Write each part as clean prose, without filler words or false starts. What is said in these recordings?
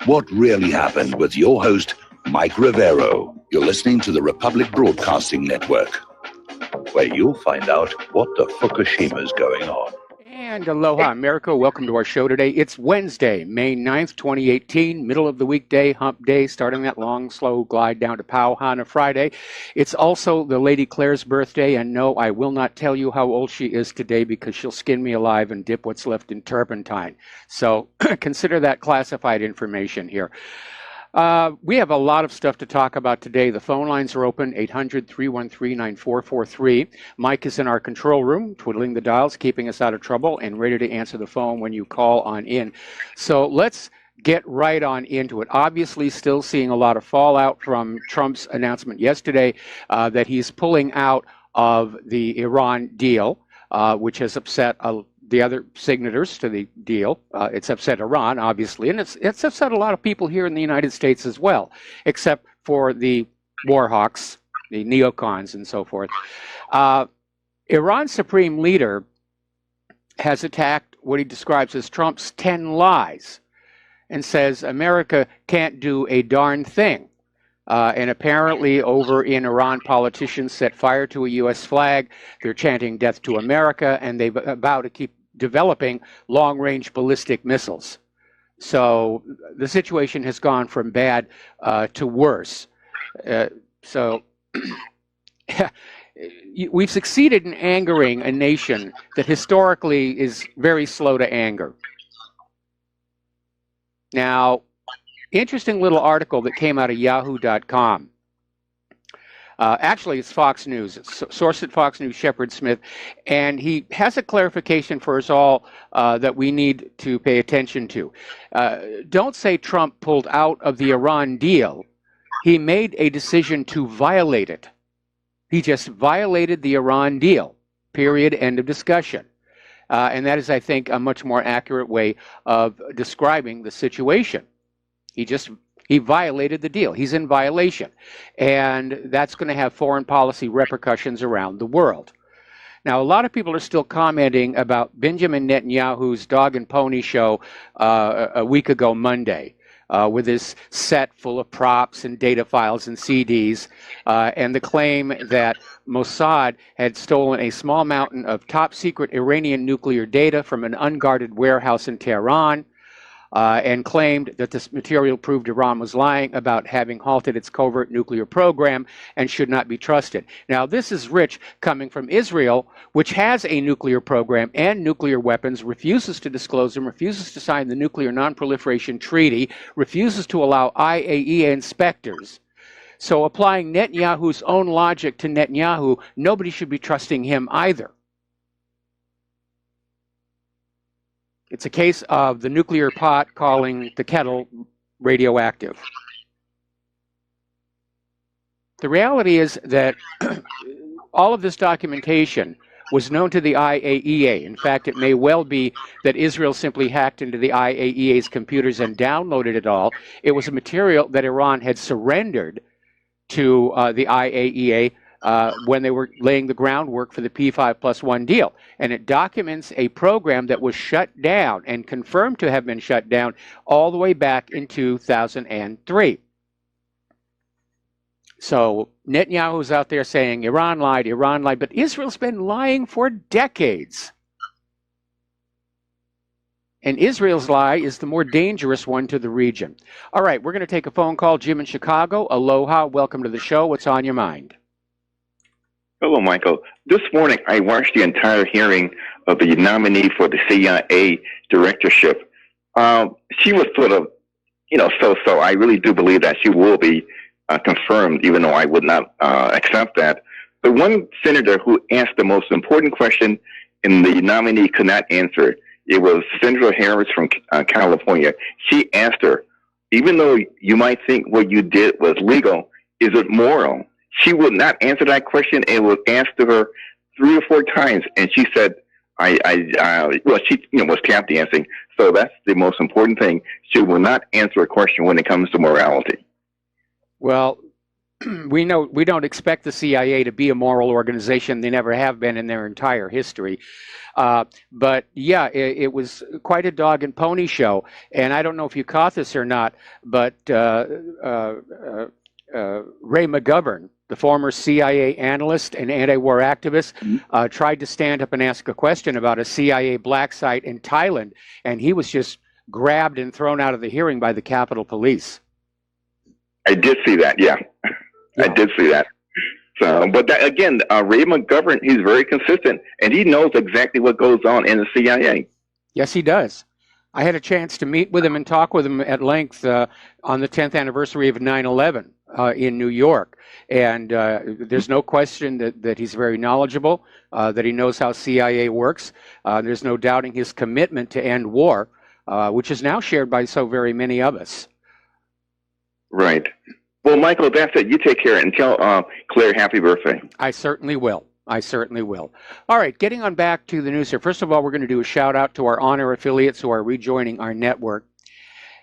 What really happened with your host, Mike Rivero. You're listening to the Republic Broadcasting Network, where you'll find out what the Fukushima's going on. And aloha, America. Welcome to our show today. It's Wednesday, May 9th, 2018, middle of the weekday, hump day, starting that long, slow glide down to Pauhana Friday. It's also the Lady Claire's birthday, and no, I will not tell you how old she is today because she'll skin me alive and dip what's left in turpentine. So consider that classified information here. We have a lot of stuff to talk about today. The phone lines are open, 800-313-9443. Mike is in our control room, twiddling the dials, keeping us out of trouble, and ready to answer the phone when you call on in. So let's get right on into it. Obviously, still seeing a lot of fallout from Trump's announcement yesterday that he's pulling out of the Iran deal, which has upset the other signatories to the deal. It's upset Iran, obviously, and it's upset a lot of people here in the United States as well, except for the war hawks, the neocons, and so forth. Iran's supreme leader has attacked what he describes as Trump's 10 lies and says America can't do a darn thing. And apparently over in Iran, politicians set fire to a U.S. flag. They're chanting death to America, and they vow to keep developing long-range ballistic missiles. So the situation has gone from bad to worse. So we've succeeded in angering a nation that historically is very slow to anger. Now, interesting little article that came out of yahoo.com. Actually, it's Fox News. It's sourced at Fox News, Shepard Smith, and he has a clarification for us all that we need to pay attention to. Don't say Trump pulled out of the Iran deal. He made a decision to violate it. He just violated the Iran deal, period, end of discussion. And that is, I think, a much more accurate way of describing the situation. He violated the deal. He's in violation. And that's going to have foreign policy repercussions around the world. Now, a lot of people are still commenting about Benjamin Netanyahu's dog and pony show a week ago Monday, with his set full of props and data files and CDs, and the claim that Mossad had stolen a small mountain of top-secret Iranian nuclear data from an unguarded warehouse in Tehran, and claimed that this material proved Iran was lying about having halted its covert nuclear program and should not be trusted. Now, this is rich coming from Israel, which has a nuclear program and nuclear weapons, refuses to disclose them, refuses to sign the Nuclear Non-Proliferation Treaty, refuses to allow IAEA inspectors. So applying Netanyahu's own logic to Netanyahu, nobody should be trusting him either. It's a case of the nuclear pot calling the kettle radioactive. The reality is that all of this documentation was known to the IAEA. In fact, it may well be that Israel simply hacked into the IAEA's computers and downloaded it all. It was a material that Iran had surrendered to the IAEA when they were laying the groundwork for the P5+1 deal. And it documents a program that was shut down and confirmed to have been shut down all the way back in 2003. So Netanyahu's out there saying Iran lied, but Israel's been lying for decades. And Israel's lie is the more dangerous one to the region. All right, we're going to take a phone call. Jim in Chicago, aloha, welcome to the show. What's on your mind? Hello, Michael. This morning, I watched the entire hearing of the nominee for the CIA directorship. She was sort of, so-so. I really do believe that she will be confirmed, even though I would not accept that. The one senator who asked the most important question and the nominee could not answer, it was Senator Harris from California. She asked her, even though you might think what you did was legal, is it moral? She would not answer that question. It was asked to her 3 or 4 times, and she said, she was tap dancing. So that's the most important thing. She will not answer a question when it comes to morality. Well, we don't expect the CIA to be a moral organization. They never have been in their entire history. But yeah, it was quite a dog and pony show. And I don't know if you caught this or not, but Ray McGovern, the former CIA analyst and anti-war activist, tried to stand up and ask a question about a CIA black site in Thailand, and he was just grabbed and thrown out of the hearing by the Capitol Police. I did see that, yeah. I did see that. So, but that, again, Ray McGovern, he's very consistent, and he knows exactly what goes on in the CIA. Yes, he does. I had a chance to meet with him and talk with him at length on the 10th anniversary of 9/11 in New York. And there's no question that he's very knowledgeable, that he knows how CIA works. There's no doubting his commitment to end war, which is now shared by so very many of us. Right. Well, Michael, that's it. You take care and tell Claire happy birthday. I certainly will. I certainly will. All right, getting on back to the news here. First of all, we're going to do a shout out to our honor affiliates who are rejoining our network.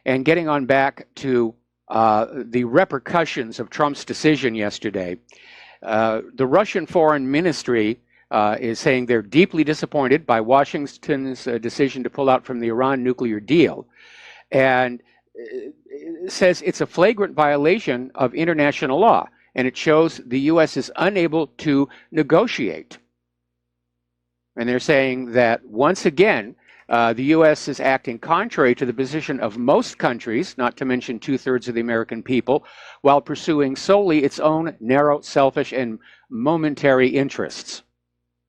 And getting on back to the repercussions of Trump's decision yesterday, the Russian Foreign Ministry is saying they're deeply disappointed by Washington's decision to pull out from the Iran nuclear deal, and says it's a flagrant violation of international law, and it shows the U.S. is unable to negotiate. And they're saying that once again, the U.S. is acting contrary to the position of most countries, not to mention 2/3 of the American people, while pursuing solely its own narrow, selfish, and momentary interests.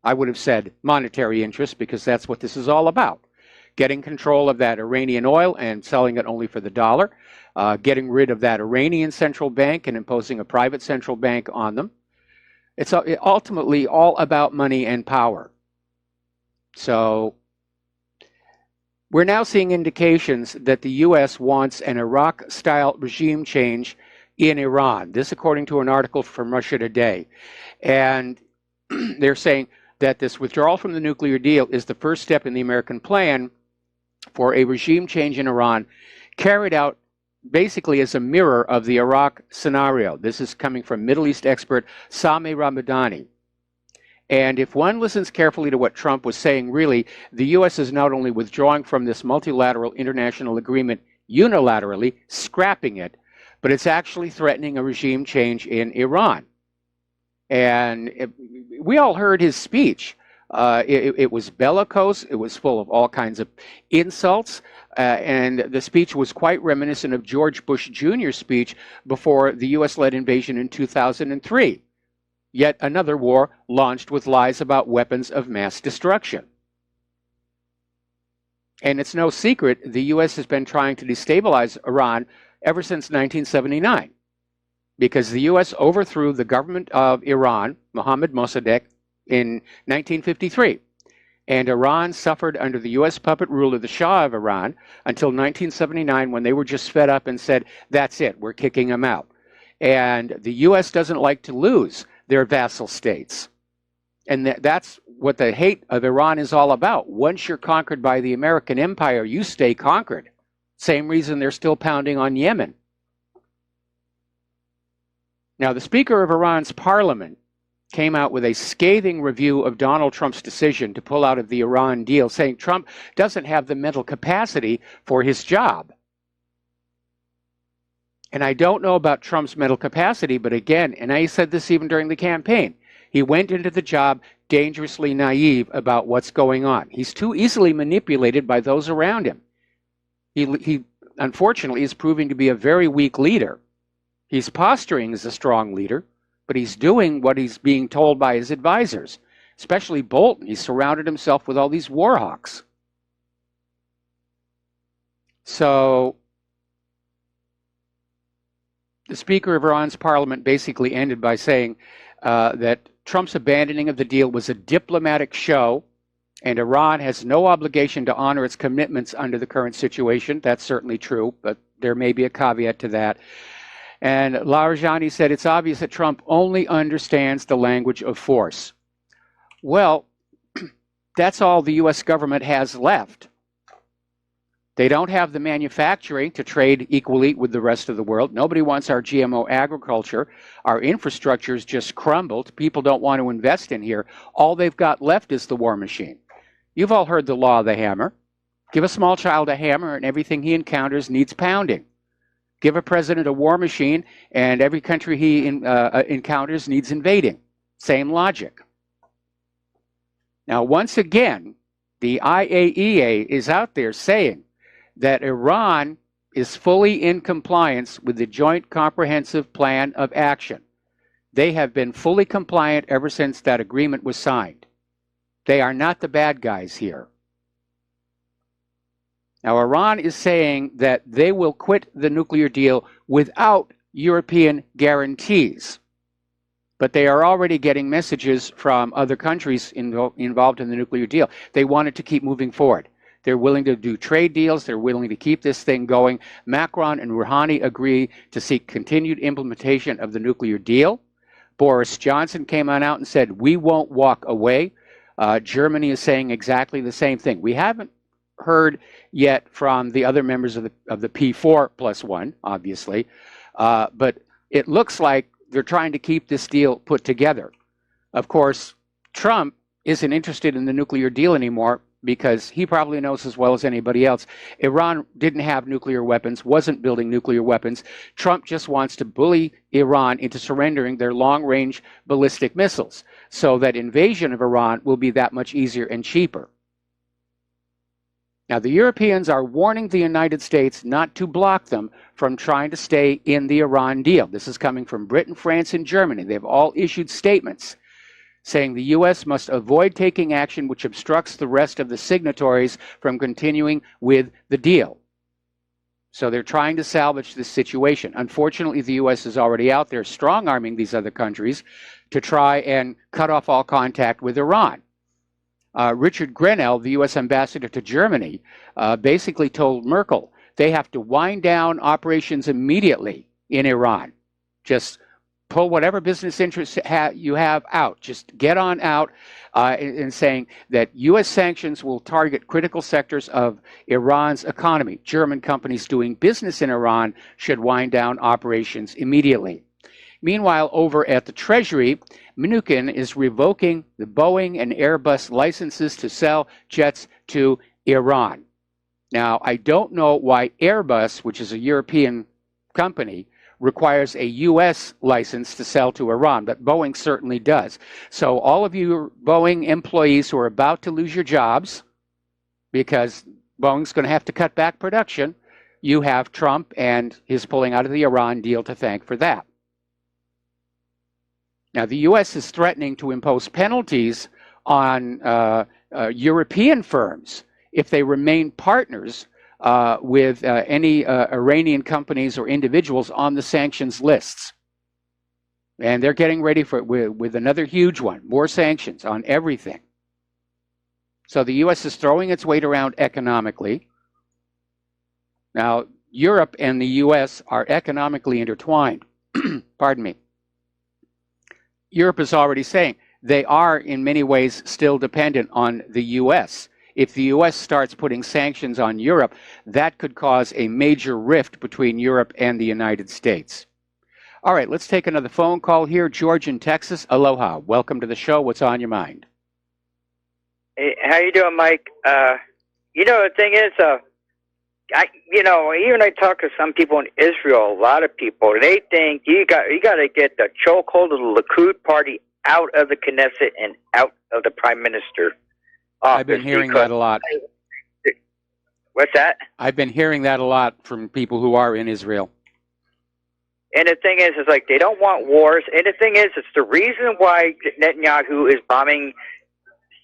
I would have said monetary interests, because that's what this is all about. Getting control of that Iranian oil and selling it only for the dollar, getting rid of that Iranian central bank and imposing a private central bank on them. It's ultimately all about money and power. So we're now seeing indications that the U.S. wants an Iraq-style regime change in Iran. This according to an article from Russia Today. And they're saying that this withdrawal from the nuclear deal is the first step in the American plan for a regime change in Iran, carried out basically as a mirror of the Iraq scenario. This is coming from Middle East expert Sami Ramadani. And if one listens carefully to what Trump was saying, really, the U.S. is not only withdrawing from this multilateral international agreement unilaterally, scrapping it, but it's actually threatening a regime change in Iran. And we all heard his speech. It was bellicose. It was full of all kinds of insults. And the speech was quite reminiscent of George Bush Jr.'s speech before the U.S.-led invasion in 2003. Yet another war launched with lies about weapons of mass destruction. And it's no secret the U.S. has been trying to destabilize Iran ever since 1979, because the U.S. overthrew the government of Iran, Mohammad Mossadegh, in 1953. And Iran suffered under the U.S. puppet rule of the Shah of Iran until 1979, when they were just fed up and said, that's it, we're kicking them out. And the U.S. doesn't like to lose their vassal states. And that's what the hate of Iran is all about. Once you're conquered by the American empire, you stay conquered. Same reason they're still pounding on Yemen. Now, the Speaker of Iran's parliament came out with a scathing review of Donald Trump's decision to pull out of the Iran deal, saying Trump doesn't have the mental capacity for his job. And I don't know about Trump's mental capacity, but again, and I said this even during the campaign, he went into the job dangerously naive about what's going on. He's too easily manipulated by those around him. He unfortunately is proving to be a very weak leader. He's posturing as a strong leader, but he's doing what he's being told by his advisors, especially Bolton. He's surrounded himself with all these war hawks. So the Speaker of Iran's parliament basically ended by saying that Trump's abandoning of the deal was a diplomatic show, and Iran has no obligation to honor its commitments under the current situation. That's certainly true, but there may be a caveat to that. And Larijani said it's obvious that Trump only understands the language of force. Well, that's all the U.S. government has left. They don't have the manufacturing to trade equally with the rest of the world. Nobody wants our GMO agriculture. Our infrastructure's just crumbled. People don't want to invest in here. All they've got left is the war machine. You've all heard the law of the hammer. Give a small child a hammer and everything he encounters needs pounding. Give a president a war machine and every country he encounters needs invading. Same logic. Now, once again, the IAEA is out there saying that Iran is fully in compliance with the Joint Comprehensive Plan of Action. They have been fully compliant ever since that agreement was signed. They are not the bad guys here. Now, Iran is saying that they will quit the nuclear deal without European guarantees. But they are already getting messages from other countries involved in the nuclear deal. They want it to keep moving forward. They're willing to do trade deals. They're willing to keep this thing going. Macron and Rouhani agree to seek continued implementation of the nuclear deal. Boris Johnson came on out and said, we won't walk away. Germany is saying exactly the same thing. We haven't heard yet from the other members of the P4+1, obviously, but it looks like they're trying to keep this deal put together. Of course, Trump isn't interested in the nuclear deal anymore because he probably knows as well as anybody else, Iran didn't have nuclear weapons, wasn't building nuclear weapons. Trump just wants to bully Iran into surrendering their long-range ballistic missiles so that invasion of Iran will be that much easier and cheaper. Now, the Europeans are warning the United States not to block them from trying to stay in the Iran deal. This is coming from Britain, France, and Germany. They've all issued statements saying the U.S. must avoid taking action which obstructs the rest of the signatories from continuing with the deal. So they're trying to salvage this situation. Unfortunately, the U.S. is already out there strong-arming these other countries to try and cut off all contact with Iran. Richard Grenell, the U.S. ambassador to Germany, basically told Merkel they have to wind down operations immediately in Iran. Just pull whatever business interests you have out. Just get on out, and saying that U.S. sanctions will target critical sectors of Iran's economy. German companies doing business in Iran should wind down operations immediately. Meanwhile, over at the Treasury, Mnuchin is revoking the Boeing and Airbus licenses to sell jets to Iran. Now, I don't know why Airbus, which is a European company, requires a U.S. license to sell to Iran, but Boeing certainly does. So all of you Boeing employees who are about to lose your jobs, because Boeing's going to have to cut back production, you have Trump and his pulling out of the Iran deal to thank for that. Now, the U.S. is threatening to impose penalties on European firms if they remain partners with any Iranian companies or individuals on the sanctions lists. And they're getting ready for with another huge one, more sanctions on everything. So the U.S. is throwing its weight around economically. Now, Europe and the U.S. are economically intertwined. Pardon me. Europe is already saying they are in many ways still dependent on the U.S. If the U.S. starts putting sanctions on Europe, that could cause a major rift between Europe and the United States. All right, let's take another phone call here. George in Texas. Aloha. Welcome to the show. What's on your mind? Hey, how you doing, Mike? The thing is, even I talk to some people in Israel, a lot of people, they think you got to get the chokehold of the Likud party out of the Knesset and out of the Prime Minister office. I've been hearing that a lot. What's that? I've been hearing that a lot from people who are in Israel. And the thing is like they don't want wars. And the thing is, it's the reason why Netanyahu is bombing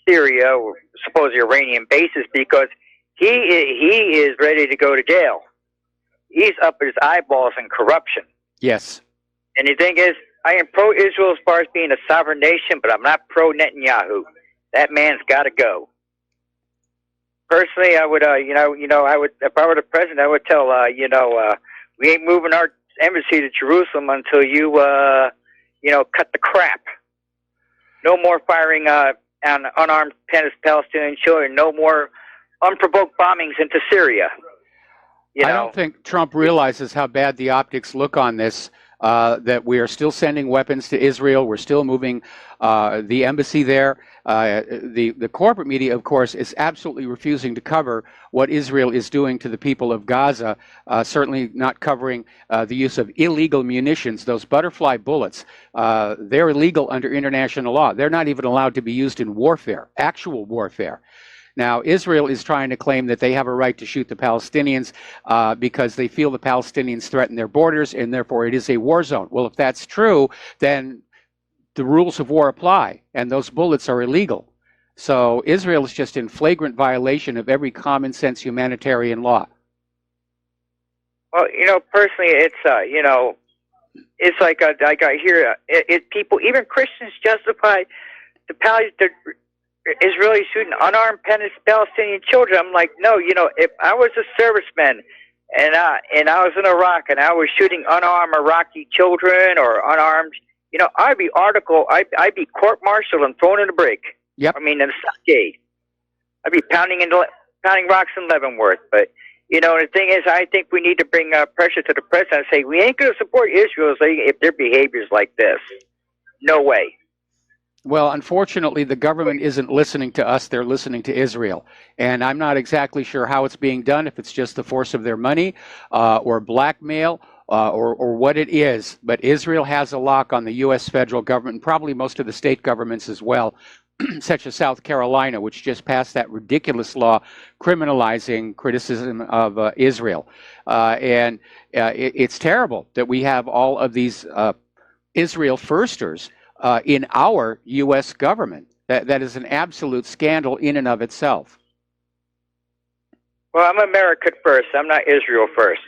Syria, or supposedly Iranian bases, because he is ready to go to jail. He's up his eyeballs in corruption. Yes. And the thing is, I am pro-Israel as far as being a sovereign nation, but I'm not pro-Netanyahu. That man's got to go. Personally, I would, I would, if I were the president, I would tell, we ain't moving our embassy to Jerusalem until you, cut the crap. No more firing on unarmed Palestinian children. No more unprovoked bombings into Syria. I don't think Trump realizes how bad the optics look on this, that we are still sending weapons to Israel. We're still moving the embassy there. The corporate media, of course, is absolutely refusing to cover what Israel is doing to the people of Gaza, certainly not covering the use of illegal munitions, those butterfly bullets. They're illegal under international law. They're not even allowed to be used in warfare, actual warfare. Now, Israel is trying to claim that they have a right to shoot the Palestinians because they feel the Palestinians threaten their borders, and therefore it is a war zone. Well, if that's true, then the rules of war apply, and those bullets are illegal. So Israel is just in flagrant violation of every common sense humanitarian law. Well, personally, it's it's like I hear people, even Christians, justify the Israelis shooting unarmed Palestinian children. I'm like, no, if I was a serviceman and I was in Iraq and I was shooting unarmed Iraqi children or unarmed, I'd be I'd be court-martialed and thrown in a brig. Yep. I mean, in a stockade. I'd be pounding rocks in Leavenworth. But the thing is, I think we need to bring pressure to the president and say we ain't going to support Israel if their behavior's like this. No way. Well, unfortunately, the government isn't listening to us. They're listening to Israel. And I'm not exactly sure how it's being done, if it's just the force of their money or blackmail or what it is. But Israel has a lock on the U.S. federal government, and probably most of the state governments as well, such as South Carolina, which just passed that ridiculous law criminalizing criticism of Israel. It's terrible that we have all of these Israel firsters in our U.S. government. That is an absolute scandal in and of itself. Well, I'm America first. I'm not Israel first.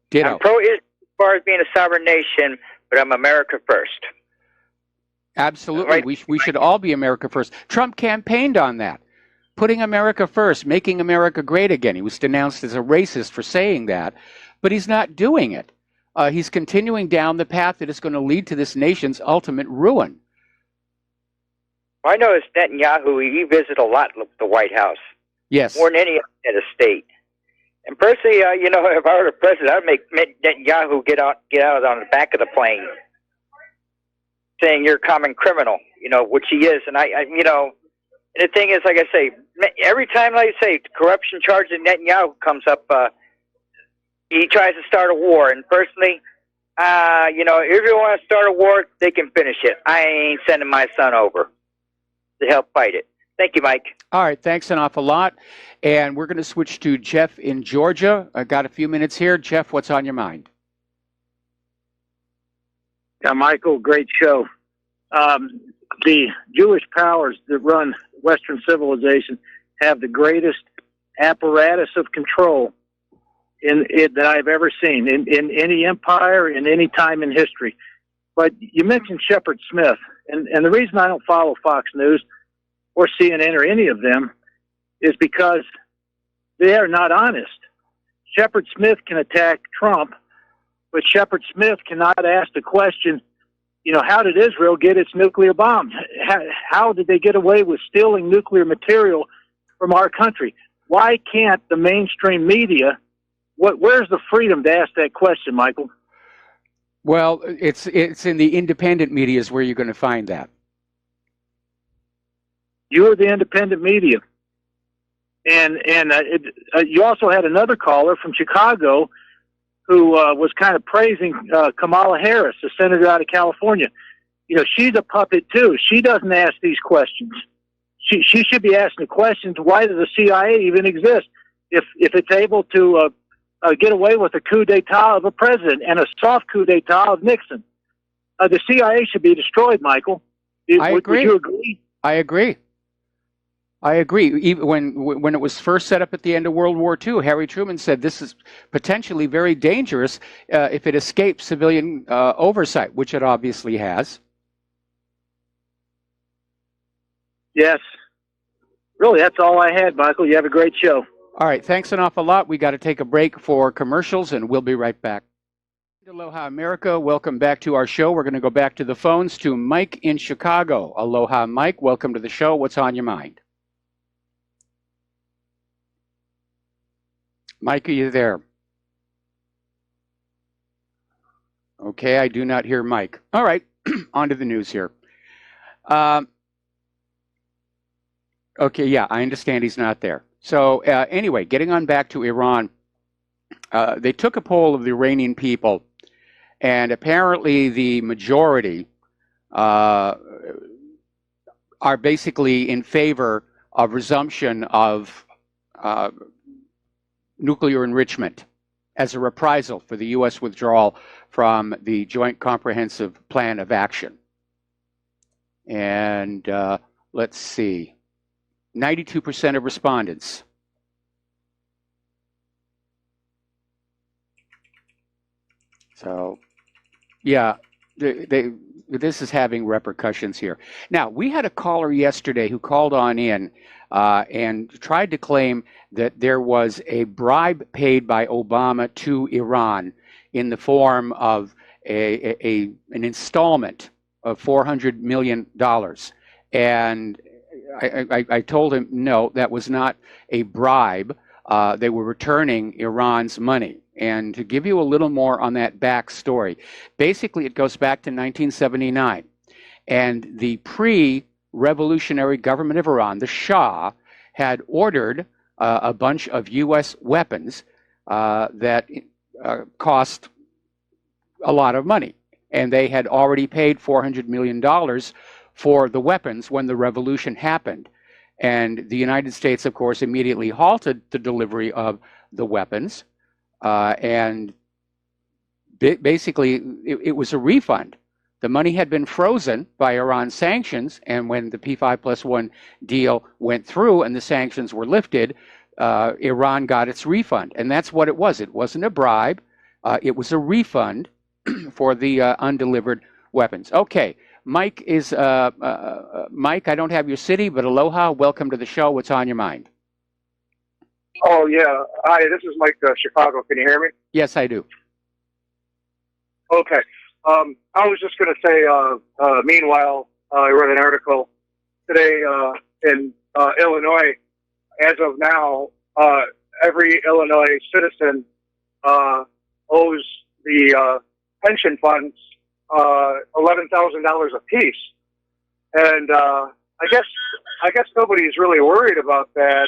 Ditto. I'm pro-Israel as far as being a sovereign nation, but I'm America first. Absolutely. Right. We should all be America first. Trump campaigned on that, putting America first, making America great again. He was denounced as a racist for saying that, but he's not doing it. He's continuing down the path that is going to lead to this nation's ultimate ruin. I know it's Netanyahu. He visited a lot of the White House. Yes. More than any other state. And personally, if I were the president, I'd make Netanyahu get out on the back of the plane, saying you're a common criminal, which he is. And and the thing is, like I say, every time, like I say, corruption charge of Netanyahu comes up, he tries to start a war. And personally, if you want to start a war, they can finish it. I ain't sending my son over to help fight it. Thank you, Mike. All right, thanks an awful lot. And we're going to switch to Jeff in Georgia. I got a few minutes here. Jeff, what's on your mind? Yeah, Michael, great show. The Jewish powers that run Western civilization have the greatest apparatus of control that I've ever seen in any empire, in any time in history. But you mentioned Shepard Smith, and the reason I don't follow Fox News or CNN or any of them is because they are not honest. Shepard Smith can attack Trump, but Shepard Smith cannot ask the question, how did Israel get its nuclear bombs? How did they get away with stealing nuclear material from our country? Why can't the mainstream media, where's the freedom to ask that question, Michael? Well, it's in the independent media is where you're going to find that. You're the independent media. And you also had another caller from Chicago who was kind of praising Kamala Harris, the senator out of California. She's a puppet too. She doesn't ask these questions. She should be asking the questions, why does the CIA even exist if it's able to get away with a coup d'etat of a president and a soft coup d'etat of Nixon? The CIA should be destroyed, Michael. I agree. Would you agree? I agree. Even when it was first set up at the end of World War II, Harry Truman said this is potentially very dangerous if it escapes civilian oversight, which it obviously has. Yes. Really, that's all I had, Michael. You have a great show. All right, thanks an awful lot. We got to take a break for commercials, and we'll be right back. Aloha, America. Welcome back to our show. We're going to go back to the phones to Mike in Chicago. Aloha, Mike. Welcome to the show. What's on your mind? Mike, are you there? Okay, I do not hear Mike. All right, on to the news here. Okay, yeah, I understand he's not there. So anyway, getting on back to Iran, they took a poll of the Iranian people, and apparently the majority are basically in favor of resumption of nuclear enrichment as a reprisal for the U.S. withdrawal from the Joint Comprehensive Plan of Action. And let's see, 92% of respondents. So, yeah, this is having repercussions here. Now, we had a caller yesterday who called on in and tried to claim that there was a bribe paid by Obama to Iran in the form of an installment of $400 million. And I told him, no, that was not a bribe. They were returning Iran's money. And to give you a little more on that backstory, basically it goes back to 1979. And the pre-revolutionary government of Iran, the Shah, had ordered a bunch of U.S. weapons that cost a lot of money. And they had already paid $400 million for the weapons when the revolution happened. And the United States, of course, immediately halted the delivery of the weapons. And basically, it was a refund. The money had been frozen by Iran's sanctions, and when the P5+1 deal went through and the sanctions were lifted, Iran got its refund. And that's what it was. It wasn't a bribe. It was a refund for the undelivered weapons. Okay, Mike is Mike. I don't have your city, but aloha. Welcome to the show. What's on your mind? Oh, yeah. Hi, this is Mike, Chicago. Can you hear me? Yes, I do. Okay. I was just going to say, meanwhile, I read an article today in Illinois. As of now, every Illinois citizen owes the pension funds $11,000 apiece. And I guess nobody's really worried about that.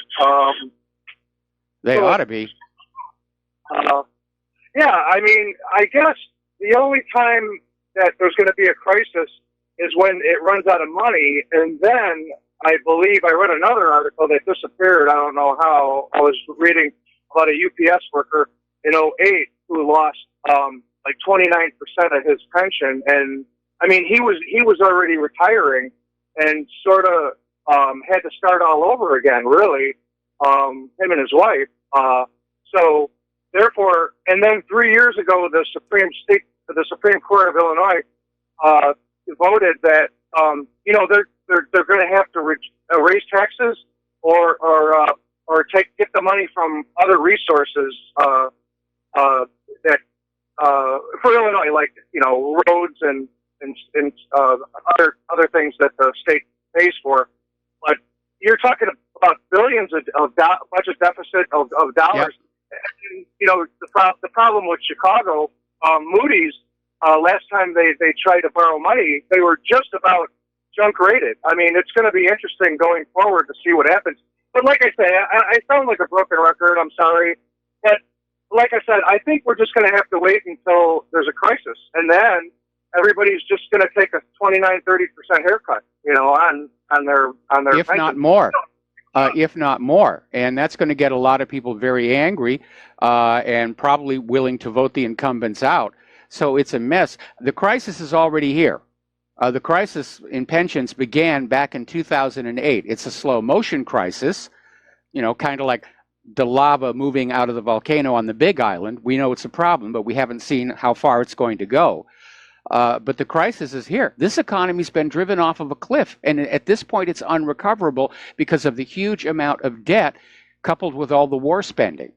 They ought to be. Yeah, I mean, I guess the only time that there's going to be a crisis is when it runs out of money. And then I believe I read another article that disappeared. I don't know how. I was reading about a UPS worker in '08 who lost like 29% of his pension. And I mean, he was already retiring and sort of had to start all over again, really. Him and his wife. So therefore, and then 3 years ago, the Supreme Court of Illinois voted that they're going to have to raise taxes or get the money from other resources that for Illinois, like roads and other things that the state pays for. But you're talking about billions of budget deficit of dollars. Yep. And, the problem with Chicago, Moody's, last time they tried to borrow money, they were just about junk rated. I mean, it's going to be interesting going forward to see what happens. But like I say, I sound like a broken record. I'm sorry. But like I said, I think we're just going to have to wait until there's a crisis. And then everybody's just going to take a 29-30% haircut, on their if pension. Not more. If not more. And that's going to get a lot of people very angry and probably willing to vote the incumbents out. So it's a mess. The crisis is already here. The crisis in pensions began back in 2008. It's a slow motion crisis, kind of like the lava moving out of the volcano on the Big Island. We know it's a problem, but we haven't seen how far it's going to go. But the crisis is here. This economy's been driven off of a cliff, and at this point it's unrecoverable because of the huge amount of debt coupled with all the war spending.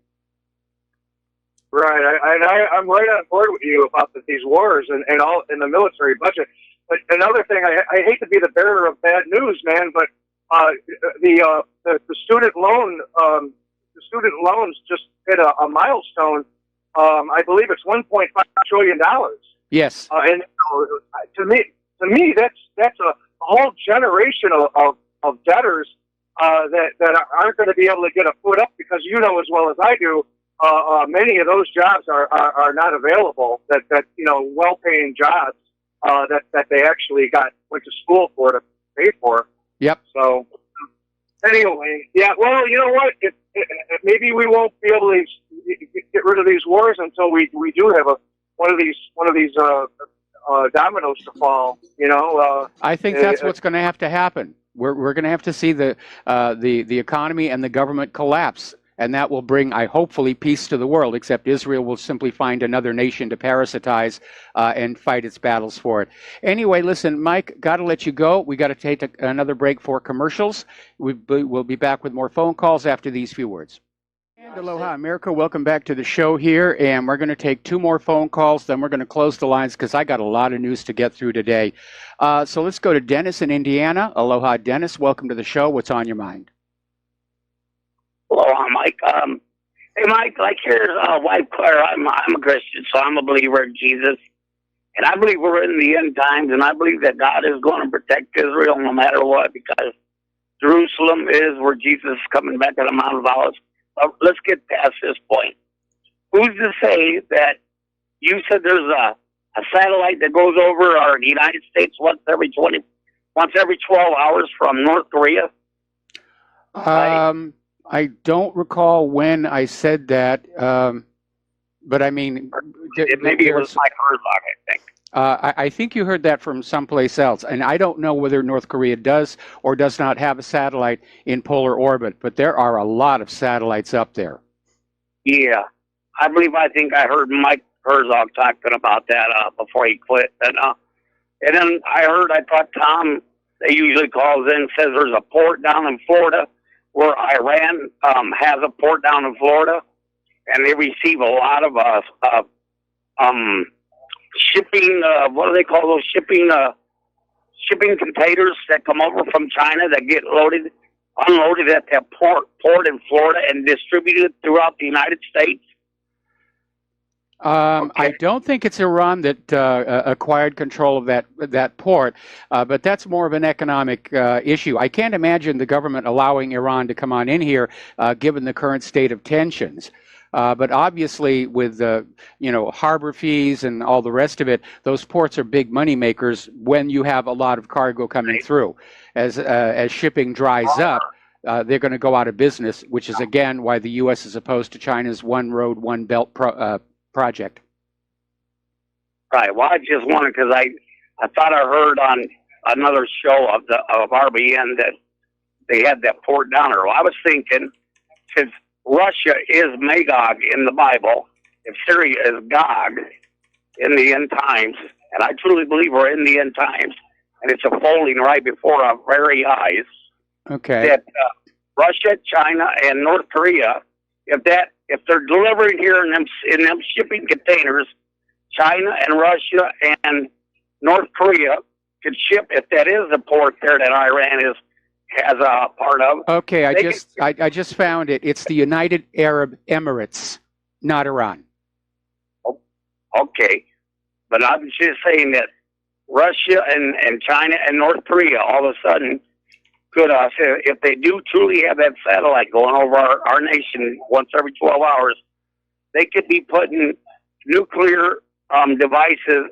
Right, I'm right on board with you about these wars and all in the military budget. But another thing, I hate to be the bearer of bad news, man, but the student loans just hit a milestone. I believe it's $1.5 trillion. Yes. And to me, that's a whole generation of debtors that aren't going to be able to get a foot up, because you know as well as I do, many of those jobs are not available. That well-paying jobs that they actually went to school to pay for. Yep. So anyway, yeah. Well, you know what? Maybe we won't be able to get rid of these wars until we do have one of these dominoes to fall. I think that's what's going to have to happen. We're going to have to see the economy and the government collapse, and that will bring, hopefully, peace to the world. Except Israel will simply find another nation to parasitize and fight its battles for it. Anyway, listen, Mike, got to let you go. We got to take another break for commercials. We'll be back with more phone calls after these few words. And aloha, America. Welcome back to the show here, and we're going to take 2 more phone calls, then we're going to close the lines because I got a lot of news to get through today. So let's go to Dennis in Indiana. Aloha, Dennis. Welcome to the show. What's on your mind? Aloha, Mike. Hey, Mike, like your wife Claire, I'm a Christian, so I'm a believer in Jesus. And I believe we're in the end times, and I believe that God is going to protect Israel no matter what, because Jerusalem is where Jesus is coming back to the Mount of Olives. Let's get past this point. Who's to say that you said there's a satellite that goes over our United States once every 12 hours from North Korea? I don't recall when I said that, but I mean, maybe it was Mike Herzog, I think. I think you heard that from someplace else, and I don't know whether North Korea does or does not have a satellite in polar orbit, but there are a lot of satellites up there. Yeah, I think I heard Mike Herzog talking about that before he quit, and then I thought Tom, they usually calls in, says there's a port down in Florida where Iran has a port down in Florida, and they receive a lot of shipping, what do they call those shipping containers that come over from China that get unloaded at that port in Florida and distributed throughout the United States? Okay. I don't think it's Iran that acquired control of that port, but that's more of an economic issue. I can't imagine the government allowing Iran to come on in here, given the current state of tensions. But obviously, with harbor fees and all the rest of it, those ports are big money makers when you have a lot of cargo coming through. As shipping dries up, they're going to go out of business, which is again why the U.S. is opposed to China's One Road, One Belt project. Right. Well, I just wanted, because I thought I heard on another show of RBN that they had that port down there. Well, I was thinking, since Russia is Magog in the Bible, if Syria is Gog in the end times, and I truly believe we're in the end times, and it's unfolding right before our very eyes. Okay. That Russia, China, and North Korea, if they're delivering here in them shipping containers, China and Russia and North Korea could ship, if that is the port there that Iran has a part of. Okay, I just found it. It's the United Arab Emirates, not Iran. Okay, but I'm just saying that Russia and China and North Korea all of a sudden could, if they do truly have that satellite going over our nation once every 12 hours, they could be putting nuclear devices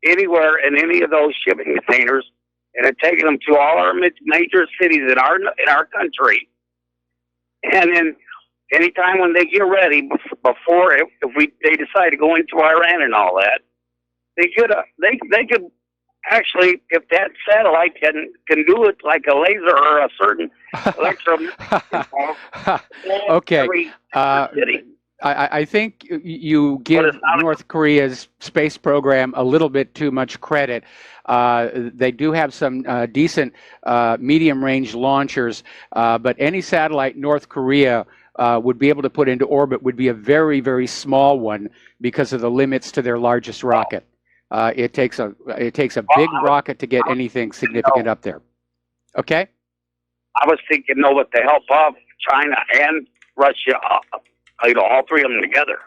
anywhere in any of those shipping containers, and it taking them to all our major cities in our country. And then anytime when they get ready, before if they decide to go into Iran and all that, they could actually, if that satellite can do it like a laser or a certain electromagnetic. Okay. I think you give North Korea's space program a little bit too much credit. They do have some decent medium-range launchers, but any satellite North Korea would be able to put into orbit would be a very, very small one because of the limits to their largest rocket. It takes a big rocket to get anything significant up there. Okay? I was thinking, with the help of China and Russia, all three of them together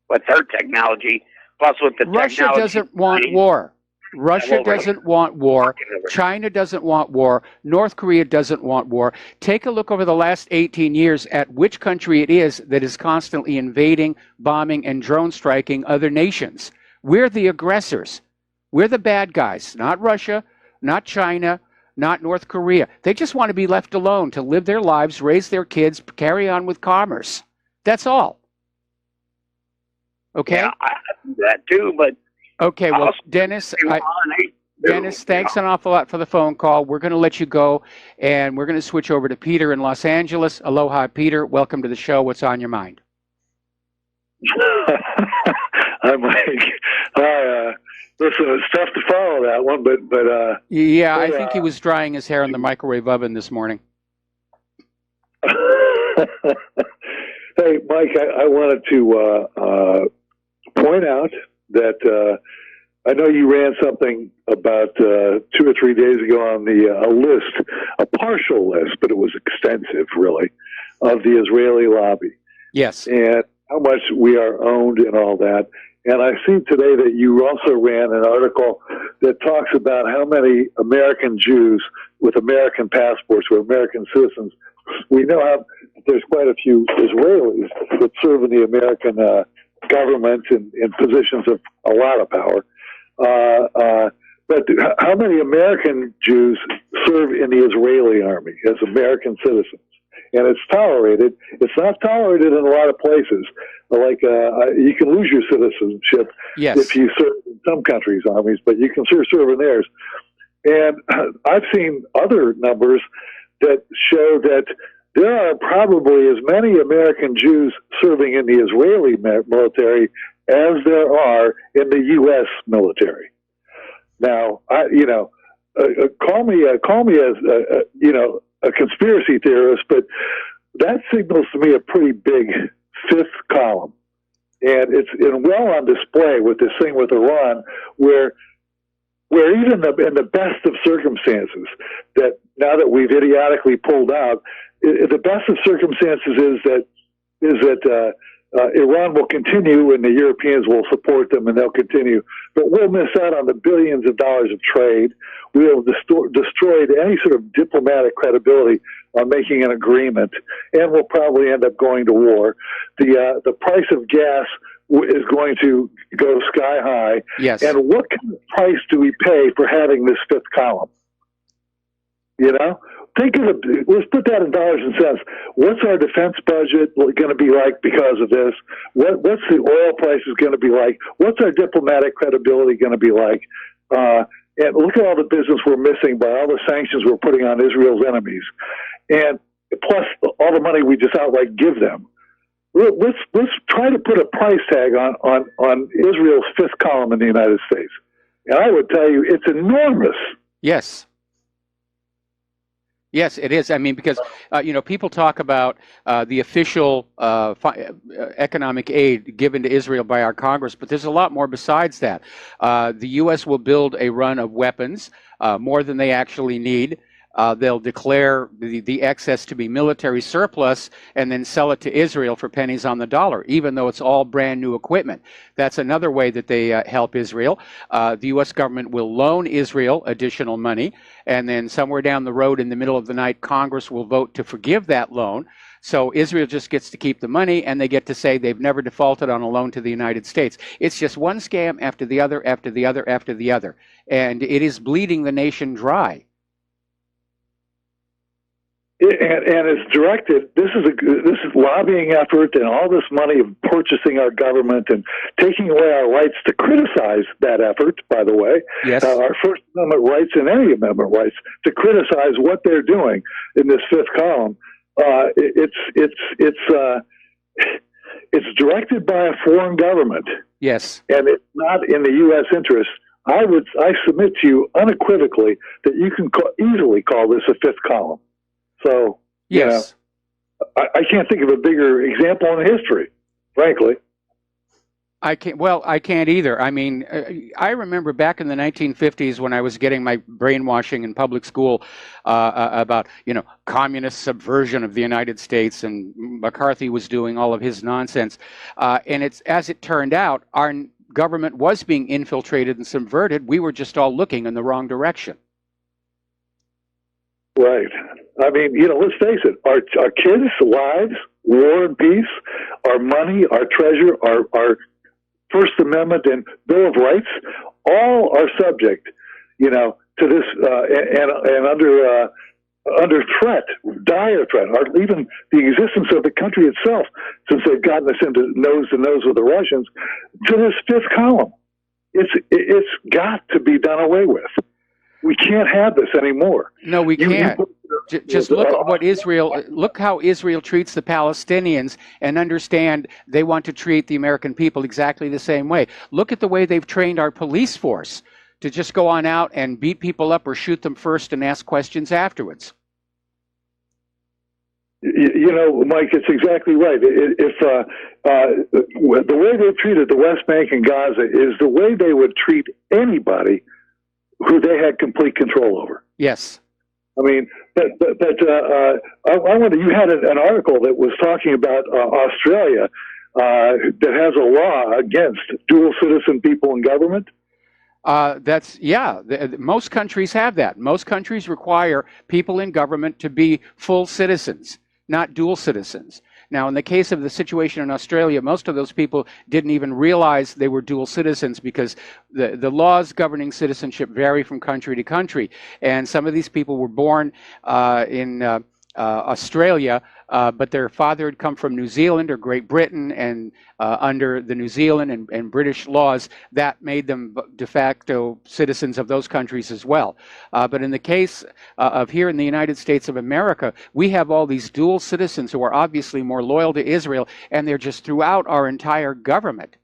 with their technology, Plus, with the Russia technology, doesn't want war. Russia doesn't want war. China doesn't want war. North Korea doesn't want war. Take a look over the last 18 years at which country it is that is constantly invading, bombing, and drone striking other nations. We're the aggressors. We're the bad guys, not Russia, not China, not North Korea. They just want to be left alone to live their lives, raise their kids, carry on with commerce. That's all. Okay? Yeah, I do that too, but okay, well, Dennis, thanks an awful lot for the phone call. We're going to let you go, and we're going to switch over to Peter in Los Angeles. Aloha, Peter. Welcome to the show. What's on your mind? Hi, Mike. Hi. Listen, it's tough to follow that one, but yeah, I think he was drying his hair in the microwave oven this morning. Hey, Mike, I wanted to point out that I know you ran something about 2 or 3 days ago on a list, a partial list, but it was extensive, really, of the Israeli lobby. Yes. And how much we are owned and all that. And I see today that you also ran an article that talks about how many American Jews with American passports or American citizens. We know how there's quite a few Israelis that serve in the American government in positions of a lot of power. But how many American Jews serve in the Israeli army as American citizens? And it's tolerated. It's not tolerated in a lot of places. Like you can lose your citizenship if you serve in some countries' armies, but you can sure serve in theirs. And I've seen other numbers that show that there are probably as many American Jews serving in the Israeli military as there are in the U.S. military. Now, call me a conspiracy theorist, but that signals to me a pretty big fifth column. And it's well on display with this thing with Iran, where even in the best of circumstances, that now that we've idiotically pulled out, the best of circumstances is that Iran will continue and the Europeans will support them and they'll continue. But we'll miss out on the billions of dollars of trade. We'll destroy any sort of diplomatic credibility on making an agreement, and we'll probably end up going to war. The price of gas is going to go sky high. Yes. And what kind of price do we pay for having this fifth column? You know? Let's put that in dollars and cents. What's our defense budget going to be like because of this? What's the oil prices going to be like? What's our diplomatic credibility going to be like? And look at all the business we're missing by all the sanctions we're putting on Israel's enemies. And plus all the money we just outright give them. Let's try to put a price tag on Israel's fifth column in the United States. And I would tell you it's enormous. Yes. Yes, it is. I mean, because, people talk about the official economic aid given to Israel by our Congress, but there's a lot more besides that. The U.S. will build a run of weapons, more than they actually need. They'll declare the excess to be military surplus and then sell it to Israel for pennies on the dollar, even though it's all brand new equipment. That's another way that they help Israel. The U.S. government will loan Israel additional money, and then somewhere down the road in the middle of the night, Congress will vote to forgive that loan. So Israel just gets to keep the money, and they get to say they've never defaulted on a loan to the United States. It's just one scam after the other, after the other, after the other. And it is bleeding the nation dry. And it's directed. This is lobbying effort and all this money of purchasing our government and taking away our rights to criticize that effort. By the way, yes, our First Amendment rights and any amendment rights to criticize what they're doing in this fifth column. It's directed by a foreign government. Yes, and it's not in the U.S. interest. I submit to you unequivocally that you can easily call this a fifth column. So, yes, I can't think of a bigger example in history, frankly. I can't either. I mean, I remember back in the 1950s when I was getting my brainwashing in public school about, communist subversion of the United States, and McCarthy was doing all of his nonsense. And it's, as it turned out, government was being infiltrated and subverted. We were just all looking in the wrong direction. Right. I mean, let's face it, our kids' lives, war and peace, our money, our treasure, our First Amendment and Bill of Rights, all are subject, to this, and under threat, dire threat, or even the existence of the country itself, since they've gotten us into nose to nose with the Russians, to this fifth column. It's got to be done away with. We can't have this anymore. No, we can't. Just look at look how Israel treats the Palestinians, and understand they want to treat the American people exactly the same way. Look at the way they've trained our police force to just go on out and beat people up or shoot them first and ask questions afterwards. Mike, it's exactly right. The way they've treated the West Bank and Gaza is the way they would treat anybody who they had complete control over. Yes. I mean, I wonder, you had an article that was talking about Australia that has a law against dual citizen people in government. Most countries have that. Most countries require people in government to be full citizens, not dual citizens. Now, in the case of the situation in Australia, most of those people didn't even realize they were dual citizens, because the laws governing citizenship vary from country to country. And some of these people were born in Australia, but their father had come from New Zealand or Great Britain, and under the New Zealand and British laws, that made them de facto citizens of those countries as well. But in the case of here in the United States of America, we have all these dual citizens who are obviously more loyal to Israel, and they're just throughout our entire government.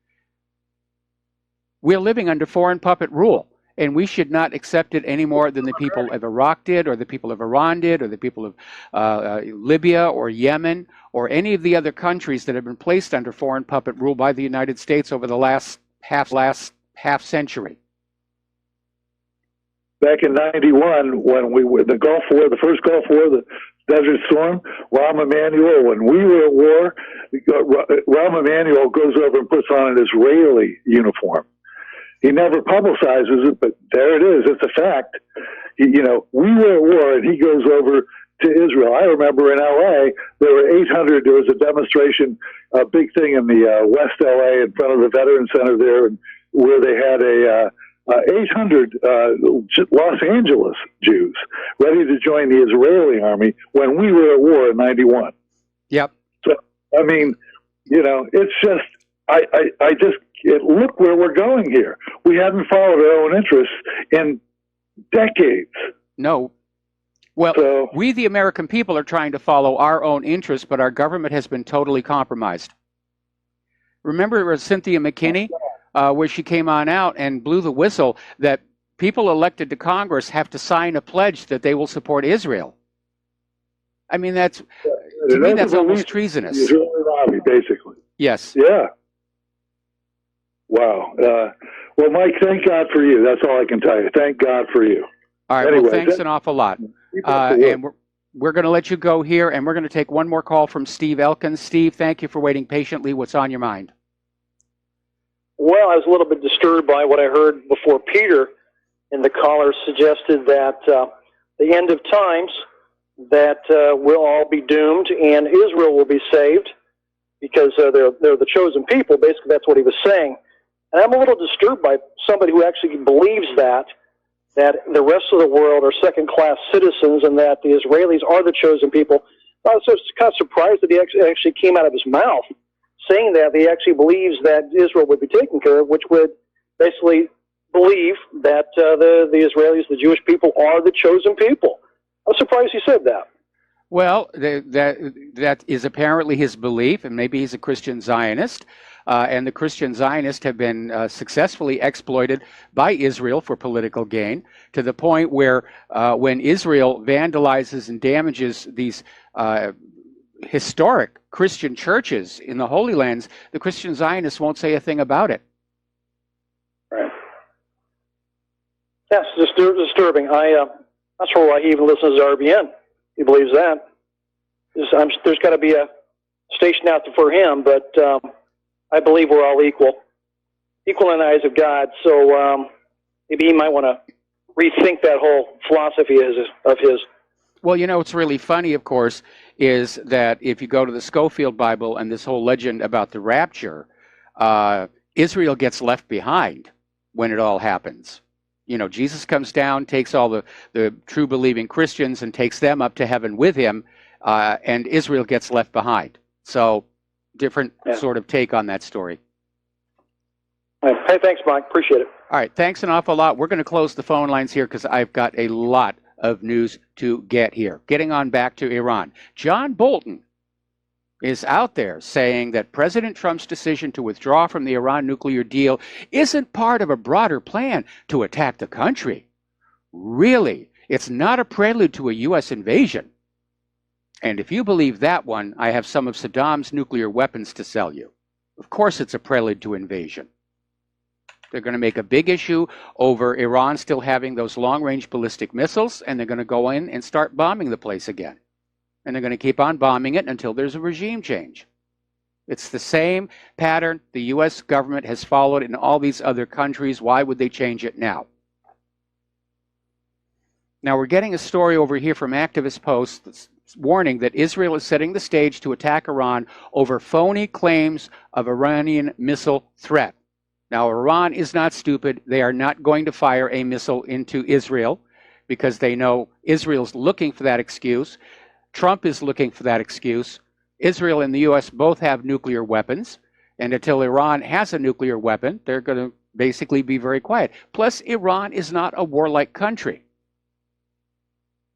We're living under foreign puppet rule. And we should not accept it any more than the people of Iraq did, or the people of Iran did, or the people of Libya or Yemen, or any of the other countries that have been placed under foreign puppet rule by the United States over the last half century. Back in '91, when we were the Gulf War, the first Gulf War, the Desert Storm, Rahm Emanuel, when we were at war, Rahm Emanuel goes over and puts on an Israeli uniform. He never publicizes it, but there it is. It's a fact. We were at war, and he goes over to Israel. I remember in L.A., there were 800. There was a demonstration, a big thing in the West L.A. in front of the Veterans Center there, where they had 800 Los Angeles Jews ready to join the Israeli army when we were at war in '91. Yep. So, I mean, it's just, look where we're going here. We haven't followed our own interests in decades. No. Well, we, the American people, are trying to follow our own interests, but our government has been totally compromised. Remember Cynthia McKinney, where she came on out and blew the whistle that people elected to Congress have to sign a pledge that they will support Israel. I mean, to me, that's almost treasonous. Israeli lobby, basically. Yes. Yeah. Wow. Well, Mike, thank God for you. That's all I can tell you. Thank God for you. All right. Well, thanks an awful lot. And we're going to let you go here, and we're going to take one more call from Steve Elkins. Steve, thank you for waiting patiently. What's on your mind? Well, I was a little bit disturbed by what I heard before Peter, and the caller suggested that the end of times, that we'll all be doomed and Israel will be saved because they're the chosen people. Basically, that's what he was saying. And I'm a little disturbed by somebody who actually believes that the rest of the world are second-class citizens and that the Israelis are the chosen people. I was just kind of surprised that he actually came out of his mouth saying that he actually believes that Israel would be taken care of, which would basically believe that the Israelis, the Jewish people, are the chosen people. I'm surprised he said that. Well, that is apparently his belief, and maybe he's a Christian Zionist. And the Christian Zionists have been successfully exploited by Israel for political gain, to the point where when Israel vandalizes and damages these historic Christian churches in the Holy Lands, the Christian Zionists won't say a thing about it. Right. That's disturbing. I'm not sure why he even listens to RBN. He believes that. There's got to be a station out there for him, but I believe we're all equal. equal in the eyes of God. So maybe he might want to rethink that whole philosophy of his. Well, what's really funny, of course, is that if you go to the Schofield Bible and this whole legend about the rapture, Israel gets left behind when it all happens. Jesus comes down, takes all the true believing Christians and takes them up to heaven with him, and Israel gets left behind. So different sort of take on that story. Hey, thanks, Mike. Appreciate it. All right, thanks an awful lot. We're going to close the phone lines here because I've got a lot of news to get here. Getting on back to Iran. John Bolton is out there saying that President Trump's decision to withdraw from the Iran nuclear deal isn't part of a broader plan to attack the country. Really, it's not a prelude to a U.S. invasion. And if you believe that one, I have some of Saddam's nuclear weapons to sell you. Of course it's a prelude to invasion. They're going to make a big issue over Iran still having those long-range ballistic missiles, and they're going to go in and start bombing the place again. And they're going to keep on bombing it until there's a regime change. It's the same pattern the U.S. government has followed in all these other countries. Why would they change it now? Now, we're getting a story over here from Activist Post that's warning that Israel is setting the stage to attack Iran over phony claims of Iranian missile threat. Now, Iran is not stupid. They are not going to fire a missile into Israel because they know Israel's looking for that excuse. Trump is looking for that excuse. Israel and the U.S. both have nuclear weapons, and until Iran has a nuclear weapon, they're going to basically be very quiet. Plus, Iran is not a warlike country.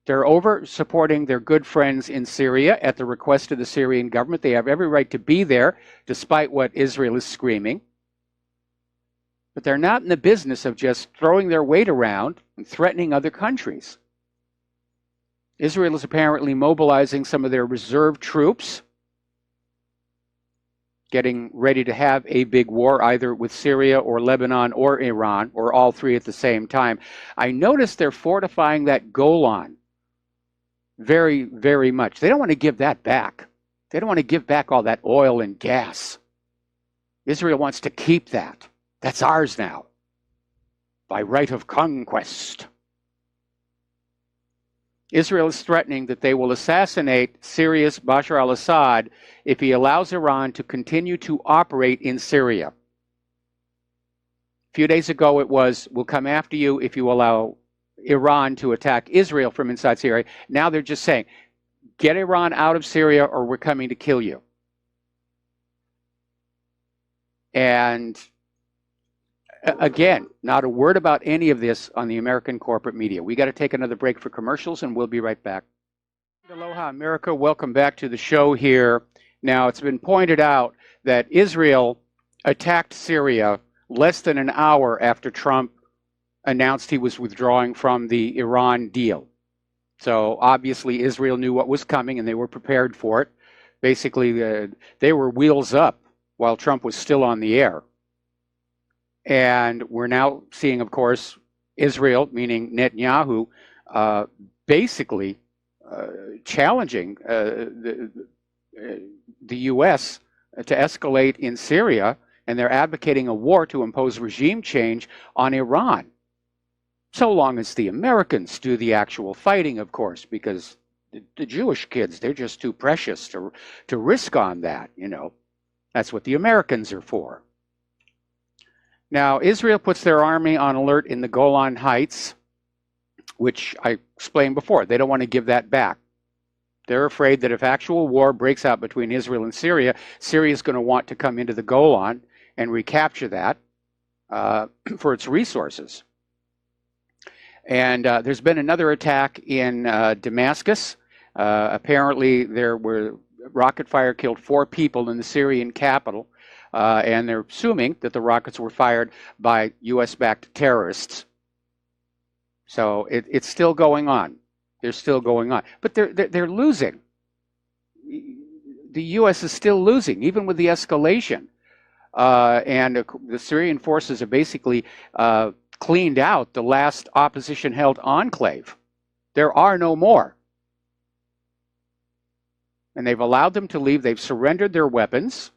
They're over supporting their good friends in Syria at the request of the Syrian government. They have every right to be there, despite what Israel is screaming. But they're not in the business of just throwing their weight around and threatening other countries. Israel is apparently mobilizing some of their reserve troops, getting ready to have a big war either with Syria or Lebanon or Iran, or all three at the same time. I noticed they're fortifying that Golan very, very much. They don't want to give that back. They don't want to give back all that oil and gas. Israel wants to keep that. That's ours now, by right of conquest. Israel is threatening that they will assassinate Syria's Bashar al-Assad if he allows Iran to continue to operate in Syria. A few days ago it was, we'll come after you if you allow Iran to attack Israel from inside Syria. Now they're just saying, get Iran out of Syria or we're coming to kill you. And again, not a word about any of this on the American corporate media. We got to take another break for commercials, and we'll be right back. Aloha, America. Welcome back to the show here. Now, it's been pointed out that Israel attacked Syria less than an hour after Trump announced he was withdrawing from the Iran deal. So obviously Israel knew what was coming, and they were prepared for it. Basically, they were wheels up while Trump was still on the air. And we're now seeing, of course, Israel, meaning Netanyahu, basically challenging the U.S. to escalate in Syria, and they're advocating a war to impose regime change on Iran. So long as the Americans do the actual fighting, of course, because the Jewish kids, they're just too precious to risk on that, you know. That's what the Americans are for. Now, Israel puts their army on alert in the Golan Heights, which I explained before. They don't want to give that back. They're afraid that if actual war breaks out between Israel and Syria, Syria is going to want to come into the Golan and recapture that for its resources. And there's been another attack in Damascus. Apparently, there were rocket fire killed 4 people in the Syrian capital. And they're assuming that the rockets were fired by U.S.-backed terrorists. So it's still going on. They're still going on. But they're losing. The U.S. is still losing, even with the escalation. And the Syrian forces have basically cleaned out the last opposition-held enclave. There are no more. And they've allowed them to leave. They've surrendered their weapons.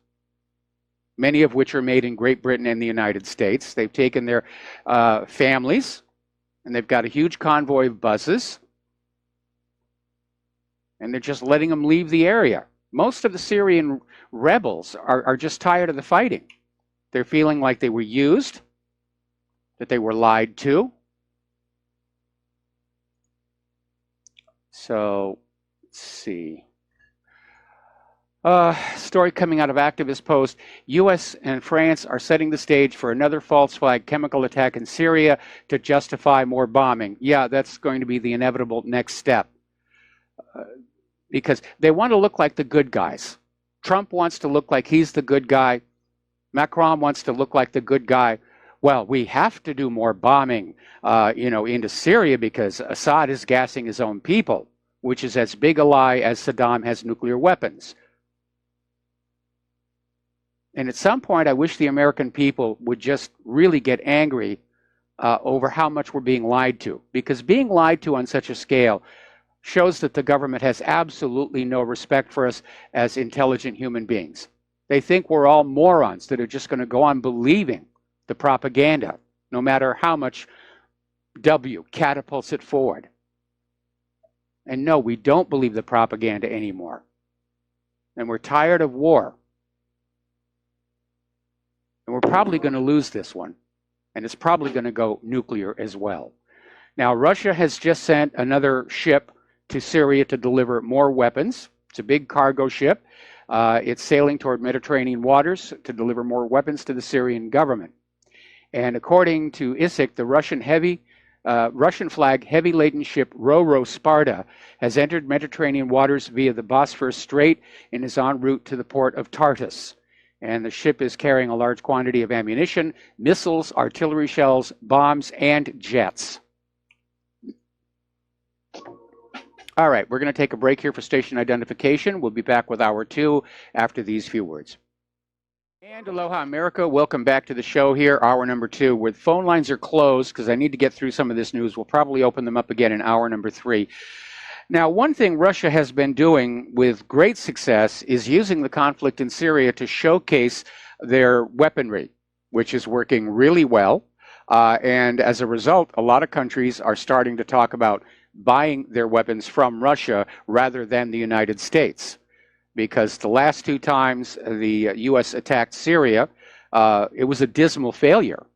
many of which are made in Great Britain and the United States. They've taken their families, and they've got a huge convoy of buses, and they're just letting them leave the area. Most of the Syrian rebels are just tired of the fighting. They're feeling like they were used, that they were lied to. So, let's see. Story coming out of Activist Post. U.S. and France are setting the stage for another false flag chemical attack in Syria to justify more bombing. Yeah, that's going to be the inevitable next step. Because they want to look like the good guys. Trump wants to look like he's the good guy. Macron wants to look like the good guy. Well, we have to do more bombing, into Syria because Assad is gassing his own people, which is as big a lie as Saddam has nuclear weapons. And at some point, I wish the American people would just really get angry over how much we're being lied to. Because being lied to on such a scale shows that the government has absolutely no respect for us as intelligent human beings. They think we're all morons that are just going to go on believing the propaganda, no matter how much W catapults it forward. And no, we don't believe the propaganda anymore. And we're tired of war. And we're probably going to lose this one. And it's probably going to go nuclear as well. Now, Russia has just sent another ship to Syria to deliver more weapons. It's a big cargo ship. It's sailing toward Mediterranean waters to deliver more weapons to the Syrian government. And according to ISIC, the Russian flag heavy-laden ship Ro-Ro Sparta has entered Mediterranean waters via the Bosphorus Strait and is en route to the port of Tartus. And the ship is carrying a large quantity of ammunition, missiles, artillery shells, bombs, and jets. All right, we're going to take a break here for station identification. We'll be back with hour 2 after these few words. And aloha, America. Welcome back to the show here, hour number 2, where the phone lines are closed because I need to get through some of this news. We'll probably open them up again in hour number 3. Now, one thing Russia has been doing with great success is using the conflict in Syria to showcase their weaponry, which is working really well. And as a result, a lot of countries are starting to talk about buying their weapons from Russia rather than the United States. Because the last 2 times the U.S. attacked Syria, it was a dismal failure.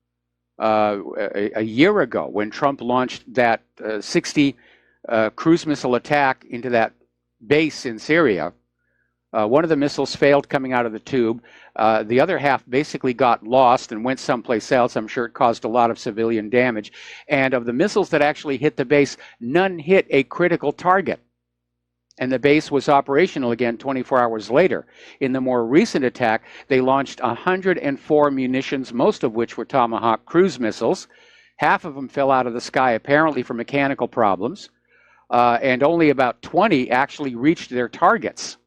A year ago, when Trump launched that 60 cruise missile attack into that base in Syria, one of the missiles failed coming out of the tube. The other half basically got lost and went someplace else. I'm sure it caused a lot of civilian damage. And of the missiles that actually hit the base, none hit a critical target. And the base was operational again 24 hours later. In the more recent attack, they launched 104 munitions, most of which were Tomahawk cruise missiles. Half of them fell out of the sky, apparently for mechanical problems. And only about 20 actually reached their targets.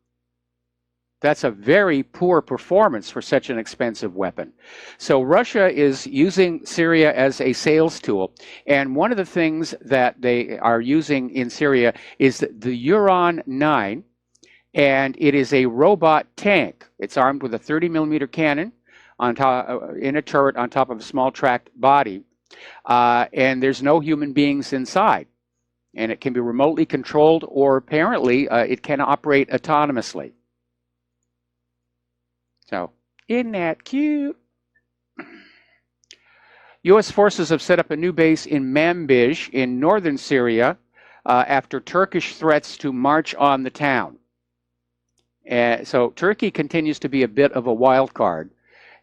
That's a very poor performance for such an expensive weapon. So Russia is using Syria as a sales tool. And one of the things that they are using in Syria is the Uran 9, and it is a robot tank. It's armed with a 30-millimeter cannon on top, in a turret on top of a small tracked body. And there's no human beings inside. And it can be remotely controlled, or apparently it can operate autonomously. So, isn't that cute? U.S. forces have set up a new base in Manbij in northern Syria after Turkish threats to march on the town. So Turkey continues to be a bit of a wild card.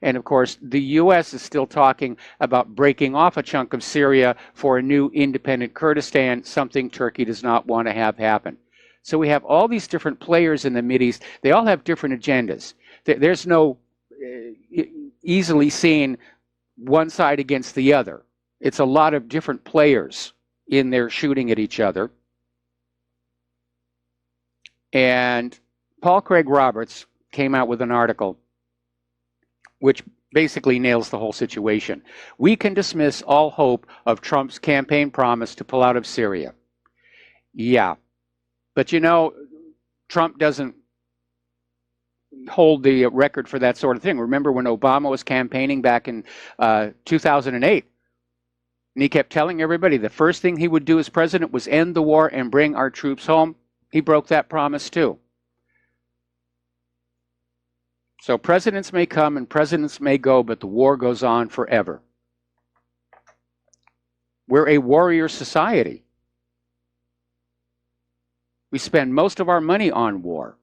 And of course, the U.S. is still talking about breaking off a chunk of Syria for a new independent Kurdistan, something Turkey does not want to have happen. So we have all these different players in the Mideast. They all have different agendas. There's no easily seen one side against the other. It's a lot of different players in there shooting at each other. And Paul Craig Roberts came out with an article which basically nails the whole situation. We can dismiss all hope of Trump's campaign promise to pull out of Syria. Yeah. But you know, Trump doesn't hold the record for that sort of thing. Remember when Obama was campaigning back in 2008? And he kept telling everybody the first thing he would do as president was end the war and bring our troops home. He broke that promise too. So presidents may come and presidents may go, but the war goes on forever. We're a warrior society. We spend most of our money on war.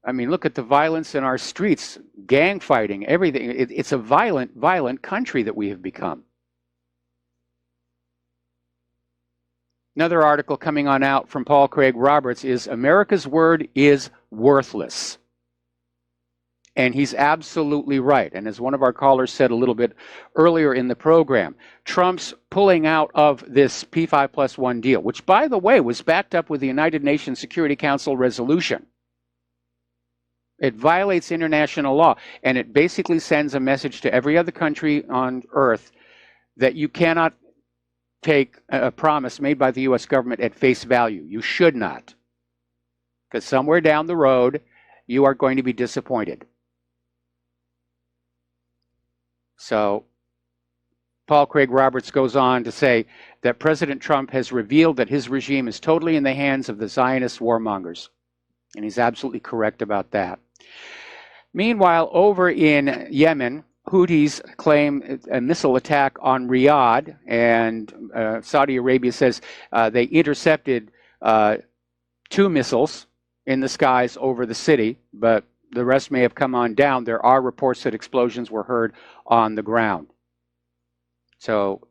I mean, look at the violence in our streets, gang fighting, everything. It's a violent, violent country that we have become. Another article coming on out from Paul Craig Roberts is America's word is worthless. And he's absolutely right. And as one of our callers said a little bit earlier in the program, Trump's pulling out of this P5+1 deal, which, by the way, was backed up with the United Nations Security Council resolution. It violates international law, and it basically sends a message to every other country on earth that you cannot take a promise made by the U.S. government at face value. You should not. Because somewhere down the road, you are going to be disappointed. So, Paul Craig Roberts goes on to say that President Trump has revealed that his regime is totally in the hands of the Zionist warmongers. And he's absolutely correct about that. Meanwhile, over in Yemen, Houthis claim a missile attack on Riyadh, and Saudi Arabia says they intercepted 2 missiles in the skies over the city, but the rest may have come on down. There are reports that explosions were heard on the ground. So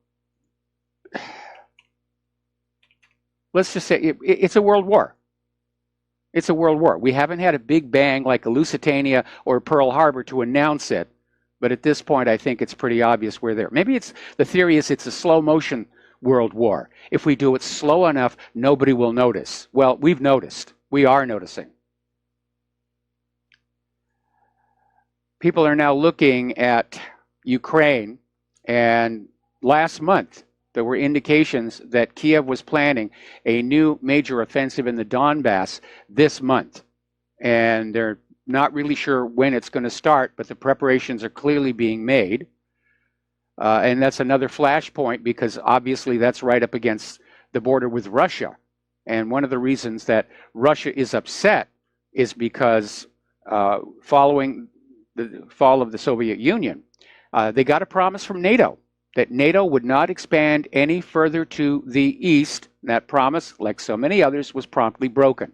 let's just say it's a world war. It's a world war. We haven't had a big bang like a Lusitania or Pearl Harbor to announce it, but at this point I think it's pretty obvious we're there. Maybe the theory is it's a slow motion world war. If we do it slow enough, nobody will notice. Well, we've noticed. We are noticing. People are now looking at Ukraine, and last month there were indications that Kiev was planning a new major offensive in the Donbass this month. And they're not really sure when it's going to start, but the preparations are clearly being made. And that's another flashpoint because obviously that's right up against the border with Russia. And one of the reasons that Russia is upset is because following the fall of the Soviet Union, they got a promise from NATO that NATO would not expand any further to the east. That promise, like so many others, was promptly broken.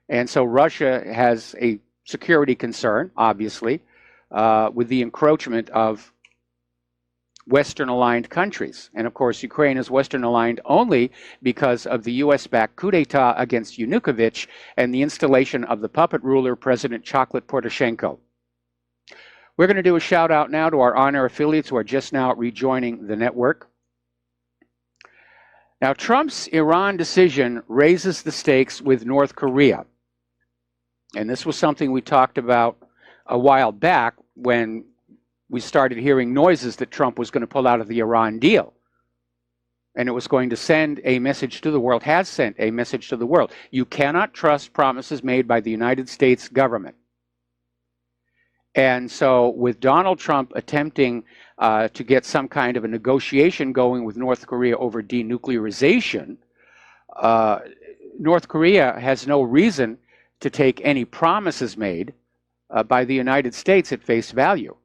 And so Russia has a security concern, obviously, with the encroachment of Western-aligned countries. And of course, Ukraine is Western-aligned only because of the US-backed coup d'etat against Yanukovych and the installation of the puppet ruler, President Chocolate Poroshenko. We're going to do a shout out now to our on-air affiliates who are just now rejoining the network. Now, Trump's Iran decision raises the stakes with North Korea. And this was something we talked about a while back when we started hearing noises that Trump was going to pull out of the Iran deal. And it was going to send a message to the world, has sent a message to the world. You cannot trust promises made by the United States government. And so with Donald Trump attempting to get some kind of a negotiation going with North Korea over denuclearization, North Korea has no reason to take any promises made by the United States at face value.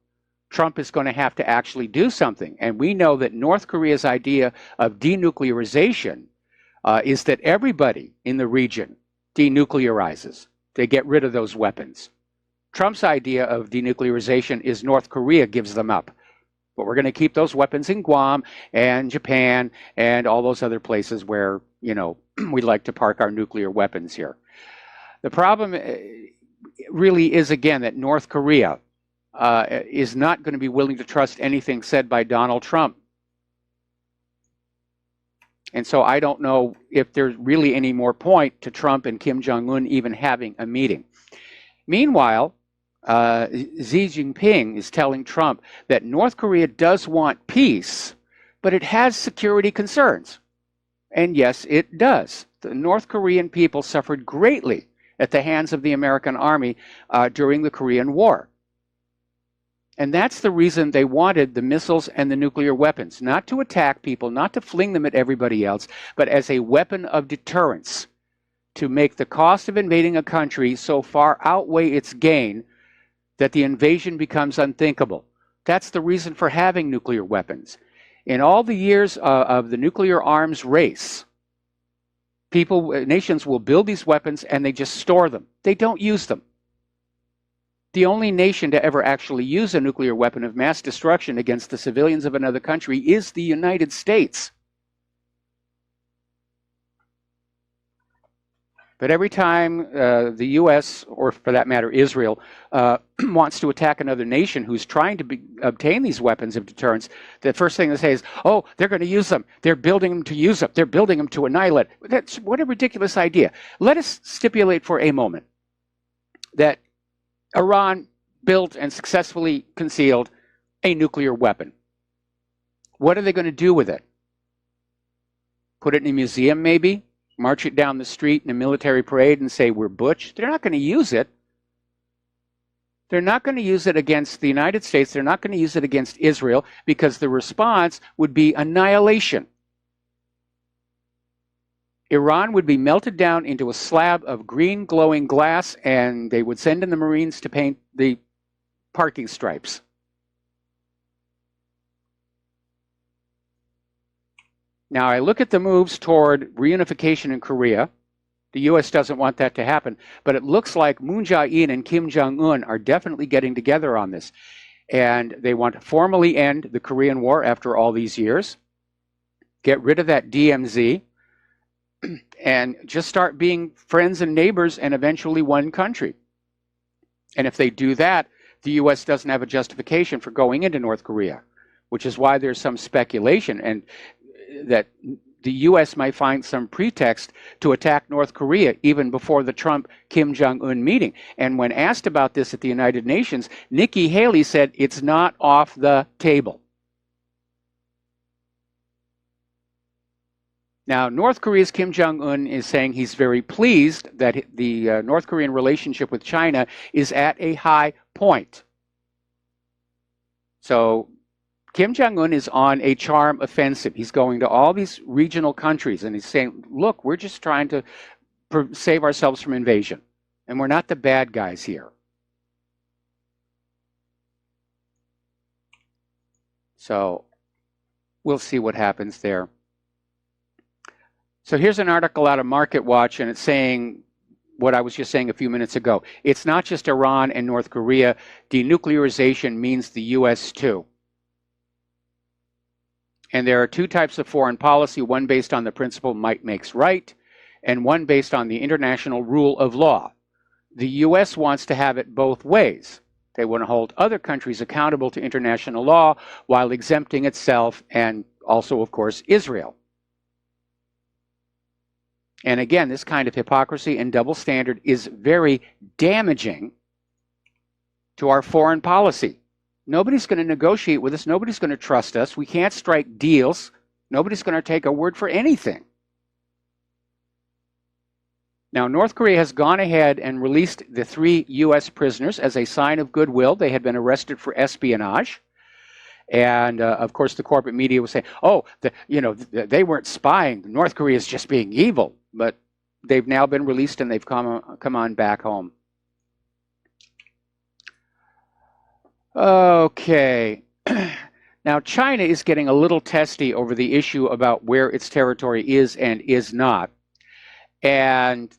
Trump is going to have to actually do something. And we know that North Korea's idea of denuclearization is that everybody in the region denuclearizes. They get rid of those weapons. Trump's idea of denuclearization is North Korea gives them up. But we're going to keep those weapons in Guam and Japan and all those other places where, you know, we like to park our nuclear weapons here. The problem really is, again, that North Korea is not going to be willing to trust anything said by Donald Trump. And so I don't know if there's really any more point to Trump and Kim Jong-un even having a meeting. Meanwhile, Xi Jinping is telling Trump that North Korea does want peace, but it has security concerns. And yes, it does. The North Korean people suffered greatly at the hands of the American army during the Korean War. And that's the reason they wanted the missiles and the nuclear weapons, not to attack people, not to fling them at everybody else, but as a weapon of deterrence, to make the cost of invading a country so far outweigh its gain that the invasion becomes unthinkable. That's the reason for having nuclear weapons. In all the years of the nuclear arms race, nations will build these weapons and they just store them. They don't use them. The only nation to ever actually use a nuclear weapon of mass destruction against the civilians of another country is the United States. But every time the U.S., or for that matter Israel, wants to attack another nation who's trying to obtain these weapons of deterrence, the first thing they say is, oh, they're going to use them. They're building them to use them. They're building them to annihilate. What a ridiculous idea. Let us stipulate for a moment that Iran built and successfully concealed a nuclear weapon. What are they going to do with it? Put it in a museum, maybe? March it down the street in a military parade and say, we're butch? They're not going to use it. They're not going to use it against the United States. They're not going to use it against Israel, because the response would be annihilation. Iran would be melted down into a slab of green glowing glass, and they would send in the Marines to paint the parking stripes. Now, I look at the moves toward reunification in Korea. The U.S. doesn't want that to happen, but it looks like Moon Jae-in and Kim Jong-un are definitely getting together on this. And they want to formally end the Korean War after all these years, get rid of that DMZ, and just start being friends and neighbors and eventually one country. And if they do that, the U.S. doesn't have a justification for going into North Korea, which is why there's some speculation and that the U.S. might find some pretext to attack North Korea even before the Trump-Kim Jong-un meeting. And when asked about this at the United Nations, Nikki Haley said it's not off the table. Now, North Korea's Kim Jong-un is saying he's very pleased that the North Korean relationship with China is at a high point. So Kim Jong-un is on a charm offensive. He's going to all these regional countries and he's saying, look, we're just trying to save ourselves from invasion. And we're not the bad guys here. So we'll see what happens there. So here's an article out of Market Watch, and it's saying what I was just saying a few minutes ago. It's not just Iran and North Korea. Denuclearization means the U.S. too. And there are two types of foreign policy, one based on the principle might makes right, and one based on the international rule of law. The U.S. wants to have it both ways. They want to hold other countries accountable to international law while exempting itself and also, of course, Israel. And again, this kind of hypocrisy and double standard is very damaging to our foreign policy. Nobody's going to negotiate with us. Nobody's going to trust us. We can't strike deals. Nobody's going to take our word for anything. Now, North Korea has gone ahead and released the 3 U.S. prisoners as a sign of goodwill. They had been arrested for espionage. And, of course, the corporate media was saying, oh, they weren't spying. North Korea is just being evil. But they've now been released and they've come on back home. Okay. Now, China is getting a little testy over the issue about where its territory is and is not. And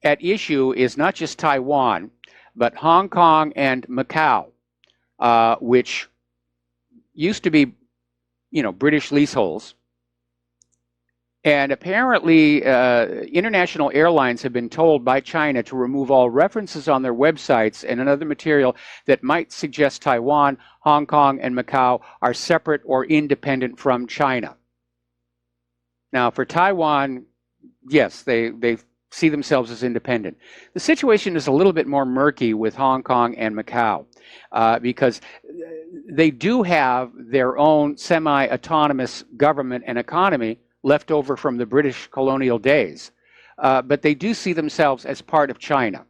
at issue is not just Taiwan, but Hong Kong and Macau, which used to be, British leaseholds. And apparently, international airlines have been told by China to remove all references on their websites and another material that might suggest Taiwan, Hong Kong, and Macau are separate or independent from China. Now, for Taiwan, yes, they see themselves as independent. The situation is a little bit more murky with Hong Kong and Macau because they do have their own semi-autonomous government and economy left over from the British colonial days. but they do see themselves as part of China.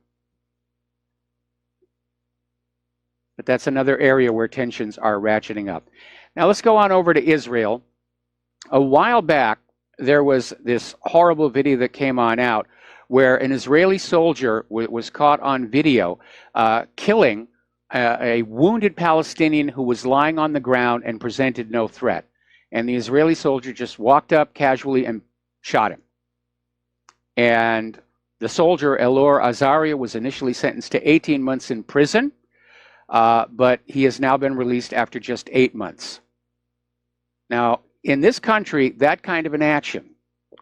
But that's another area where tensions are ratcheting up. Now let's go on over to Israel. A while back, there was this horrible video that came on out where an Israeli soldier was caught on video killing a wounded Palestinian who was lying on the ground and presented no threat. And the Israeli soldier just walked up casually and shot him. And the soldier, Elor Azaria, was initially sentenced to 18 months in prison, but he has now been released after just 8 months. Now, in this country, that kind of an action,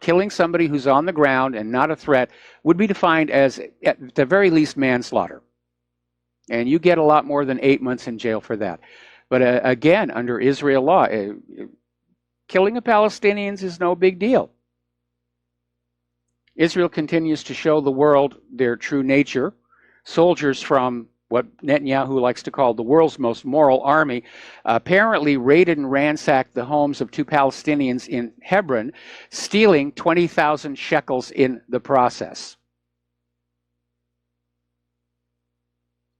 killing somebody who's on the ground and not a threat, would be defined as, at the very least, manslaughter. And you get a lot more than 8 months in jail for that. But again, under Israel law, killing of Palestinians is no big deal. Israel continues to show the world their true nature. Soldiers from what Netanyahu likes to call the world's most moral army apparently raided and ransacked the homes of 2 Palestinians in Hebron, stealing 20,000 shekels in the process.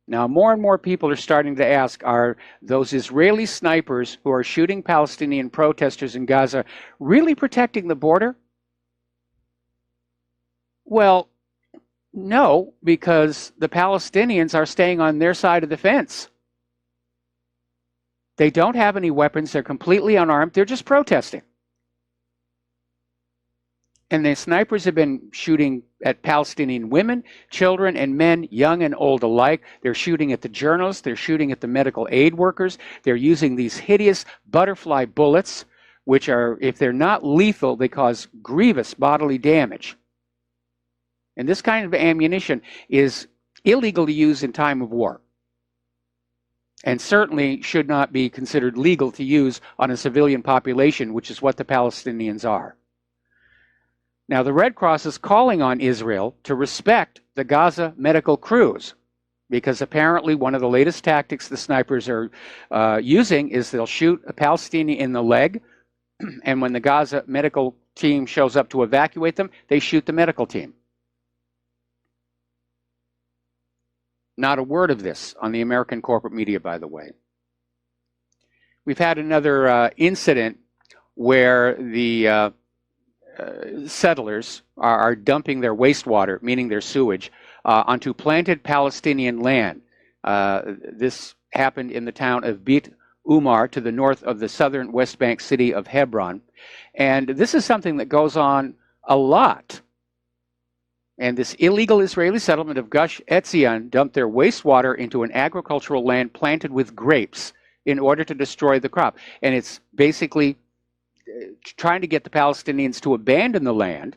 Now, more and more people are starting to ask, are those Israeli snipers who are shooting Palestinian protesters in Gaza really protecting the border? Well, no, because the Palestinians are staying on their side of the fence. They don't have any weapons. They're completely unarmed. They're just protesting. And the snipers have been shooting at Palestinian women, children, and men, young and old alike. They're shooting at the journalists. They're shooting at the medical aid workers. They're using these hideous butterfly bullets, which are, if they're not lethal, they cause grievous bodily damage. And this kind of ammunition is illegal to use in time of war, and certainly should not be considered legal to use on a civilian population, which is what the Palestinians are. Now, the Red Cross is calling on Israel to respect the Gaza medical crews, because apparently one of the latest tactics the snipers are using is they'll shoot a Palestinian in the leg, and when the Gaza medical team shows up to evacuate them, they shoot the medical team. Not a word of this on the American corporate media, by the way. We've had another incident where the settlers are dumping their wastewater, meaning their sewage, onto planted Palestinian land. This happened in the town of Beit Umar to the north of the southern West Bank city of Hebron. And this is something that goes on a lot. And this illegal Israeli settlement of Gush Etzion dumped their wastewater into an agricultural land planted with grapes in order to destroy the crop. And it's basically trying to get the Palestinians to abandon the land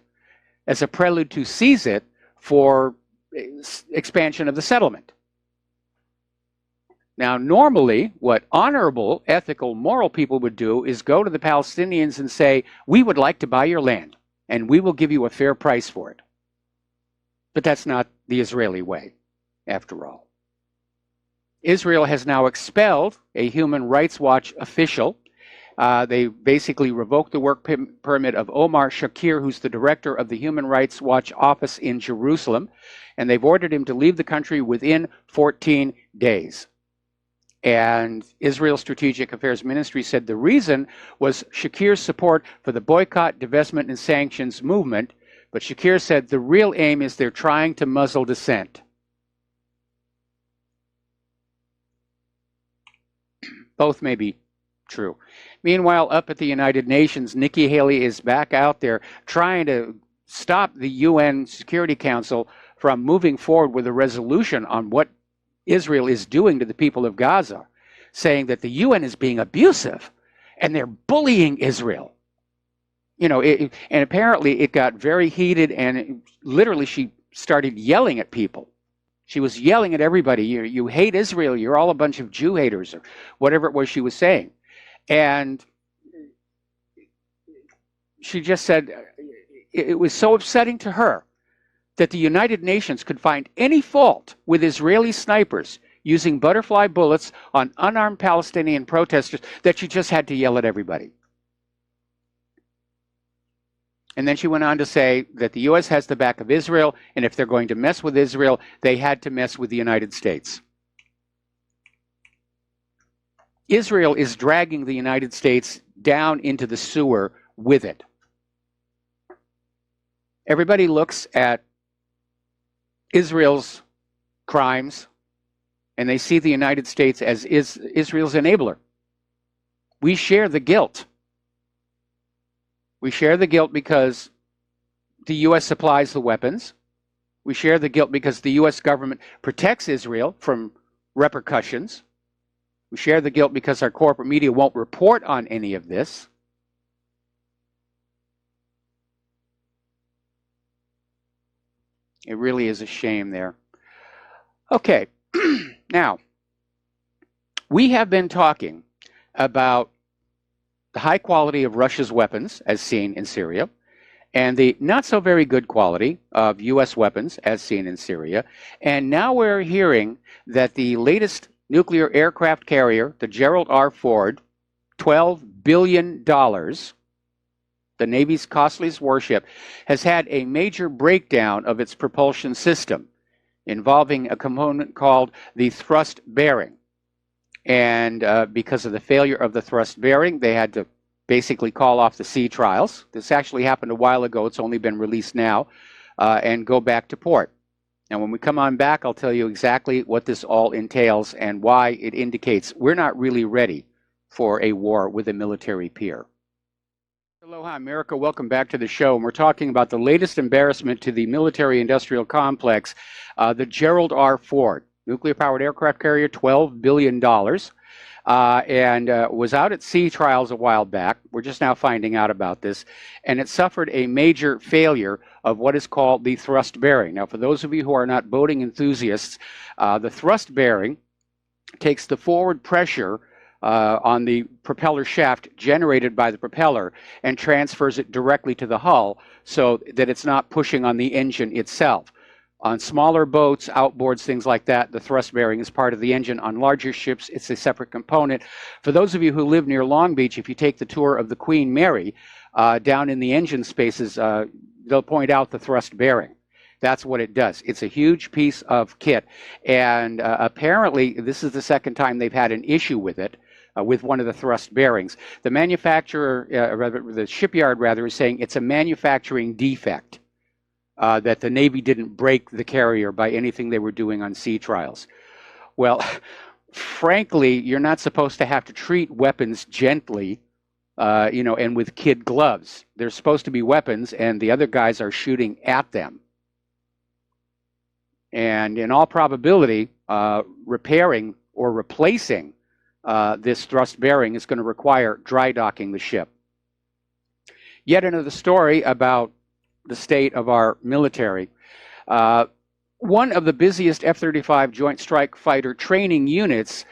as a prelude to seize it for expansion of the settlement. Now, normally, what honorable, ethical, moral people would do is go to the Palestinians and say, we would like to buy your land, and we will give you a fair price for it. But that's not the Israeli way, after all. Israel has now expelled a Human Rights Watch official. They basically revoked the work permit of Omar Shakir, who's the director of the Human Rights Watch office in Jerusalem, and they've ordered him to leave the country within 14 days. And Israel's Strategic Affairs Ministry said the reason was Shakir's support for the boycott, divestment, and sanctions movement. But Shakir said the real aim is they're trying to muzzle dissent. Both may be true. Meanwhile, up at the United Nations, Nikki Haley is back out there trying to stop the UN Security Council from moving forward with a resolution on what Israel is doing to the people of Gaza, saying that the UN is being abusive and they're bullying Israel. You know, and apparently it got very heated, and literally she started yelling at people. She was yelling at everybody. You hate Israel. You're all a bunch of Jew haters, or whatever it was she was saying. And she just said it was so upsetting to her that the United Nations could find any fault with Israeli snipers using butterfly bullets on unarmed Palestinian protesters that she just had to yell at everybody. And then she went on to say that the U.S. has the back of Israel, and if they're going to mess with Israel, they had to mess with the United States. Israel is dragging the United States down into the sewer with it. Everybody looks at Israel's crimes, and they see the United States as Israel's enabler. We share the guilt. We share the guilt because the U.S. supplies the weapons. We share the guilt because the U.S. government protects Israel from repercussions. We share the guilt because our corporate media won't report on any of this. It really is a shame there. Okay, now, we have been talking about the high quality of Russia's weapons, as seen in Syria, and the not so very good quality of U.S. weapons, as seen in Syria. And now we're hearing that the latest nuclear aircraft carrier, the Gerald R. Ford, $12 billion, the Navy's costliest warship, has had a major breakdown of its propulsion system involving a component called the thrust bearing. And because of the failure of the thrust bearing, they had to basically call off the sea trials. This actually happened a while ago. It's only been released now, and go back to port. Now, when we come on back, I'll tell you exactly what this all entails and why it indicates we're not really ready for a war with a military peer. Aloha, America. Welcome back to the show. And we're talking about the latest embarrassment to the military-industrial complex, the Gerald R. Ford. Nuclear-powered aircraft carrier, $12 billion, and was out at sea trials a while back. We're just now finding out about this. And it suffered a major failure of what is called the thrust bearing. Now, for those of you who are not boating enthusiasts, the thrust bearing takes the forward pressure on the propeller shaft generated by the propeller and transfers it directly to the hull so that it's not pushing on the engine itself. On smaller boats, outboards, things like that, the thrust bearing is part of the engine. On larger ships, it's a separate component. For those of you who live near Long Beach, if you take the tour of the Queen Mary, down in the engine spaces, they'll point out the thrust bearing. That's what it does. It's a huge piece of kit. And apparently, this is the second time they've had an issue with it, with one of the thrust bearings. The manufacturer, the shipyard rather, is saying it's a manufacturing defect. That the Navy didn't break the carrier by anything they were doing on sea trials. Well, frankly, you're not supposed to have to treat weapons gently, and with kid gloves. They're supposed to be weapons, and the other guys are shooting at them. And in all probability, repairing or replacing this thrust bearing is going to require dry docking the ship. Yet another story about the state of our military. One of the busiest F-35 Joint Strike Fighter training units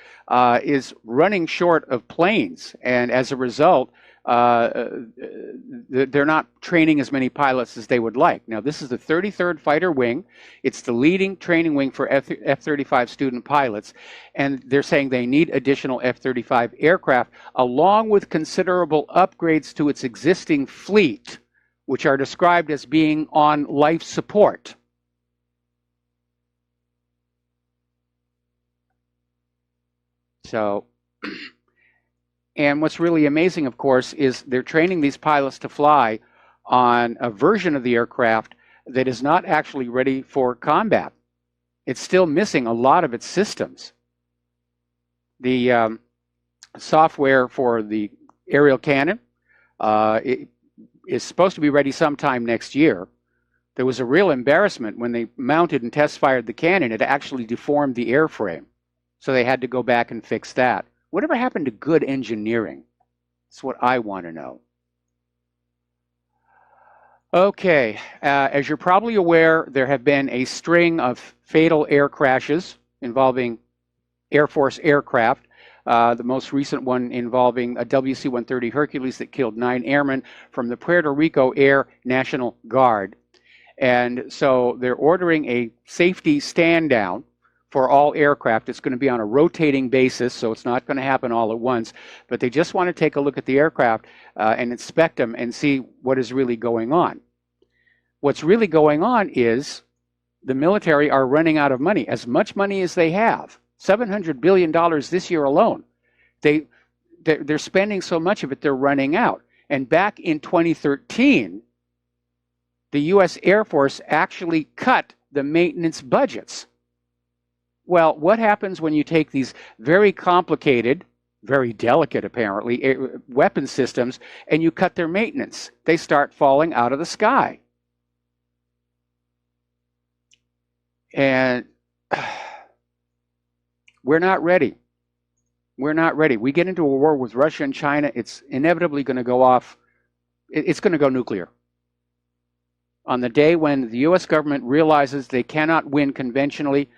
is running short of planes, and as a result, they're not training as many pilots as they would like. Now, this is the 33rd Fighter Wing. It's the leading training wing for F-35 student pilots, and they're saying they need additional F-35 aircraft, along with considerable upgrades to its existing fleet, which are described as being on life support. So, and what's really amazing, of course, is they're training these pilots to fly on a version of the aircraft that is not actually ready for combat. It's still missing a lot of its systems. The software for the aerial cannon, is supposed to be ready sometime next year. There was a real embarrassment when they mounted and test fired the cannon. It actually deformed the airframe. So they had to go back and fix that. Whatever happened to good engineering? That's what I want to know. Okay, as you're probably aware, there have been a string of fatal air crashes involving Air Force aircraft. The most recent one involving a WC-130 Hercules that killed 9 airmen from the Puerto Rico Air National Guard. And so they're ordering a safety stand down for all aircraft. It's going to be on a rotating basis, so it's not going to happen all at once. But they just want to take a look at the aircraft and inspect them and see what is really going on. What's really going on is the military are running out of money, as much money as they have. $700 billion this year alone. They're spending so much of it, they're running out. And back in 2013, the U.S. Air Force actually cut the maintenance budgets. Well, what happens when you take these very complicated, very delicate, apparently, weapon systems, and you cut their maintenance? They start falling out of the sky. And we're not ready. We're not ready. We get into a war with Russia and China, it's inevitably going to go off. It's going to go nuclear. On the day when the U.S. government realizes they cannot win conventionally,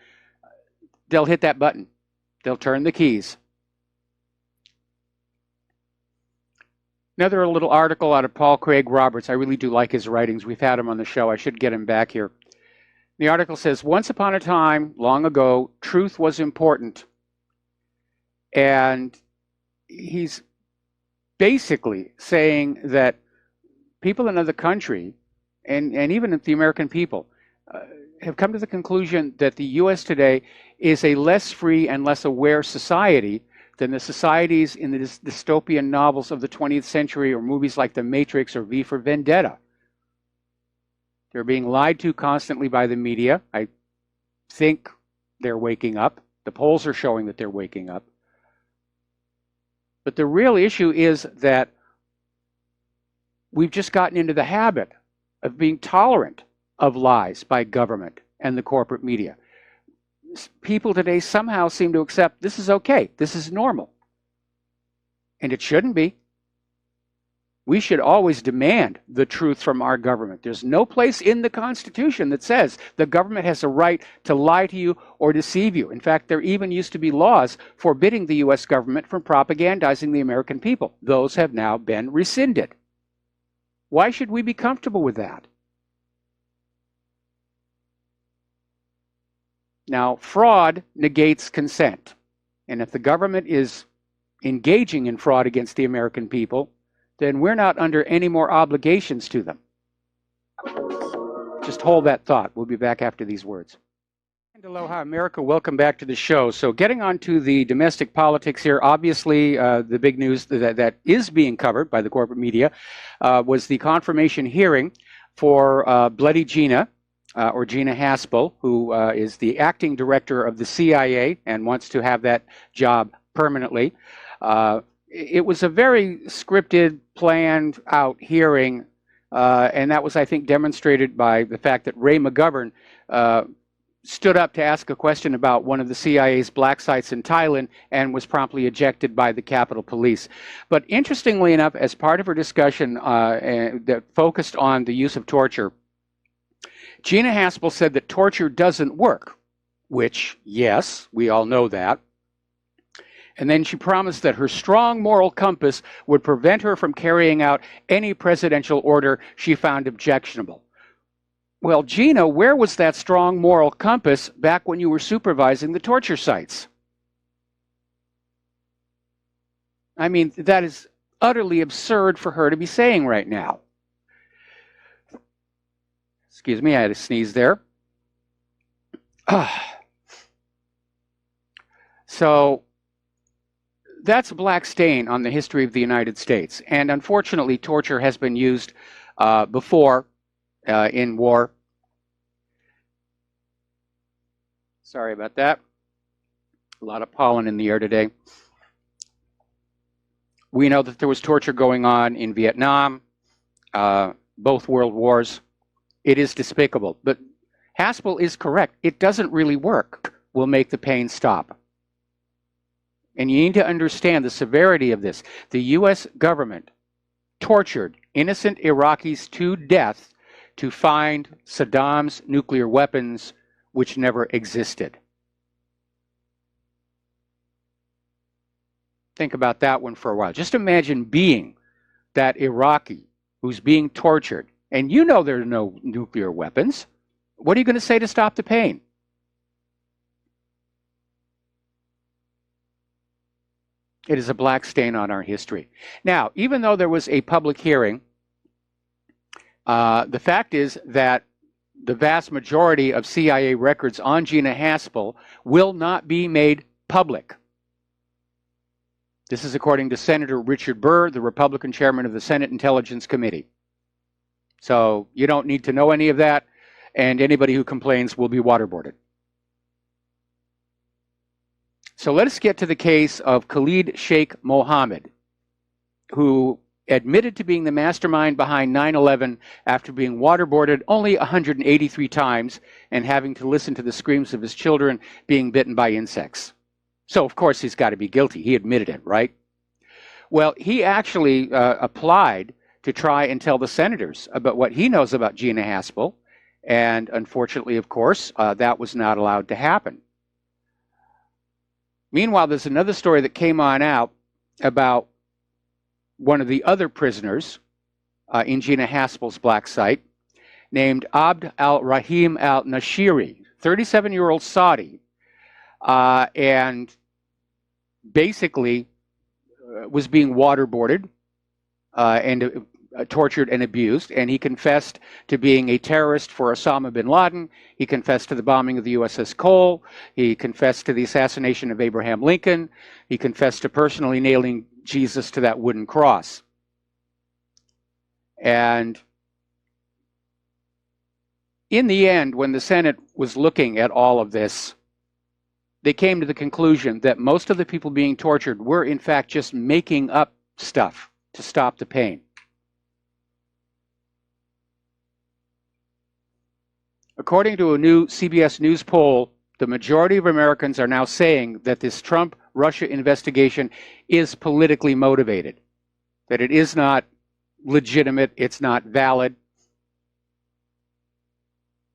they'll hit that button. They'll turn the keys. Another little article out of Paul Craig Roberts. I really do like his writings. We've had him on the show. I should get him back here. The article says, once upon a time, long ago, truth was important. And he's basically saying that people in other country, and even the American people, have come to the conclusion that the U.S. today is a less free and less aware society than the societies in the dystopian novels of the 20th century or movies like The Matrix or V for Vendetta. They're being lied to constantly by the media. I think they're waking up. The polls are showing that they're waking up. But the real issue is that we've just gotten into the habit of being tolerant of lies by government and the corporate media. People today somehow seem to accept this is okay, this is normal. And it shouldn't be. We should always demand the truth from our government. There's no place in the Constitution that says the government has a right to lie to you or deceive you. In fact, there even used to be laws forbidding the U.S. government from propagandizing the American people. Those have now been rescinded. Why should we be comfortable with that? Now, fraud negates consent. And if the government is engaging in fraud against the American people, then we're not under any more obligations to them. Just hold that thought. We'll be back after these words. And aloha, America. Welcome back to the show. So getting on to the domestic politics here, obviously the big news that is being covered by the corporate media was the confirmation hearing for Bloody Gina, or Gina Haspel, who is the acting director of the CIA and wants to have that job permanently. It was a very scripted, planned out hearing, and that was, I think, demonstrated by the fact that Ray McGovern stood up to ask a question about one of the CIA's black sites in Thailand and was promptly ejected by the Capitol Police. But interestingly enough, as part of her discussion that focused on the use of torture, Gina Haspel said that torture doesn't work, which, yes, we all know that. And then she promised that her strong moral compass would prevent her from carrying out any presidential order she found objectionable. Well, Gina, where was that strong moral compass back when you were supervising the torture sites? I mean, that is utterly absurd for her to be saying right now. Excuse me, I had a sneeze there. So that's a black stain on the history of the United States. And unfortunately, torture has been used before in war. Sorry about that. A lot of pollen in the air today. We know that there was torture going on in Vietnam, both world wars. It is despicable. But Haspel is correct. It doesn't really work. Will make the pain stop. And you need to understand the severity of this. The U.S. government tortured innocent Iraqis to death to find Saddam's nuclear weapons, which never existed. Think about that one for a while. Just imagine being that Iraqi who's being tortured, and you know there are no nuclear weapons. What are you going to say to stop the pain? It is a black stain on our history. Now, even though there was a public hearing, the fact is that the vast majority of CIA records on Gina Haspel will not be made public. This is according to Senator Richard Burr, the Republican chairman of the Senate Intelligence Committee. So you don't need to know any of that, and anybody who complains will be waterboarded. So let us get to the case of Khalid Sheikh Mohammed, who admitted to being the mastermind behind 9/11 after being waterboarded only 183 times and having to listen to the screams of his children being bitten by insects. So, of course, he's got to be guilty. He admitted it, right? Well, he actually applied to try and tell the senators about what he knows about Gina Haspel, and unfortunately, of course, that was not allowed to happen. Meanwhile, there's another story that came on out about one of the other prisoners in Gina Haspel's black site, named Abd al-Rahim al-Nashiri, 37-year-old Saudi, and basically was being waterboarded and tortured and abused, and he confessed to being a terrorist for Osama bin Laden. He confessed to the bombing of the USS Cole. He confessed to the assassination of Abraham Lincoln. He confessed to personally nailing Jesus to that wooden cross. And in the end, when the Senate was looking at all of this, they came to the conclusion that most of the people being tortured were in fact just making up stuff to stop the pain. According to a new CBS News poll, the majority of Americans are now saying that this Trump-Russia investigation is politically motivated, that it is not legitimate, it's not valid.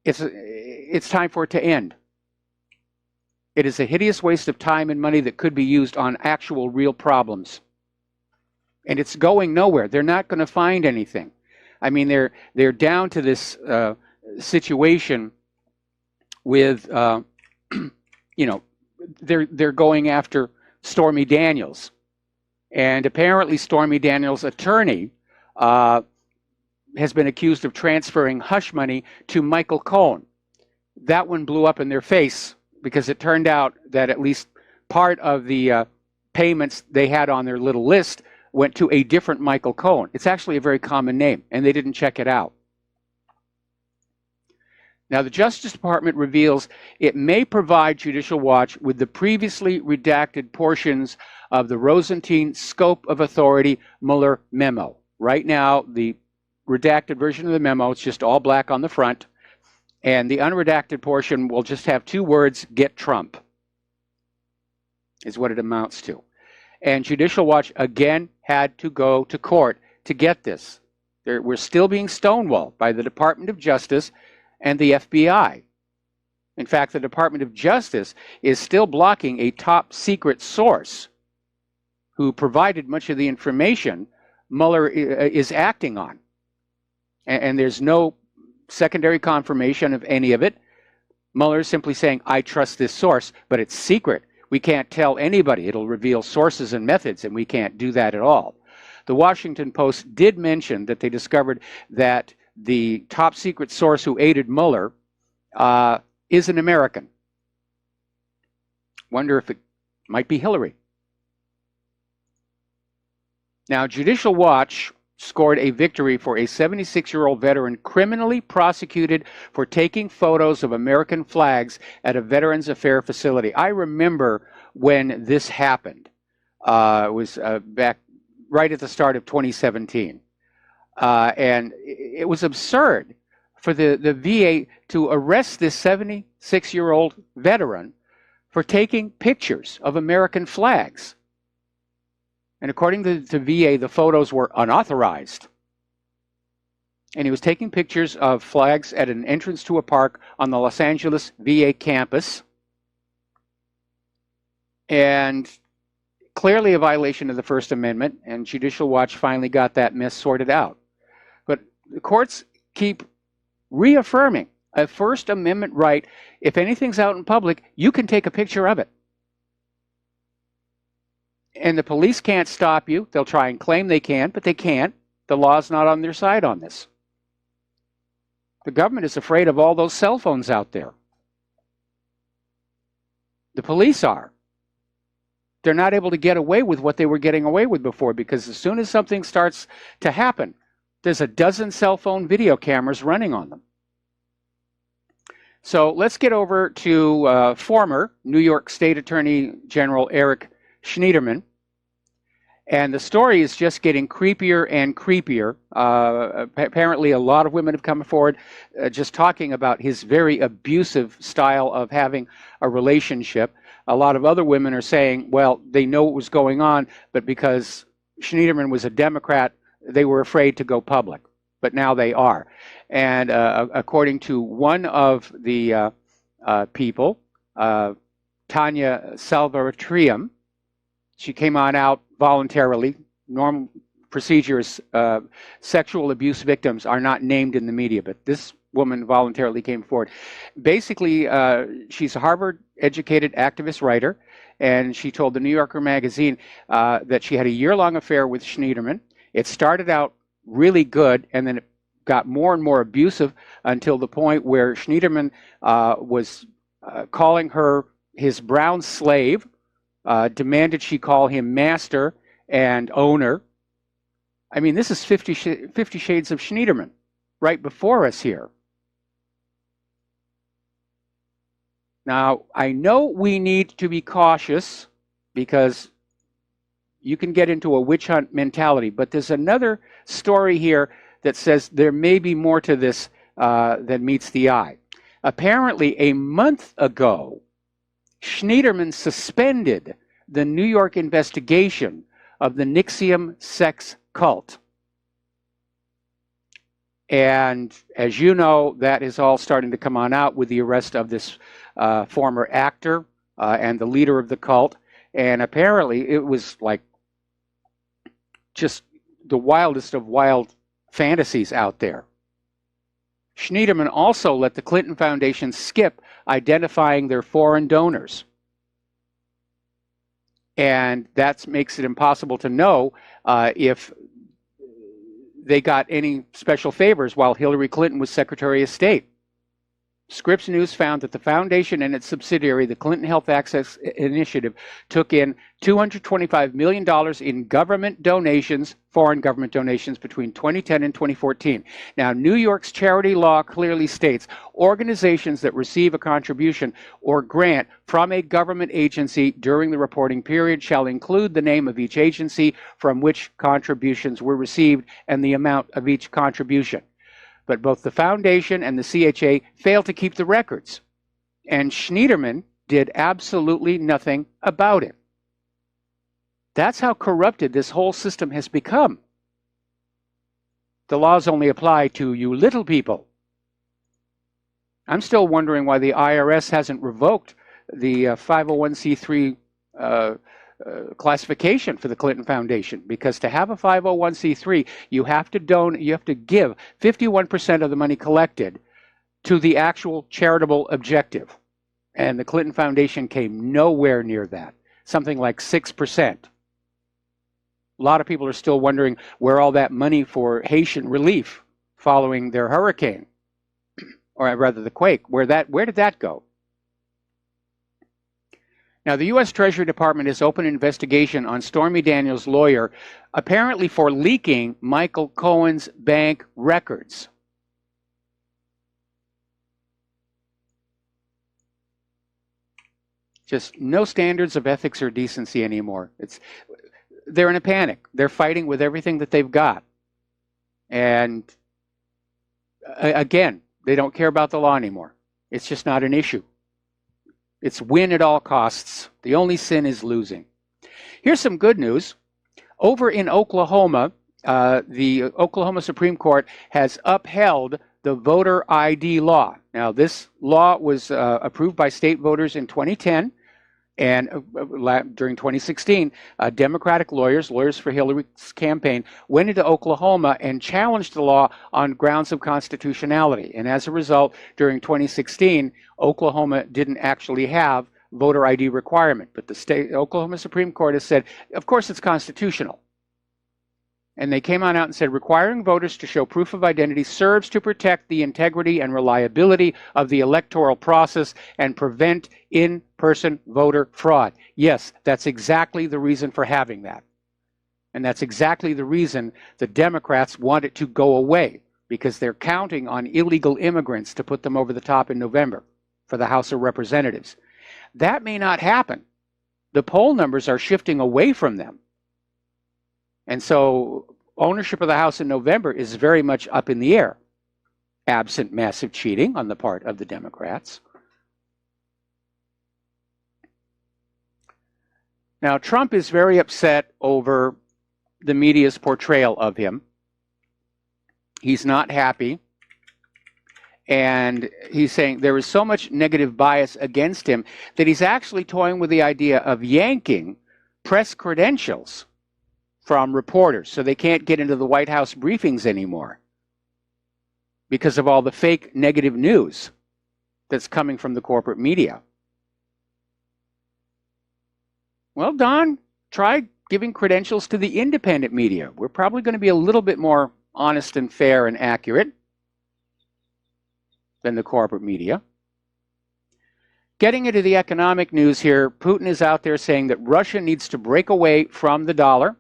It's time for it to end. It is a hideous waste of time and money that could be used on actual real problems. And it's going nowhere. They're not going to find anything. I mean, they're down to this situation with, you know, they're going after Stormy Daniels. And apparently Stormy Daniels' attorney has been accused of transferring hush money to Michael Cohen. That one blew up in their face because it turned out that at least part of the payments they had on their little list went to a different Michael Cohen. It's actually a very common name, and they didn't check it out. Now, the Justice Department reveals it may provide Judicial Watch with the previously redacted portions of the Rosenstein Scope of Authority Mueller memo. Right now, the redacted version of the memo, it's just all black on the front, and the unredacted portion will just have two words, "Get Trump," is what it amounts to. And Judicial Watch, again, had to go to court to get this. We're still being stonewalled by the Department of Justice and the FBI. In fact, the Department of Justice is still blocking a top secret source who provided much of the information Mueller is acting on. And there's no secondary confirmation of any of it. Mueller is simply saying, I trust this source, but it's secret. We can't tell anybody. It'll reveal sources and methods, and we can't do that at all. The Washington Post did mention that they discovered that the top secret source who aided Mueller is an American. Wonder if it might be Hillary. Now, Judicial Watch scored a victory for a 76-year-old veteran criminally prosecuted for taking photos of American flags at a Veterans Affairs facility. I remember when this happened. It was back right at the start of 2017. And it was absurd for the VA to arrest this 76-year-old veteran for taking pictures of American flags. And according to the VA, the photos were unauthorized. And he was taking pictures of flags at an entrance to a park on the Los Angeles VA campus. And clearly a violation of the First Amendment, and Judicial Watch finally got that mess sorted out. But the courts keep reaffirming a First Amendment right. If anything's out in public, you can take a picture of it. And the police can't stop you. They'll try and claim they can, but they can't. The law's not on their side on this. The government is afraid of all those cell phones out there. The police are. They're not able to get away with what they were getting away with before, because as soon as something starts to happen, there's a dozen cell phone video cameras running on them. So let's get over to former New York State Attorney General Eric Schneiderman. And the story is just getting creepier and creepier. Apparently, a lot of women have come forward just talking about his very abusive style of having a relationship. A lot of other women are saying, well, they know what was going on, but because Schneiderman was a Democrat, they were afraid to go public. But now they are. And according to one of the people, Tanya Salvatrium, she came on out voluntarily. Normal procedures, sexual abuse victims are not named in the media, but this woman voluntarily came forward. Basically, she's a Harvard-educated activist writer, and she told the New Yorker magazine that she had a year-long affair with Schneiderman. It started out really good, and then it got more and more abusive until the point where Schneiderman was calling her his brown slave, demanded she call him master and owner. I mean, this is 50 Shades of Schneiderman right before us here. Now, I know we need to be cautious because you can get into a witch hunt mentality, but there's another story here that says there may be more to this than meets the eye. Apparently, a month ago, Schneiderman suspended the New York investigation of the NXIVM sex cult. And as you know, that is all starting to come on out with the arrest of this former actor and the leader of the cult. And apparently it was like just the wildest of wild fantasies out there. Schneiderman also let the Clinton Foundation skip identifying their foreign donors. And that makes it impossible to know if they got any special favors while Hillary Clinton was Secretary of State. Scripps News found that the foundation and its subsidiary, the Clinton Health Access Initiative, took in $225 million in government donations, foreign government donations, between 2010 and 2014. Now, New York's charity law clearly states organizations that receive a contribution or grant from a government agency during the reporting period shall include the name of each agency from which contributions were received and the amount of each contribution. But both the foundation and the CHA failed to keep the records. And Schneiderman did absolutely nothing about it. That's how corrupted this whole system has become. The laws only apply to you little people. I'm still wondering why the IRS hasn't revoked the 501c3 classification for the Clinton Foundation, because to have a 501c3, you have to give 51% of the money collected to the actual charitable objective. And the Clinton Foundation came nowhere near that, something like 6%. A lot of people are still wondering where all that money for Haitian relief following their hurricane, or rather the quake, where did that go? Now, the U.S. Treasury Department has opened an investigation on Stormy Daniels' lawyer, apparently for leaking Michael Cohen's bank records. Just no standards of ethics or decency anymore. They're in a panic. They're fighting with everything that they've got. And again, they don't care about the law anymore. It's just not an issue. It's win at all costs. The only sin is losing. Here's some good news. Over in Oklahoma, the Oklahoma Supreme Court has upheld the voter ID law. Now, this law was approved by state voters in 2010, and during 2016, Democratic lawyers for Hillary's campaign, went into Oklahoma and challenged the law on grounds of constitutionality. And as a result, during 2016, Oklahoma didn't actually have voter ID requirement. But the Oklahoma Supreme Court has said, of course it's constitutional. And they came on out and said, requiring voters to show proof of identity serves to protect the integrity and reliability of the electoral process and prevent in-person voter fraud. Yes, that's exactly the reason for having that. And that's exactly the reason the Democrats want it to go away, because they're counting on illegal immigrants to put them over the top in November for the House of Representatives. That may not happen. The poll numbers are shifting away from them. And so ownership of the House in November is very much up in the air, absent massive cheating on the part of the Democrats. Now, Trump is very upset over the media's portrayal of him. He's not happy. And he's saying there is so much negative bias against him that he's actually toying with the idea of yanking press credentials from reporters so they can't get into the White House briefings anymore because of all the fake negative news that's coming from the corporate media. Well, Don, try giving credentials to the independent media. We're probably going to be a little bit more honest and fair and accurate than the corporate media. Getting into the economic news here, Putin is out there saying that Russia needs to break away from the dollar,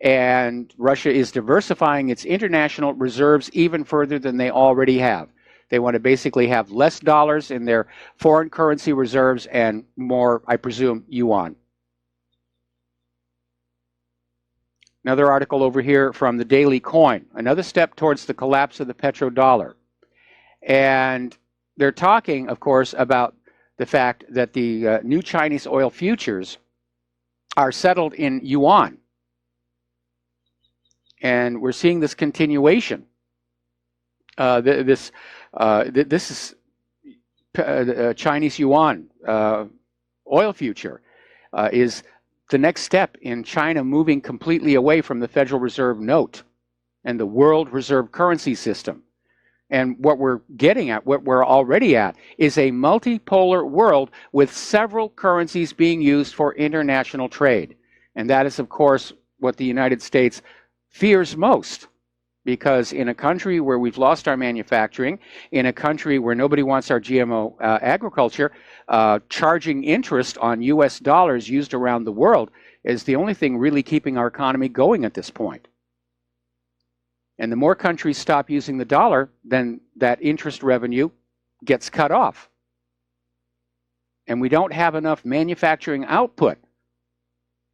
and Russia is diversifying its international reserves even further than they already have. They want to basically have less dollars in their foreign currency reserves and more, I presume, yuan. Another article over here from the Daily Coin, another step towards the collapse of the petrodollar. And they're talking, of course, about the fact that the new Chinese oil futures are settled in yuan. And we're seeing this continuation. This is Chinese yuan oil future is the next step in China moving completely away from the Federal Reserve note and the world reserve currency system. And what we're getting at, what we're already at, is a multipolar world with several currencies being used for international trade. And that is, of course, what the United States fears most, because in a country where we've lost our manufacturing, in a country where nobody wants our GMO agriculture, charging interest on US dollars used around the world is the only thing really keeping our economy going at this point. And the more countries stop using the dollar, then that interest revenue gets cut off. And we don't have enough manufacturing output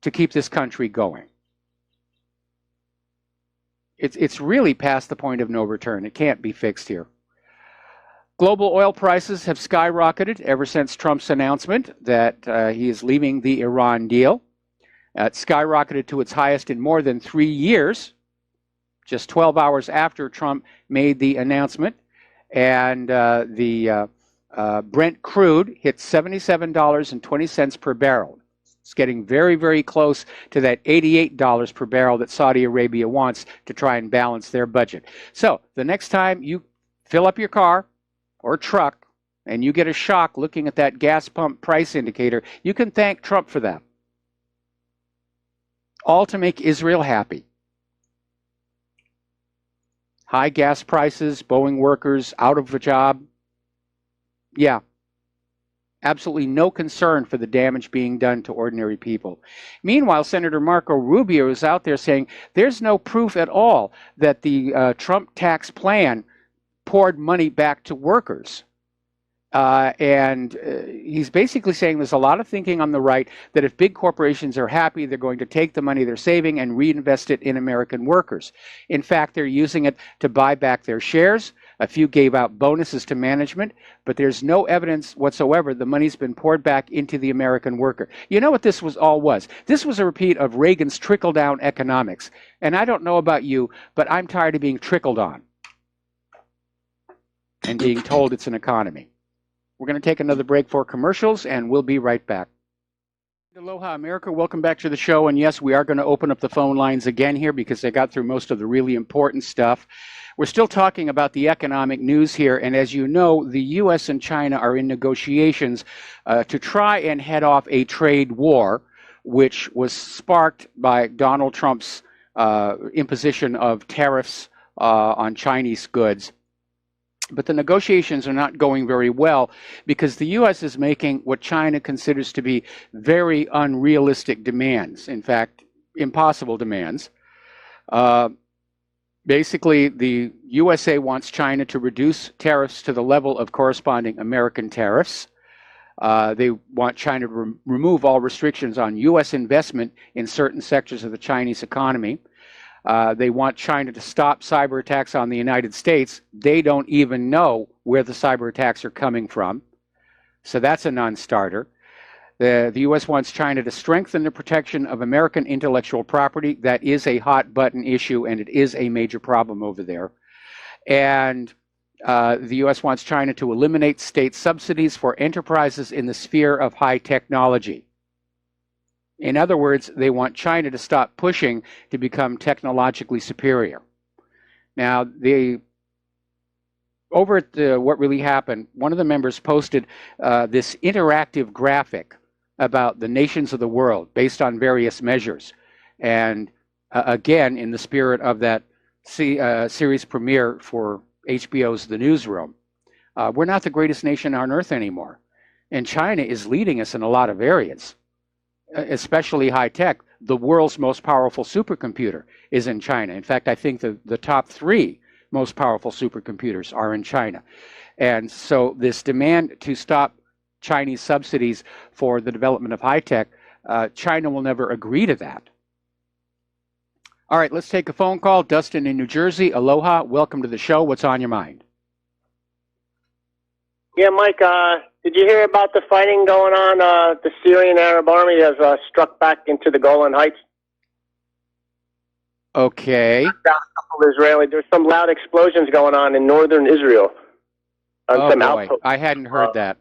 to keep this country going. It's really past the point of no return. It can't be fixed here. Global oil prices have skyrocketed ever since Trump's announcement that he is leaving the Iran deal. It skyrocketed to its highest in more than 3 years, just 12 hours after Trump made the announcement. And the Brent crude hit $77.20 per barrel. It's getting very, very close to that $88 per barrel that Saudi Arabia wants to try and balance their budget. So the next time you fill up your car or truck and you get a shock looking at that gas pump price indicator, you can thank Trump for that. All to make Israel happy. High gas prices, Boeing workers out of a job. Yeah. Absolutely no concern for the damage being done to ordinary people. Meanwhile, Senator Marco Rubio is out there saying there's no proof at all that the Trump tax plan poured money back to workers. And he's basically saying there's a lot of thinking on the right that if big corporations are happy, they're going to take the money they're saving and reinvest it in American workers. In fact, they're using it to buy back their shares. A few gave out bonuses to management, but there's no evidence whatsoever the money's been poured back into the American worker. You know what this all was? This was a repeat of Reagan's trickle-down economics. And I don't know about you, but I'm tired of being trickled on and being told it's an economy. We're going to take another break for commercials, and we'll be right back. Aloha, America. Welcome back to the show. And yes, we are going to open up the phone lines again here because they got through most of the really important stuff. We're still talking about the economic news here. And as you know, the U.S. and China are in negotiations to try and head off a trade war, which was sparked by Donald Trump's imposition of tariffs on Chinese goods. But the negotiations are not going very well because the U.S. is making what China considers to be very unrealistic demands, in fact, impossible demands. Basically, the USA wants China to reduce tariffs to the level of corresponding American tariffs. They want China to remove all restrictions on U.S. investment in certain sectors of the Chinese economy. They want China to stop cyber attacks on the United States. They don't even know where the cyber attacks are coming from. So that's a non-starter. The U.S. wants China to strengthen the protection of American intellectual property. That is a hot button issue, and it is a major problem over there. And the U.S. wants China to eliminate state subsidies for enterprises in the sphere of high technology. In other words, they want China to stop pushing to become technologically superior. Now, over at What Really Happened, one of the members posted this interactive graphic about the nations of the world based on various measures. And again, in the spirit of that series premiere for HBO's The Newsroom, we're not the greatest nation on earth anymore. And China is leading us in a lot of areas, especially high tech. The world's most powerful supercomputer is in China. In fact, I think the top 3 most powerful supercomputers are in China. And so this demand to stop Chinese subsidies for the development of high tech, China will never agree to that. All right, let's take a phone call. Dustin in New Jersey. Aloha. Welcome to the show. What's on your mind? Yeah, Mike, did you hear about the fighting going on? The Syrian Arab Army has struck back into the Golan Heights. Okay. There's some loud explosions going on in northern Israel. Oh, boy. I hadn't heard that.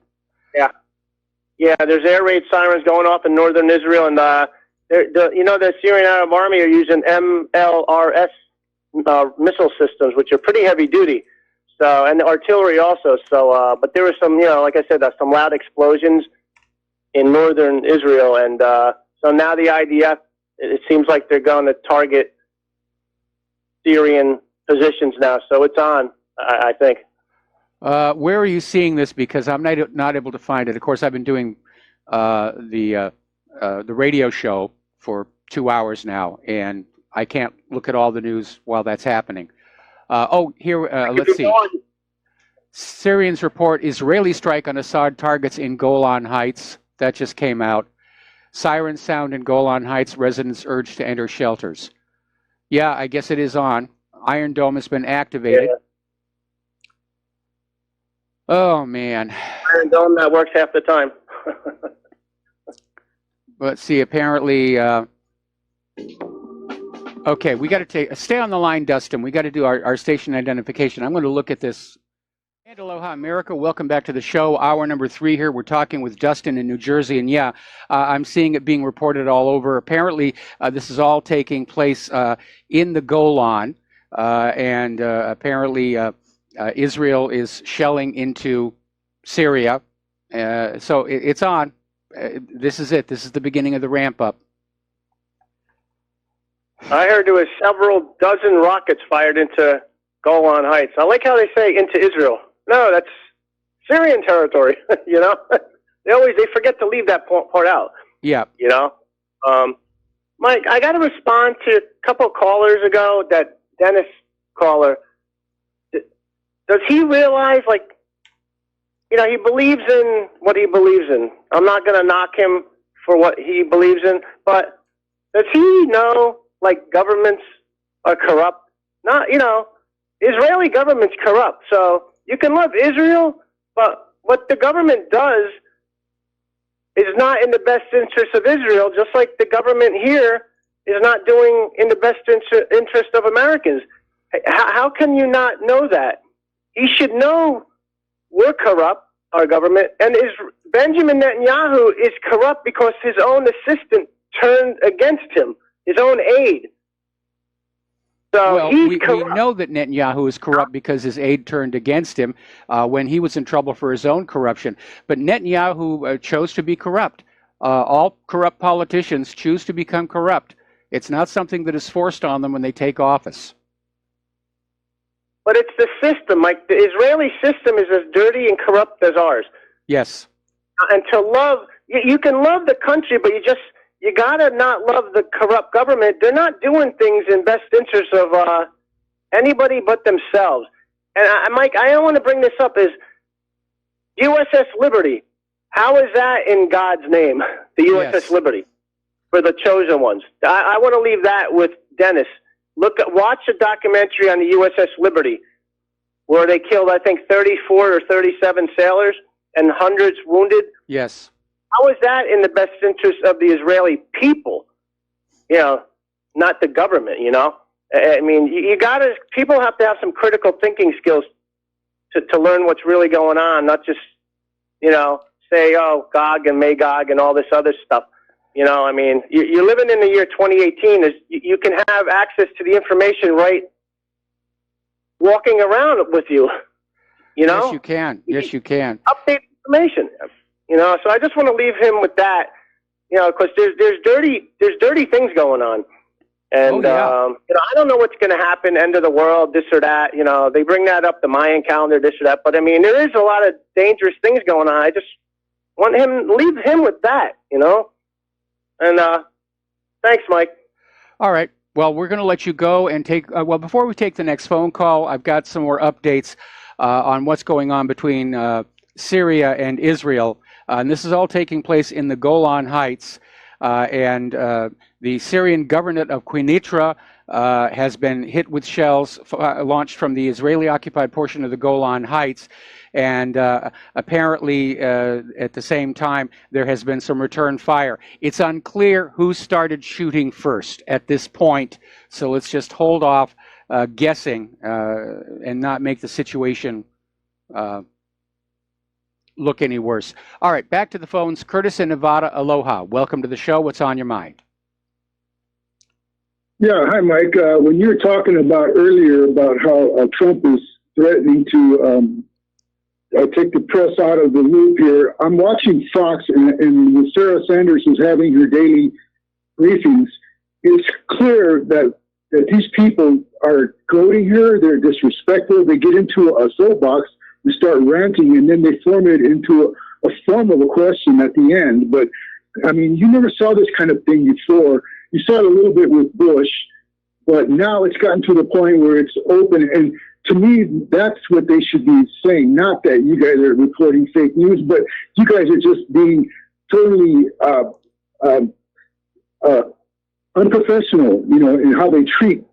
Yeah, there's air raid sirens going off in northern Israel, and the Syrian Arab Army are using MLRS missile systems, which are pretty heavy duty. So, and the artillery also. So, but there was some, like I said, some loud explosions in northern Israel, and so now the IDF, it seems like they're going to target Syrian positions now. So it's on, I think. Where are you seeing this? Because I'm not able to find it. Of course, I've been doing the radio show for 2 hours now, and I can't look at all the news while that's happening. Let's see. Syrians report Israeli strike on Assad targets in Golan Heights. That just came out. Sirens sound in Golan Heights. Residents urged to enter shelters. Yeah, I guess it is on. Iron Dome has been activated. Yeah. Oh, man. Iron Dome, that works half the time. Let's see. Apparently... Okay, we got to stay on the line, Dustin. We got to do our station identification. I'm going to look at this. And aloha, America. Welcome back to the show. Hour number 3 here. We're talking with Dustin in New Jersey. And yeah, I'm seeing it being reported all over. Apparently, this is all taking place in the Golan. And apparently, Israel is shelling into Syria. So it's on. This is it. This is the beginning of the ramp up. I heard there was several dozen rockets fired into Golan Heights. I like how they say into Israel. No, that's Syrian territory. They forget to leave that part out. Yeah. Mike, I got to respond to a couple of callers ago. That Dennis caller. Does he realize, he believes in what he believes in? I'm not going to knock him for what he believes in, but does he know? Governments are corrupt. Israeli government's corrupt. So you can love Israel, but what the government does is not in the best interest of Israel, just like the government here is not doing in the best interest of Americans. How can you not know that? He should know we're corrupt, our government. And Benjamin Netanyahu is corrupt because his own assistant turned against him, his own aide. So well, we know that Netanyahu is corrupt because his aide turned against him when he was in trouble for his own corruption. But Netanyahu chose to be corrupt. All corrupt politicians choose to become corrupt. It's not something that is forced on them when they take office. But it's the system, Mike. The Israeli system is as dirty and corrupt as ours. Yes. And to love, you can love the country, but you gotta not love the corrupt government. They're not doing things in best interest of anybody but themselves. And Mike, I want to bring this up: is USS Liberty? How is that in God's name? The USS Liberty for the chosen ones. I want to leave that with Dennis. Watch a documentary on the USS Liberty, where they killed, I think, 34 or 37 sailors and hundreds wounded. Yes. How is that in the best interest of the Israeli people? You know, not the government, you know? I mean, people have to have some critical thinking skills to learn what's really going on, not just, you know, say, oh, Gog and Magog and all this other stuff. You know, I mean, you're living in the year 2018. You can have access to the information right walking around with you, you know? Yes, you can. Yes, you can. Update information. You know, so I just want to leave him with that, you know, because there's dirty things going on. And, you know, I don't know what's going to happen, end of the world, this or that. You know, they bring that up, the Mayan calendar, this or that. But, I mean, there is a lot of dangerous things going on. I just want leave him with that, you know. And thanks, Mike. All right. Well, we're going to let you go and take, well, before we take the next phone call, I've got some more updates on what's going on between Syria and Israel. And this is all taking place in the Golan Heights. And the Syrian government of Quneitra has been hit with shells launched from the Israeli-occupied portion of the Golan Heights. And apparently, at the same time, there has been some return fire. It's unclear who started shooting first at this point. So let's just hold off guessing and not make the situation look any worse. All right, back to the phones. Curtis in Nevada, aloha. Welcome to the show. What's on your mind? Yeah, hi, Mike. When you were talking about earlier about how Trump is threatening to take the press out of the loop here, I'm watching Fox, and Sarah Sanders is having her daily briefings. It's clear that these people are goading her. They're disrespectful. They get into a soapbox and start ranting, and then they form it into a form of a question at the end. But, I mean, you never saw this kind of thing before. You saw it a little bit with Bush, but now it's gotten to the point where it's open. And to me, that's what they should be saying. Not that you guys are reporting fake news, but you guys are just being totally unprofessional, you know, in how they treat.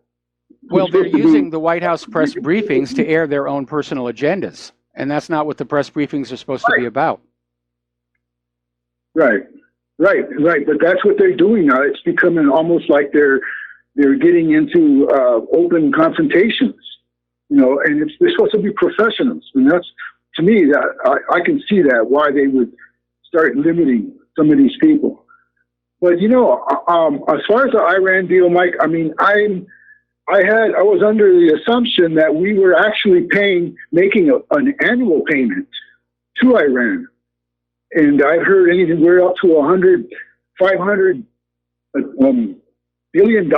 Well, they're using the White House press briefings to air their own personal agendas. And that's not what the press briefings are supposed to be about. Right. But that's what they're doing now. It's becoming almost like they're getting into open confrontations, you know, and they're supposed to be professionals. And that's, to me, that I can see that, why they would start limiting some of these people. But, you know, as far as the Iran deal, Mike, I mean, I was under the assumption that we were actually making an annual payment to Iran. And I've heard anywhere up to $500 billion.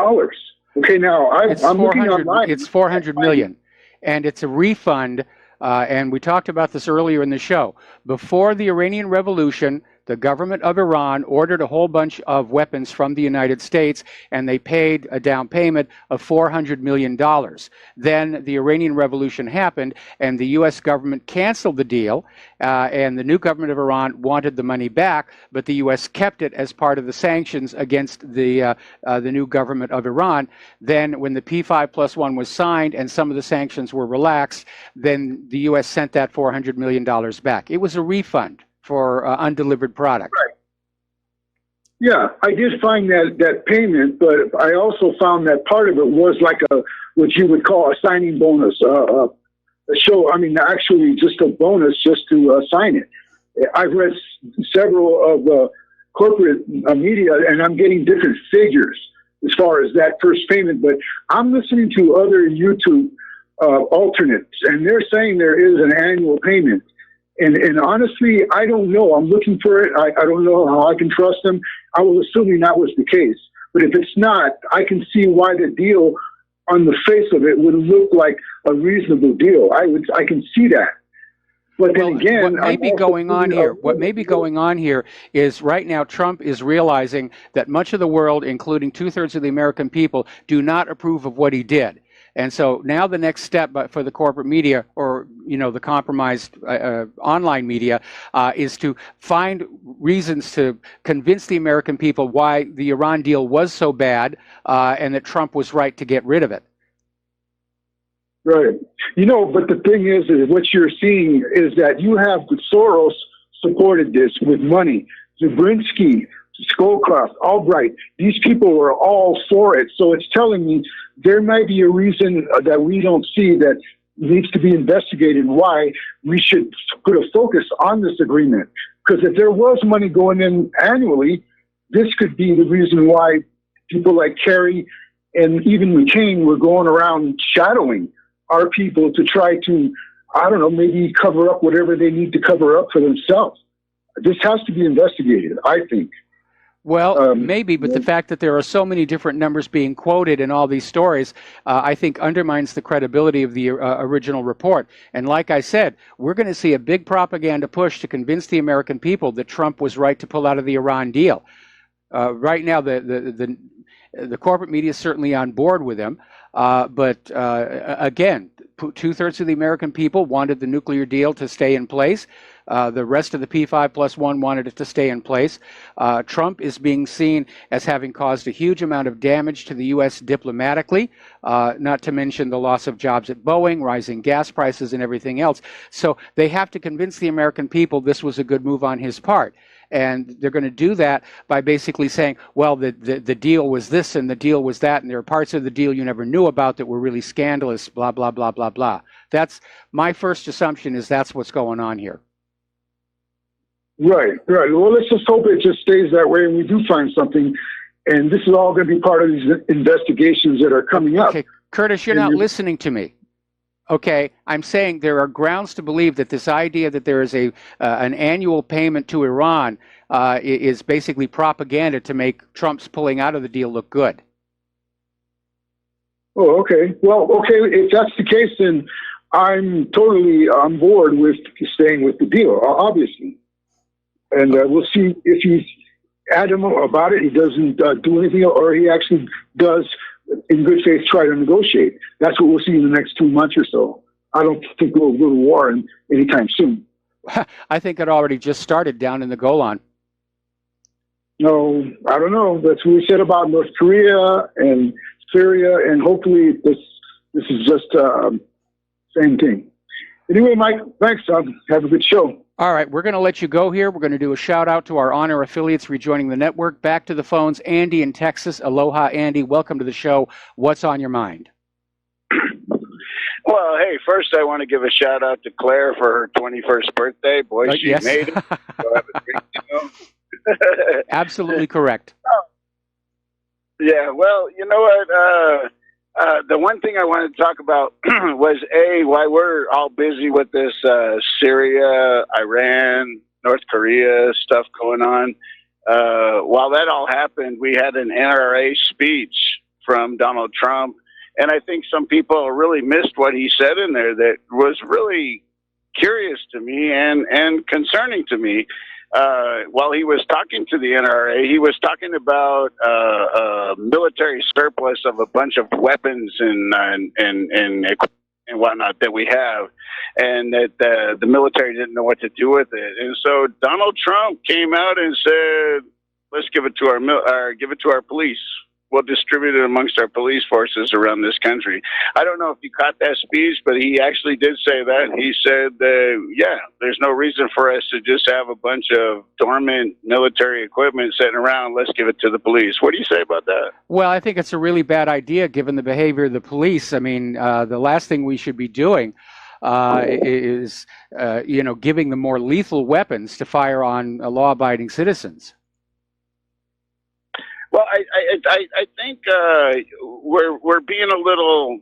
Okay, now I'm looking online. It's 400 million, and it's a refund. And we talked about this earlier in the show. Before the Iranian Revolution, the government of Iran ordered a whole bunch of weapons from the United States, and they paid a down payment of $400 million. Then the Iranian Revolution happened, and the U.S. government canceled the deal, and the new government of Iran wanted the money back, but the U.S. kept it as part of the sanctions against the new government of Iran. Then when the P5+1 was signed and some of the sanctions were relaxed, then the U.S. sent that $400 million back. It was a refund for undelivered product. Right. Yeah, I did find that payment, but I also found that part of it was like what you would call a signing bonus, show. I mean, actually, just a bonus just to sign it. I've read several of the corporate media, and I'm getting different figures as far as that first payment. But I'm listening to other YouTube alternates, and they're saying there is an annual payment. And honestly, I don't know. I'm looking for it. I don't know how I can trust them. I was assuming that was the case. But if it's not, I can see why the deal on the face of it would look like a reasonable deal. I can see that. But then again, what may be going on here is right now Trump is realizing that much of the world, including 2/3 of the American people, do not approve of what he did. And so now the next step for the corporate media, or the compromised online media, is to find reasons to convince the American people why the Iran deal was so bad, and that Trump was right to get rid of it. Right. But the thing is what you're seeing is that you have Soros supported this with money. Zabriskie, Scowcroft, Albright, these people were all for it. So it's telling me there might be a reason that we don't see that needs to be investigated why we should put a focus on this agreement. Because if there was money going in annually, this could be the reason why people like Kerry and even McCain were going around shadowing our people to try to, I don't know, maybe cover up whatever they need to cover up for themselves. This has to be investigated, I think. Well, maybe, but the fact that there are so many different numbers being quoted in all these stories, I think undermines the credibility of the original report. And like I said, we're going to see a big propaganda push to convince the American people that Trump was right to pull out of the Iran deal. Right now, the corporate media is certainly on board with him. But again, 2/3 of the American people wanted the nuclear deal to stay in place. The rest of the P5+1 wanted it to stay in place. Trump is being seen as having caused a huge amount of damage to the U.S. diplomatically, not to mention the loss of jobs at Boeing, rising gas prices, and everything else. So they have to convince the American people this was a good move on his part. And they're going to do that by basically saying, well, the deal was this and the deal was that, and there are parts of the deal you never knew about that were really scandalous, blah, blah, blah, blah, blah. That's my first assumption, is that's what's going on here. Right. Well, let's just hope it just stays that way and we do find something. And this is all going to be part of these investigations that are coming up. Okay, Curtis, you're not listening to me. Okay, I'm saying there are grounds to believe that this idea that there is an annual payment to Iran is basically propaganda to make Trump's pulling out of the deal look good. Oh, okay. Well, okay, if that's the case, then I'm totally on board with staying with the deal, obviously. And we'll see if he's adamant about it, he doesn't do anything, or he actually does, in good faith, try to negotiate. That's what we'll see in the next 2 months or so. I don't think we'll go to war anytime soon. I think it already just started down in the Golan. No, I don't know. That's what we said about North Korea and Syria, and hopefully this is just same thing. Anyway, Mike, thanks. Have a good show. All right, we're going to let you go here. We're going to do a shout out to our honor affiliates rejoining the network. Back to the phones, Andy in Texas. Aloha, Andy. Welcome to the show. What's on your mind? Well, hey, first I want to give a shout out to Claire for her 21st birthday. Boy, she yes. made it. So have a great show. Absolutely correct. Yeah, well, you know what? The one thing I wanted to talk about was, why we're all busy with this Syria, Iran, North Korea stuff going on. While that all happened, we had an NRA speech from Donald Trump, and I think some people really missed what he said in there that was really curious to me and concerning to me. While he was talking to the NRA, he was talking about military surplus of a bunch of weapons and whatnot that we have, and that the military didn't know what to do with it. And so Donald Trump came out and said, "Let's give it to our police. We'll distribute it amongst our police forces around this country." I don't know if you caught that speech, but he actually did say that. He said that, there's no reason for us to just have a bunch of dormant military equipment sitting around. Let's give it to the police. What do you say about that? Well, I think it's a really bad idea given the behavior of the police. I mean, the last thing we should be doing is, giving them more lethal weapons to fire on law-abiding citizens. Well, I think we're being a little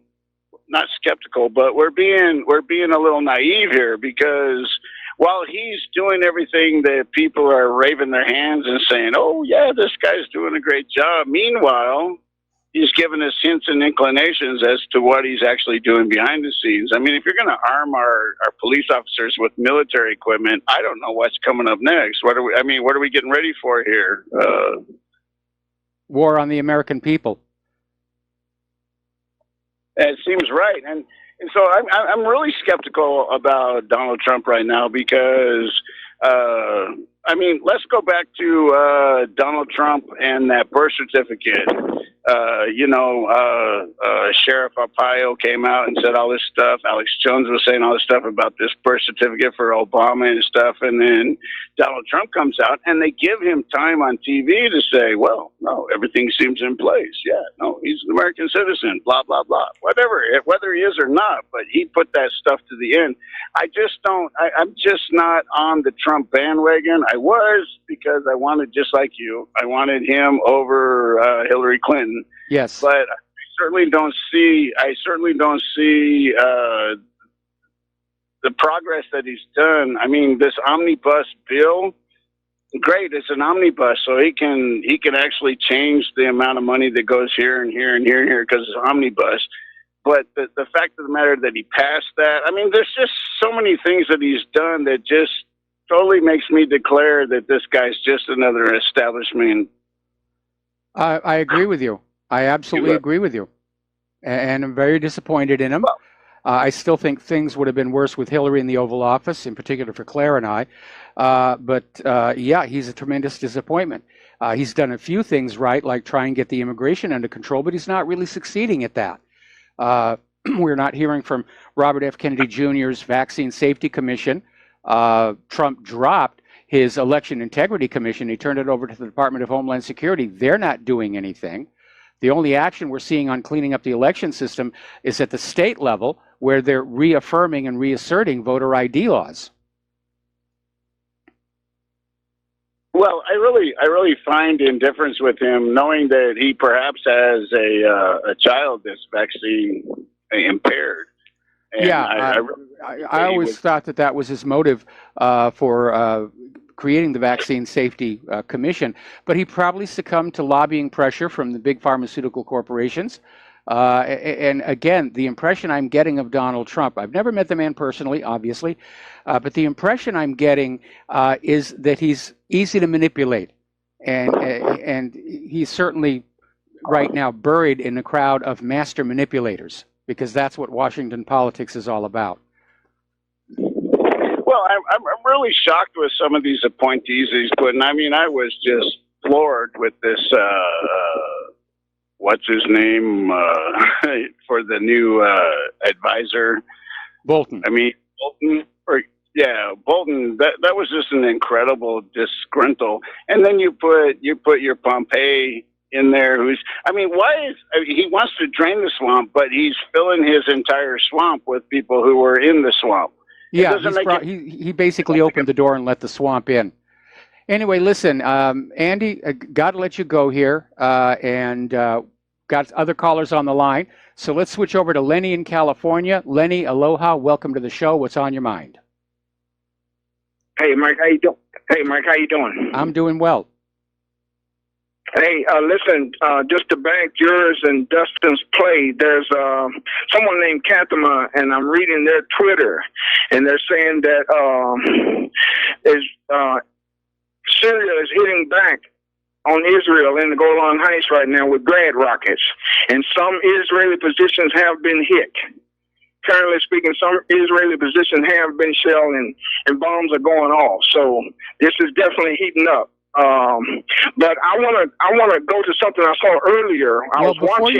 not skeptical, but we're being a little naive here, because while he's doing everything that people are waving their hands and saying, "Oh yeah, this guy's doing a great job," meanwhile, he's giving us hints and inclinations as to what he's actually doing behind the scenes. I mean, if you're going to arm our police officers with military equipment, I don't know what's coming up next. What are we getting ready for here? War on the American people. It seems right, and so I'm really skeptical about Donald Trump right now, because let's go back to Donald Trump and that birth certificate. Sheriff Arpaio came out and said all this stuff. Alex Jones was saying all this stuff about this birth certificate for Obama and stuff. And then Donald Trump comes out and they give him time on TV to say, well, no, everything seems in place. Yeah, no, he's an American citizen, blah, blah, blah, whatever, whether he is or not. But he put that stuff to the end. I'm just not on the Trump bandwagon. I was, because I wanted, just like you, I wanted him over Hillary Clinton. Yes. But I certainly don't see the progress that he's done. I mean, this omnibus bill, great, it's an omnibus, so he can actually change the amount of money that goes here and here and here and here, because it's omnibus. But the fact of the matter that he passed that, I mean, there's just so many things that he's done that just totally makes me declare that this guy's just another establishment. I agree with you. I absolutely agree with you. And I'm very disappointed in him. I still think things would have been worse with Hillary in the Oval Office, in particular for Claire and I. Yeah, he's a tremendous disappointment. He's done a few things right, like try and get the immigration under control, but he's not really succeeding at that. We're not hearing from Robert F. Kennedy Jr.'s Vaccine Safety Commission. Trump dropped his Election Integrity Commission. He turned it over to the Department of Homeland Security. They're not doing anything. The only action we're seeing on cleaning up the election system is at the state level, where they're reaffirming and reasserting voter ID laws. Well, I really find indifference with him, knowing that he perhaps has a child that's vaccine impaired. And yeah, I always thought that was his motive for creating the Vaccine Safety Commission, but he probably succumbed to lobbying pressure from the big pharmaceutical corporations. And again, the impression I'm getting of Donald Trump, I've never met the man personally, obviously, but the impression I'm getting is that he's easy to manipulate. And he's certainly right now buried in a crowd of master manipulators, because that's what Washington politics is all about. Well, I'm really shocked with some of these appointees he's putting. I mean, I was just floored with this, what's his name, for the new advisor. Bolton. I mean, Bolton. Bolton. That was just an incredible disgruntle. And then you put your Pompeo in there, he wants to drain the swamp, but he's filling his entire swamp with people who were in the swamp. Yeah, he basically opened the door and let the swamp in. Anyway, listen, Andy, got to let you go here, and got other callers on the line. So let's switch over to Lenny in California. Lenny, aloha, welcome to the show. What's on your mind? Hey, Mike, how you doing? I'm doing well. Hey, listen, just to back yours and Dustin's play, there's someone named Kathama, and I'm reading their Twitter, and they're saying that Syria is hitting back on Israel in the Golan Heights right now with Grad rockets, and some Israeli positions have been hit. Currently speaking, some Israeli positions have been shelled, and bombs are going off. So this is definitely heating up. But I want to go to something I saw earlier. Before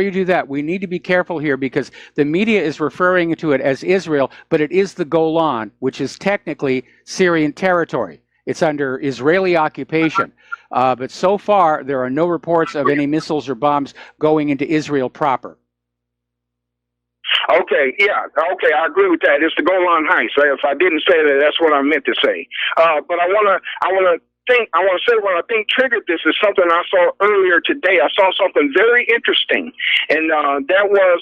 you do that, we need to be careful here, because the media is referring to it as Israel, but it is the Golan, which is technically Syrian territory. It's under Israeli occupation. But so far, there are no reports of any missiles or bombs going into Israel proper. Okay, yeah, okay, I agree with that. It's the goal line heist. If I didn't say that, that's what I meant to say. But I want to say what I think triggered this is something I saw earlier today. I saw something very interesting, and that was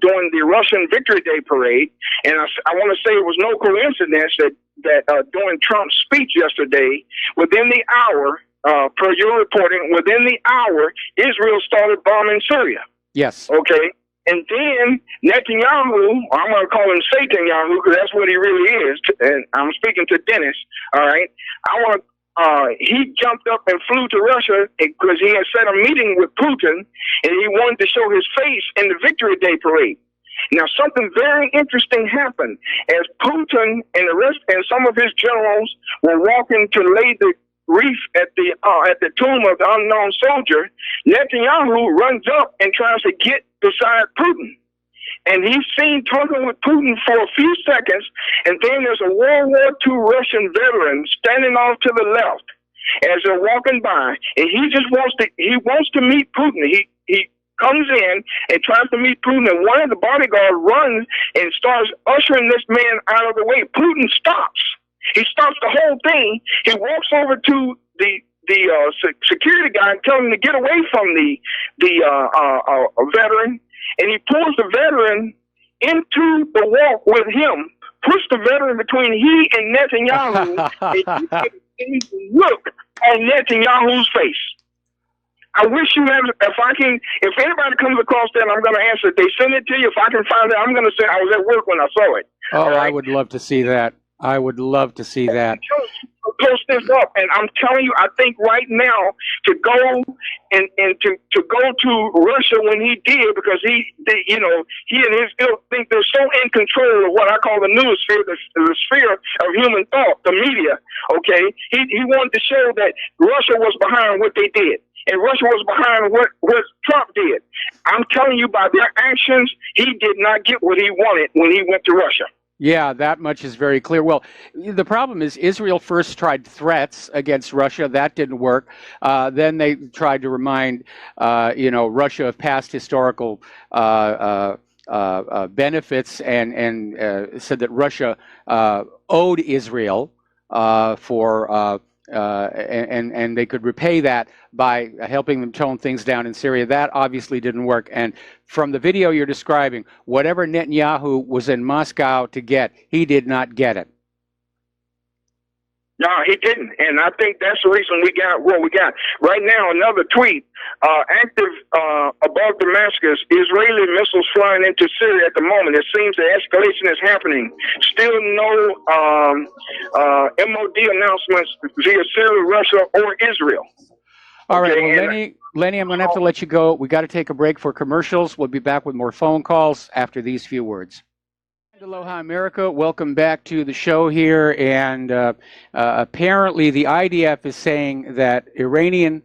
during the Russian Victory Day parade. And I want to say it was no coincidence that during Trump's speech yesterday, within the hour, per your reporting, within the hour, Israel started bombing Syria. Yes. Okay. And then Netanyahu, I'm going to call him Satan-Yahu because that's what he really is. And I'm speaking to Dennis. All right. He jumped up and flew to Russia because he had set a meeting with Putin and he wanted to show his face in the Victory Day parade. Now, something very interesting happened as Putin and the rest and some of his generals were walking to lay the wreath at the tomb of the unknown soldier. Netanyahu runs up and tries to get beside Putin. And he's seen talking with Putin for a few seconds, and then there's a World War II Russian veteran standing off to the left as they're walking by, and he just wants to meet Putin. He comes in and tries to meet Putin, and one of the bodyguards runs and starts ushering this man out of the way. Putin stops. He stops the whole thing. He walks over to the security guy and tells him to get away from the veteran, and he pulls the veteran into the walk with him, puts the veteran between he and Netanyahu, and you can look on Netanyahu's face. I wish you had, if anybody comes across that, I'm going to answer it. They send it to you. If I can find it, I'm going to say I was at work when I saw it. Oh, right? I would love to see that. I would love to see that. Post this up, and I'm telling you, I think right now to go and to go to Russia when he did, because he and his ilk think they're so in control of what I call the noosphere, the sphere of human thought, the media. Okay, he wanted to show that Russia was behind what they did. And Russia was behind what Trump did. I'm telling you, by their actions, he did not get what he wanted when he went to Russia. Yeah, that much is very clear. Well, the problem is Israel first tried threats against Russia. That didn't work. Then they tried to remind, Russia of past historical benefits and said that Russia owed Israel and they could repay that by helping them tone things down in Syria. That obviously didn't work. And from the video you're describing, whatever Netanyahu was in Moscow to get, he did not get it. No, he didn't. And I think that's the reason we got what we got. Right now, another tweet, active above Damascus, Israeli missiles flying into Syria at the moment. It seems the escalation is happening. Still no MOD announcements via Syria, Russia, or Israel. All right, well, Lenny, I'm going to have to let you go. We got to take a break for commercials. We'll be back with more phone calls after these few words. Aloha, America. Welcome back to the show here. And apparently the IDF is saying that Iranian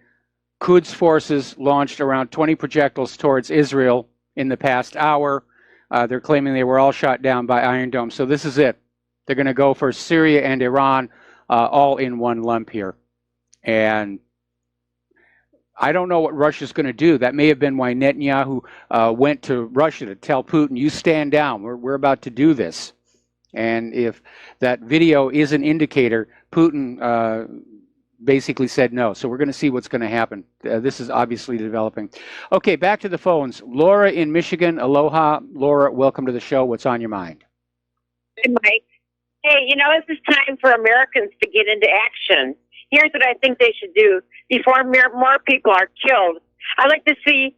Quds forces launched around 20 projectiles towards Israel in the past hour. They're claiming they were all shot down by Iron Dome. So this is it. They're going to go for Syria and Iran all in one lump here. And I don't know what Russia's going to do. That may have been why Netanyahu went to Russia to tell Putin, you stand down. We're about to do this. And if that video is an indicator, Putin basically said no. So we're going to see what's going to happen. This is obviously developing. Okay, back to the phones. Laura in Michigan. Aloha. Laura, welcome to the show. What's on your mind? Hey, Mike. Hey, it's time for Americans to get into action. Here's what I think they should do before more people are killed. I'd like to see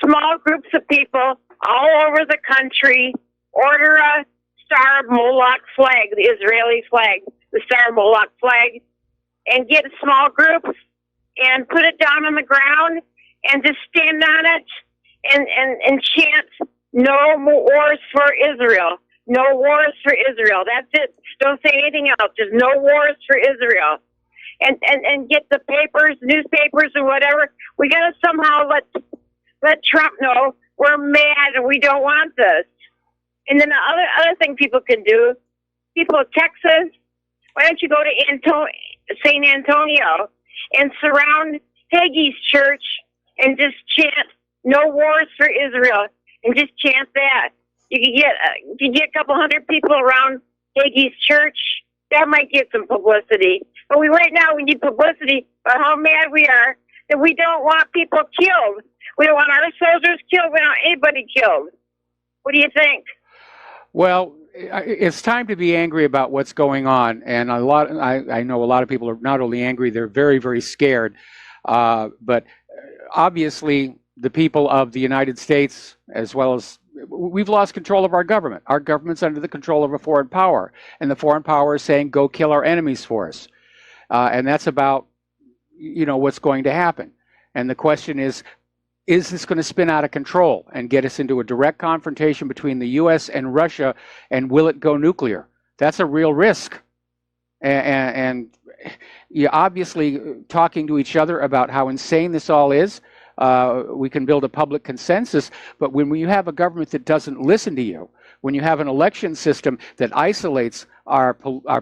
small groups of people all over the country order a Star Moloch flag, the Israeli flag, the Star Moloch flag, and get small groups and put it down on the ground and just stand on it and chant, no more wars for Israel. No wars for Israel. That's it. Don't say anything else. Just no wars for Israel. And get the papers, newspapers, or whatever. We got to somehow let Trump know we're mad and we don't want this. And then the other thing people can do, people of Texas, why don't you go to St. Antonio and surround Hagee's church and just chant no wars for Israel and just chant that. You could get a couple hundred people around Hagee's church. That might get some publicity. But right now we need publicity about how mad we are that we don't want people killed. We don't want our soldiers killed. We don't want anybody killed. What do you think? Well, it's time to be angry about what's going on, and I know a lot of people are not only angry, they're very, very scared. But obviously, the people of the United States, as well as we've lost control of our government. Our government's under the control of a foreign power, and the foreign power is saying, "Go kill our enemies for us," and that's about what's going to happen. And the question is this going to spin out of control and get us into a direct confrontation between the U.S. and Russia, and will it go nuclear? That's a real risk. And you're obviously talking to each other about how insane this all is. We can build a public consensus, but when you have a government that doesn't listen to you, when you have an election system that isolates our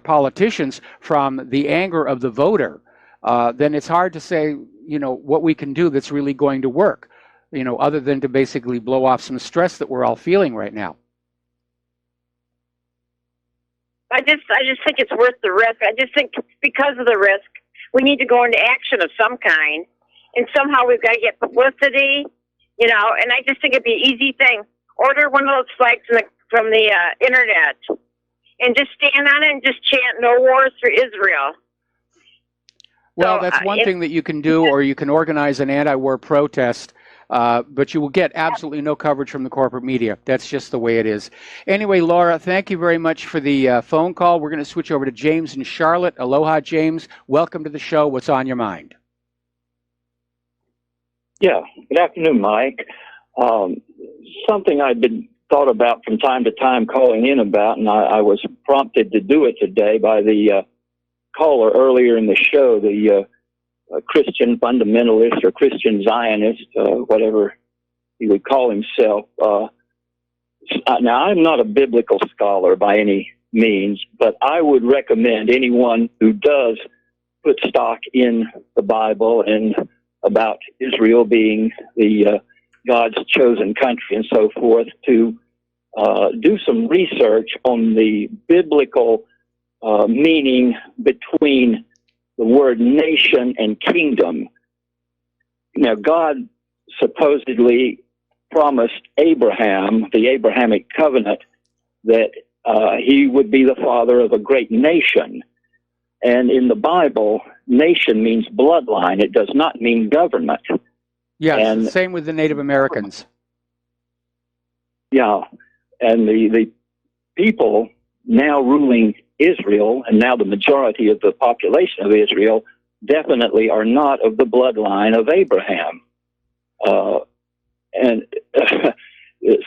politicians from the anger of the voter, then it's hard to say, what we can do that's really going to work, other than to basically blow off some stress that we're all feeling right now. I just think it's worth the risk. I just think because of the risk, we need to go into action of some kind, and somehow we've got to get publicity, and I just think it'd be an easy thing. Order one of those flags from the internet, and just stand on it and just chant "No wars for Israel." Well, that's one thing that you can do, or you can organize an anti-war protest, but you will get absolutely no coverage from the corporate media. That's just the way it is. Anyway, Laura, thank you very much for the phone call. We're going to switch over to James in Charlotte. Aloha, James. Welcome to the show. What's on your mind? Yeah, good afternoon, Mike. Something I've been thought about from time to time calling in about, and I was prompted to do it today by the caller earlier in the show, the Christian fundamentalist or Christian Zionist, whatever he would call himself. Now, I'm not a biblical scholar by any means, but I would recommend anyone who does put stock in the Bible and about Israel being the God's chosen country and so forth to do some research on the biblical meaning between the word nation and kingdom. Now, God supposedly promised Abraham, the Abrahamic covenant, that he would be the father of a great nation. And in the Bible, nation means bloodline. It does not mean government. Yeah, and same with the Native Americans. Yeah, and the people now ruling Israel, and now the majority of the population of Israel, definitely are not of the bloodline of Abraham. And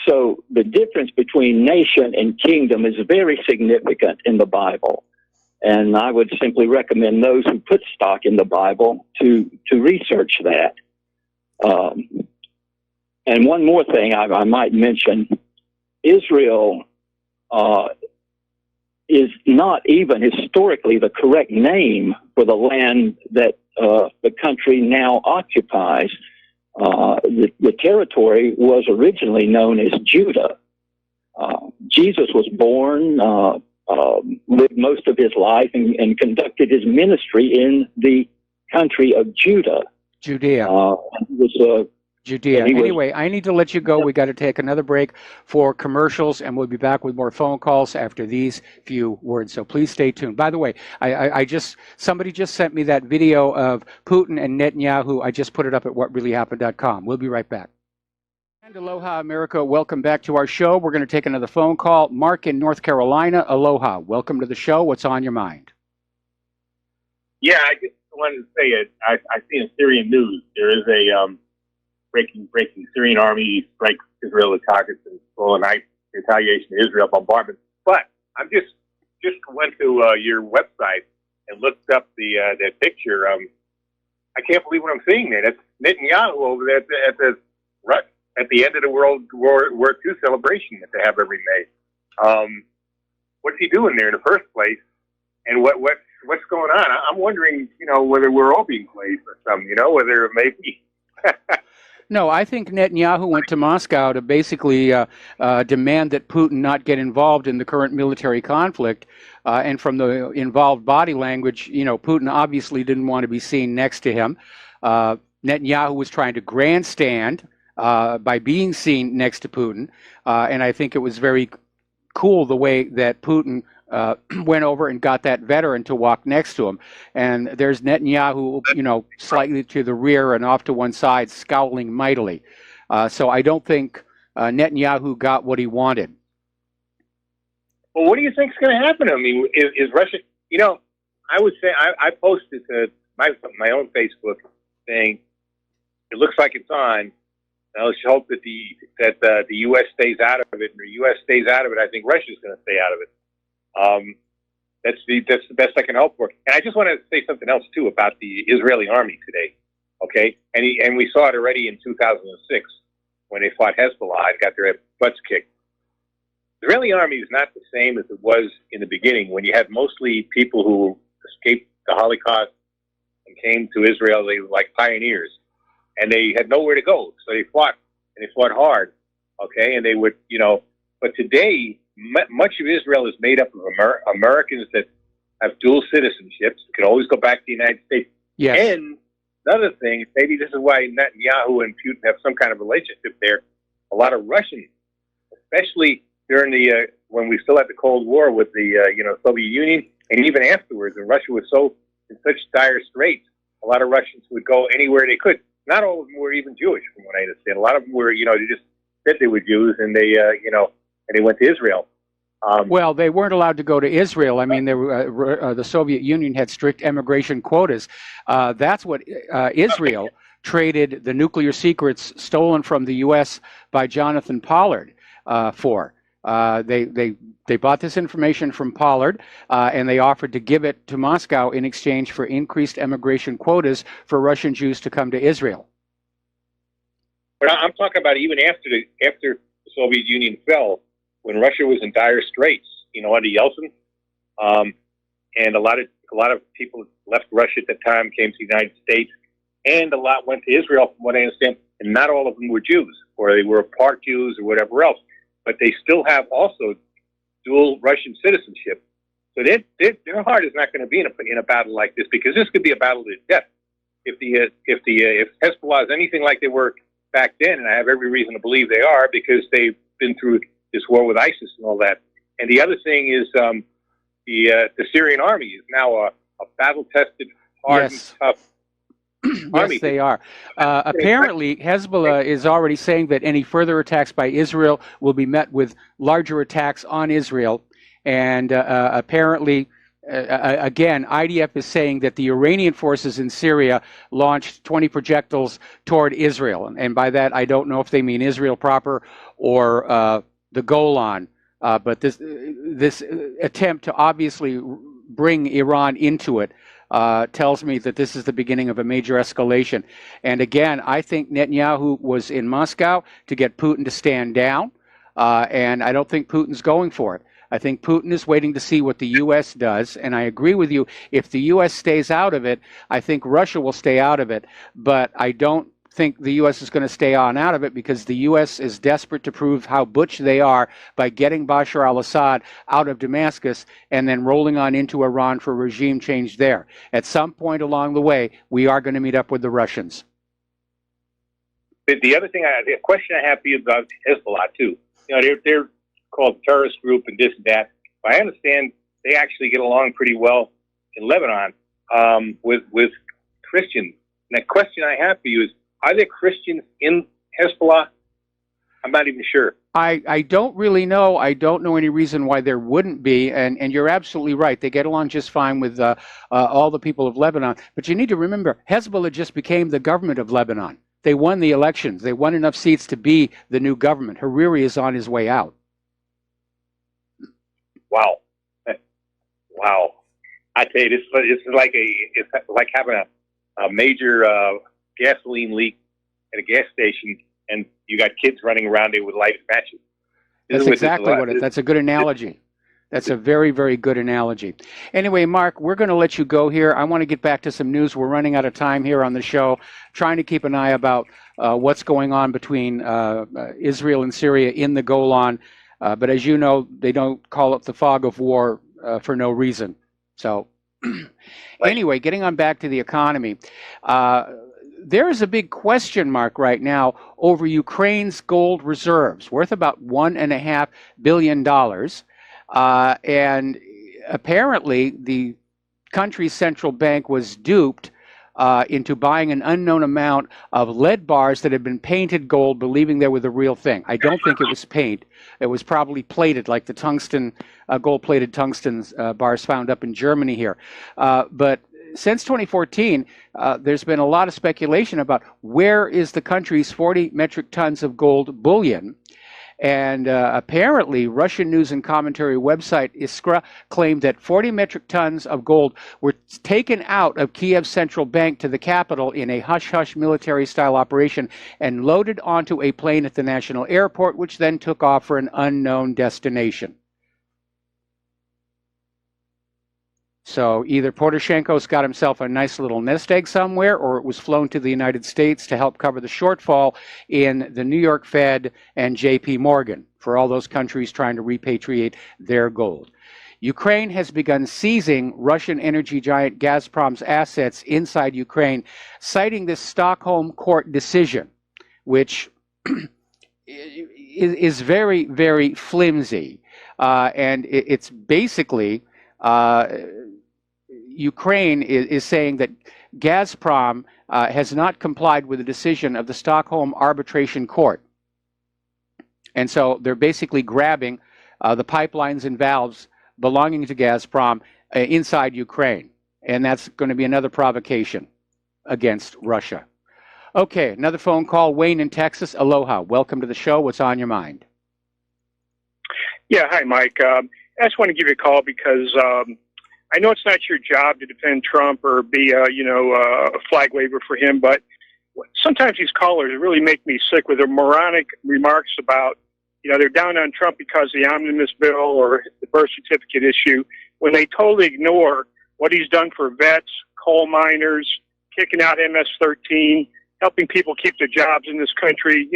so the difference between nation and kingdom is very significant in the Bible. And I would simply recommend those who put stock in the Bible to research that. And one more thing I might mention, Israel is not even historically the correct name for the land that the country now occupies. The territory was originally known as Judah. Jesus was born, lived most of his life, and conducted his ministry in the country of Judah. Judea. Judea. Anyway, I need to let you go. We got to take another break for commercials, and we'll be back with more phone calls after these few words. So please stay tuned. By the way, somebody just sent me that video of Putin and Netanyahu. I just put it up at whatreallyhappened.com. We'll be right back. And aloha, America. Welcome back to our show. We're going to take another phone call. Mark in North Carolina. Aloha. Welcome to the show. What's on your mind? Yeah, I just wanted to say it. I see in Syrian news there is a breaking Syrian army strikes Israeli targets and full night retaliation to Israel bombardment. But I'm just went to your website and looked up that picture. I can't believe what I'm seeing there. That's Netanyahu over there at the end of the World War II celebration that they have every May. What's he doing there in the first place? And what's going on? I'm wondering, whether we're all being played or something. Whether maybe. No, I think Netanyahu went to Moscow to basically demand that Putin not get involved in the current military conflict. And from the involved body language, Putin obviously didn't want to be seen next to him. Netanyahu was trying to grandstand by being seen next to Putin. And I think it was very cool the way that Putin went over and got that veteran to walk next to him. And there's Netanyahu, slightly to the rear and off to one side, scowling mightily. So I don't think Netanyahu got what he wanted. Well, what do you think is going to happen? I mean, is Russia? I would say I posted to my own Facebook saying it looks like it's on. Now let's hope that the U.S. stays out of it, and the U.S. stays out of it. I think Russia's going to stay out of it. That's the best I can hope for. And I just want to say something else too about the Israeli army today. Okay, and we saw it already in 2006 when they fought Hezbollah and got their butts kicked. The Israeli army is not the same as it was in the beginning when you had mostly people who escaped the Holocaust and came to Israel. They were like pioneers, and they had nowhere to go, so they fought, and they fought hard. Okay, and they would, but today much of Israel is made up of Americans that have dual citizenships, can always go back to the United States. Yes. And another thing, maybe this is why Netanyahu and Putin have some kind of relationship there. A lot of Russians, especially during the when we still had the Cold War with the Soviet Union, and even afterwards, when Russia was in such dire straits, a lot of Russians would go anywhere they could. Not all of them were even Jewish, from what I understand. A lot of them were, they just said they were Jews, and they and they went to Israel. Well, they weren't allowed to go to Israel. I mean, the Soviet Union had strict immigration quotas. That's what Israel traded the nuclear secrets stolen from the U.S. by Jonathan Pollard for. They bought this information from Pollard, and they offered to give it to Moscow in exchange for increased immigration quotas for Russian Jews to come to Israel. But I'm talking about even after the Soviet Union fell, when Russia was in dire straits, under Yeltsin, and a lot of people left Russia at the time, came to the United States, and a lot went to Israel, from what I understand, and not all of them were Jews, or they were part Jews or whatever else, but they still have also dual Russian citizenship. So their heart is not going to be in a battle like this, because this could be a battle to the death. If Hezbollah is anything like they were back then, and I have every reason to believe they are, because they've been through this war with ISIS and all that. And the other thing is the Syrian army is now a battle-tested, hardened, tough army. Yes, they are. Apparently, Hezbollah is already saying that any further attacks by Israel will be met with larger attacks on Israel. And apparently, again, IDF is saying that the Iranian forces in Syria launched 20 projectiles toward Israel. And by that, I don't know if they mean Israel proper or the Golan, but this attempt to obviously bring Iran into it tells me that this is the beginning of a major escalation. And again, I think Netanyahu was in Moscow to get Putin to stand down, and I don't think Putin's going for it. I think Putin is waiting to see what the U.S. does, and I agree with you. If the U.S. stays out of it, I think Russia will stay out of it, but I don't think the U.S. is going to stay on out of it, because the U.S. is desperate to prove how butch they are by getting Bashar al-Assad out of Damascus and then rolling on into Iran for regime change there. At some point along the way, we are going to meet up with the Russians. The other thing, the question I have for you about Hezbollah too. They're called a terrorist group and this and that. But I understand they actually get along pretty well in Lebanon with Christians. And the question I have for you is, are there Christians in Hezbollah? I'm not even sure. I don't really know. I don't know any reason why there wouldn't be. And you're absolutely right. They get along just fine with all the people of Lebanon. But you need to remember, Hezbollah just became the government of Lebanon. They won the elections. They won enough seats to be the new government. Hariri is on his way out. Wow. Wow. I tell you, it's like having a major gasoline leak at a gas station, and you got kids running around there with lighted matches. That's exactly what it is. That's a good analogy. That's a very, very good analogy. Anyway, Mark, we're going to let you go here. I want to get back to some news. We're running out of time here on the show, trying to keep an eye about what's going on between Israel and Syria in the Golan. But as you know, they don't call it the fog of war for no reason. So anyway, getting on back to the economy. There is a big question mark right now over Ukraine's gold reserves, worth about $1.5 billion. And apparently, the country's central bank was duped into buying an unknown amount of lead bars that had been painted gold, believing they were the real thing. I don't think it was paint. It was probably plated, like the tungsten, gold-plated tungsten bars found up in Germany here. But since 2014, there's been a lot of speculation about where is the country's 40 metric tons of gold bullion. And apparently, Russian news and commentary website Iskra claimed that 40 metric tons of gold were taken out of Kiev's central bank to the capital in a hush-hush military-style operation and loaded onto a plane at the national airport, which then took off for an unknown destination. So either Poroshenko's got himself a nice little nest egg somewhere, or it was flown to the United States to help cover the shortfall in the New York Fed and JP Morgan for all those countries trying to repatriate their gold. Ukraine has begun seizing Russian energy giant Gazprom's assets inside Ukraine, citing this Stockholm court decision, which is very, very flimsy. And it's basically... Ukraine is saying that Gazprom has not complied with the decision of the Stockholm Arbitration Court. And so they're basically grabbing the pipelines and valves belonging to Gazprom inside Ukraine. And that's going to be another provocation against Russia. Okay, another phone call. Wayne in Texas. Aloha. Welcome to the show. What's on your mind? Yeah, hi, Mike. I just want to give you a call because I know it's not your job to defend Trump or be a flag waver for him, but sometimes these callers really make me sick with their moronic remarks about, they're down on Trump because of the omnibus bill or the birth certificate issue, when they totally ignore what he's done for vets, coal miners, kicking out MS-13, helping people keep their jobs in this country,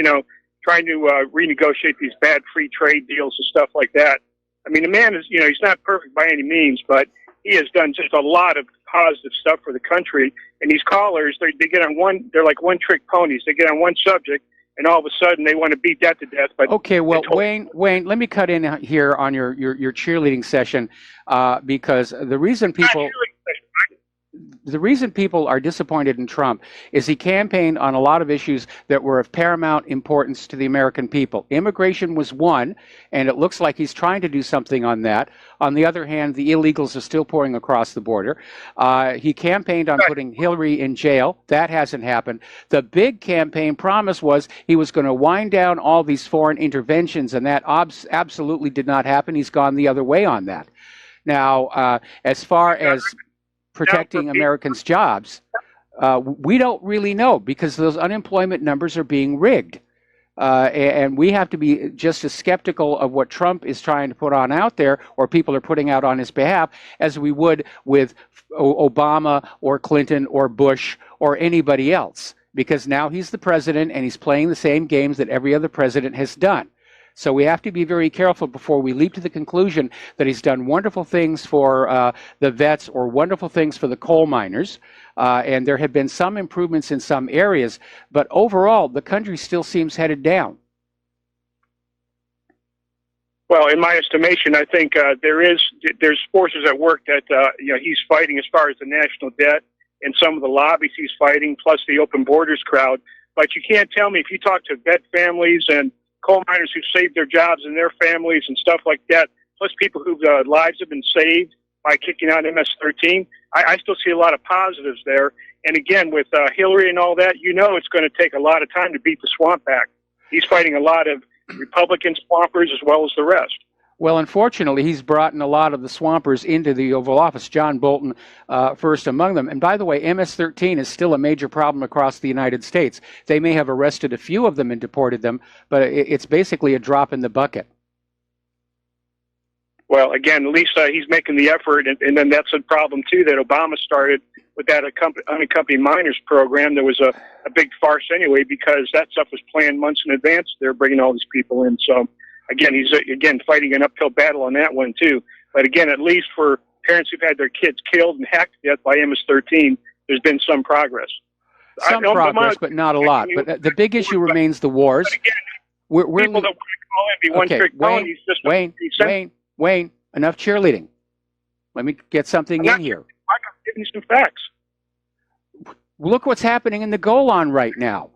trying to renegotiate these bad free trade deals and stuff like that. I mean, the man is, he's not perfect by any means, but he has done just a lot of positive stuff for the country. And these callers, they get on they're like one-trick ponies. They get on one subject, and all of a sudden they want to beat that to death. But okay, well, Wayne, let me cut in here on your cheerleading session because the reason people are disappointed in Trump is he campaigned on a lot of issues that were of paramount importance to the American people. Immigration was one, and it looks like he's trying to do something on that. On the other hand, the illegals are still pouring across the border. He campaigned on putting Hillary in jail. That hasn't happened. The big campaign promise was he was going to wind down all these foreign interventions, and that absolutely did not happen. He's gone the other way on that. Now, as far as protecting Americans' jobs, we don't really know because those unemployment numbers are being rigged. And we have to be just as skeptical of what Trump is trying to put on out there, or people are putting out on his behalf, as we would with Obama or Clinton or Bush or anybody else, because now he's the president and he's playing the same games that every other president has done. So we have to be very careful before we leap to the conclusion that he's done wonderful things for the vets or wonderful things for the coal miners. And there have been some improvements in some areas, but overall, the country still seems headed down. Well, in my estimation, I think there's forces at work that he's fighting as far as the national debt and some of the lobbies he's fighting, plus the open borders crowd. But you can't tell me if you talk to vet families and coal miners who've saved their jobs and their families and stuff like that, plus people whose lives have been saved by kicking out MS-13, I still see a lot of positives there. And again, with Hillary and all that, it's going to take a lot of time to beat the Swamp Act. He's fighting a lot of Republican swampers as well as the rest. Well, unfortunately, he's brought in a lot of the swampers into the Oval Office, John Bolton first among them. And by the way, MS-13 is still a major problem across the United States. They may have arrested a few of them and deported them, but it's basically a drop in the bucket. Well, again, at least he's making the effort, and then that's a problem too that Obama started with that unaccompanied minors program. There was a big farce anyway because that stuff was planned months in advance. They're bringing all these people in. So again, he's fighting an uphill battle on that one too. But again, at least for parents who've had their kids killed and hacked to death by MS-13, there's been some progress. Some progress, but not a lot. But the big issue remains the wars. Again, we're people that want to call in be one-trick ponies. Wayne, enough cheerleading. Let me get something in here. I'm giving you some facts. Look what's happening in the Golan right now.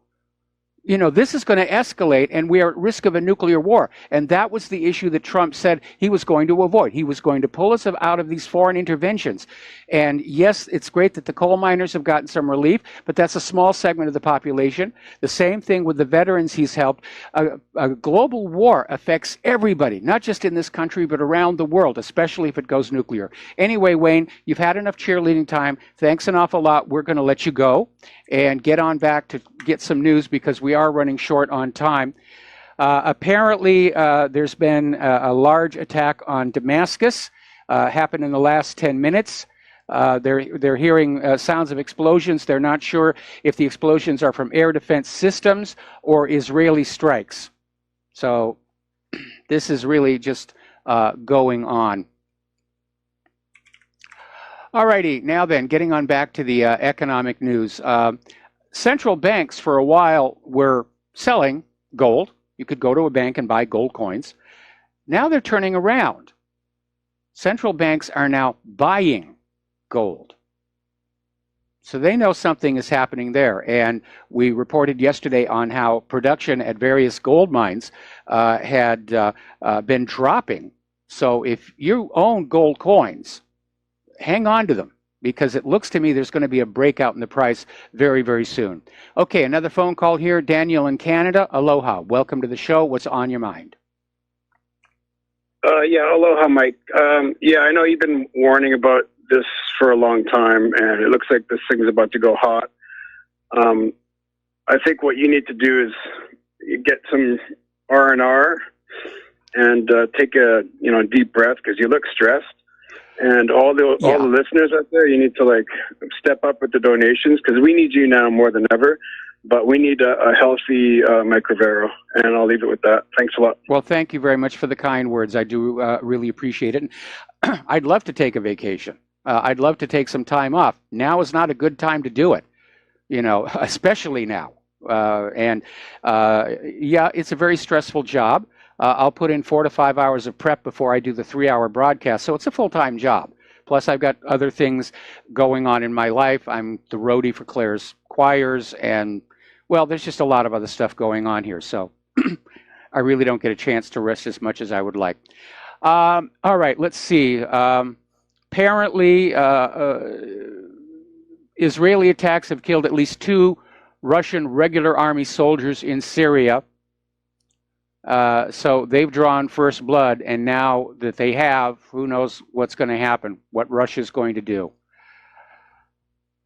You know, this is going to escalate, and we are at risk of a nuclear war. And that was the issue that Trump said he was going to avoid. He was going to pull us out of these foreign interventions. And yes, it's great that the coal miners have gotten some relief, but that's a small segment of the population. The same thing with the veterans he's helped. A global war affects everybody, not just in this country, but around the world, especially if it goes nuclear. Anyway, Wayne, you've had enough cheerleading time. Thanks an awful lot. We're going to let you go and get on back to get some news because we are running short on time. Apparently, there's been a large attack on Damascus, happened in the last 10 minutes. They're hearing sounds of explosions. They're not sure if the explosions are from air defense systems or Israeli strikes. So this is really just going on. All righty, now then, getting on back to the economic news. Central banks for a while were selling gold. You could go to a bank and buy gold coins. Now they're turning around. Central banks are now buying gold. So they know something is happening there. And we reported yesterday on how production at various gold mines had been dropping. So if you own gold coins, hang on to them, because it looks to me there's going to be a breakout in the price very, very soon. Okay, another phone call here. Daniel in Canada. Aloha. Welcome to the show. What's on your mind? Yeah, aloha, Mike. Yeah, I know you've been warning about this for a long time, and it looks like this thing's about to go hot. I think what you need to do is you get some R&R and take a deep breath, because you look stressed. And all the listeners out there, you need to step up with the donations, because we need you now more than ever. But we need a healthy Mike Rivero, and I'll leave it with that. Thanks a lot. Well, thank you very much for the kind words. I do really appreciate it. And I'd love to take a vacation. I'd love to take some time off. Now is not a good time to do it, especially now. Yeah, it's a very stressful job. I'll put in 4 to 5 hours of prep before I do the 3-hour broadcast. So it's a full-time job. Plus, I've got other things going on in my life. I'm the roadie for Claire's choirs. And, well, there's just a lot of other stuff going on here. So I really don't get a chance to rest as much as I would like. All right, let's see. Apparently, Israeli attacks have killed at least 2 Russian regular army soldiers in Syria. So they've drawn first blood, and now that they have, who knows what's going to happen, what Russia's going to do.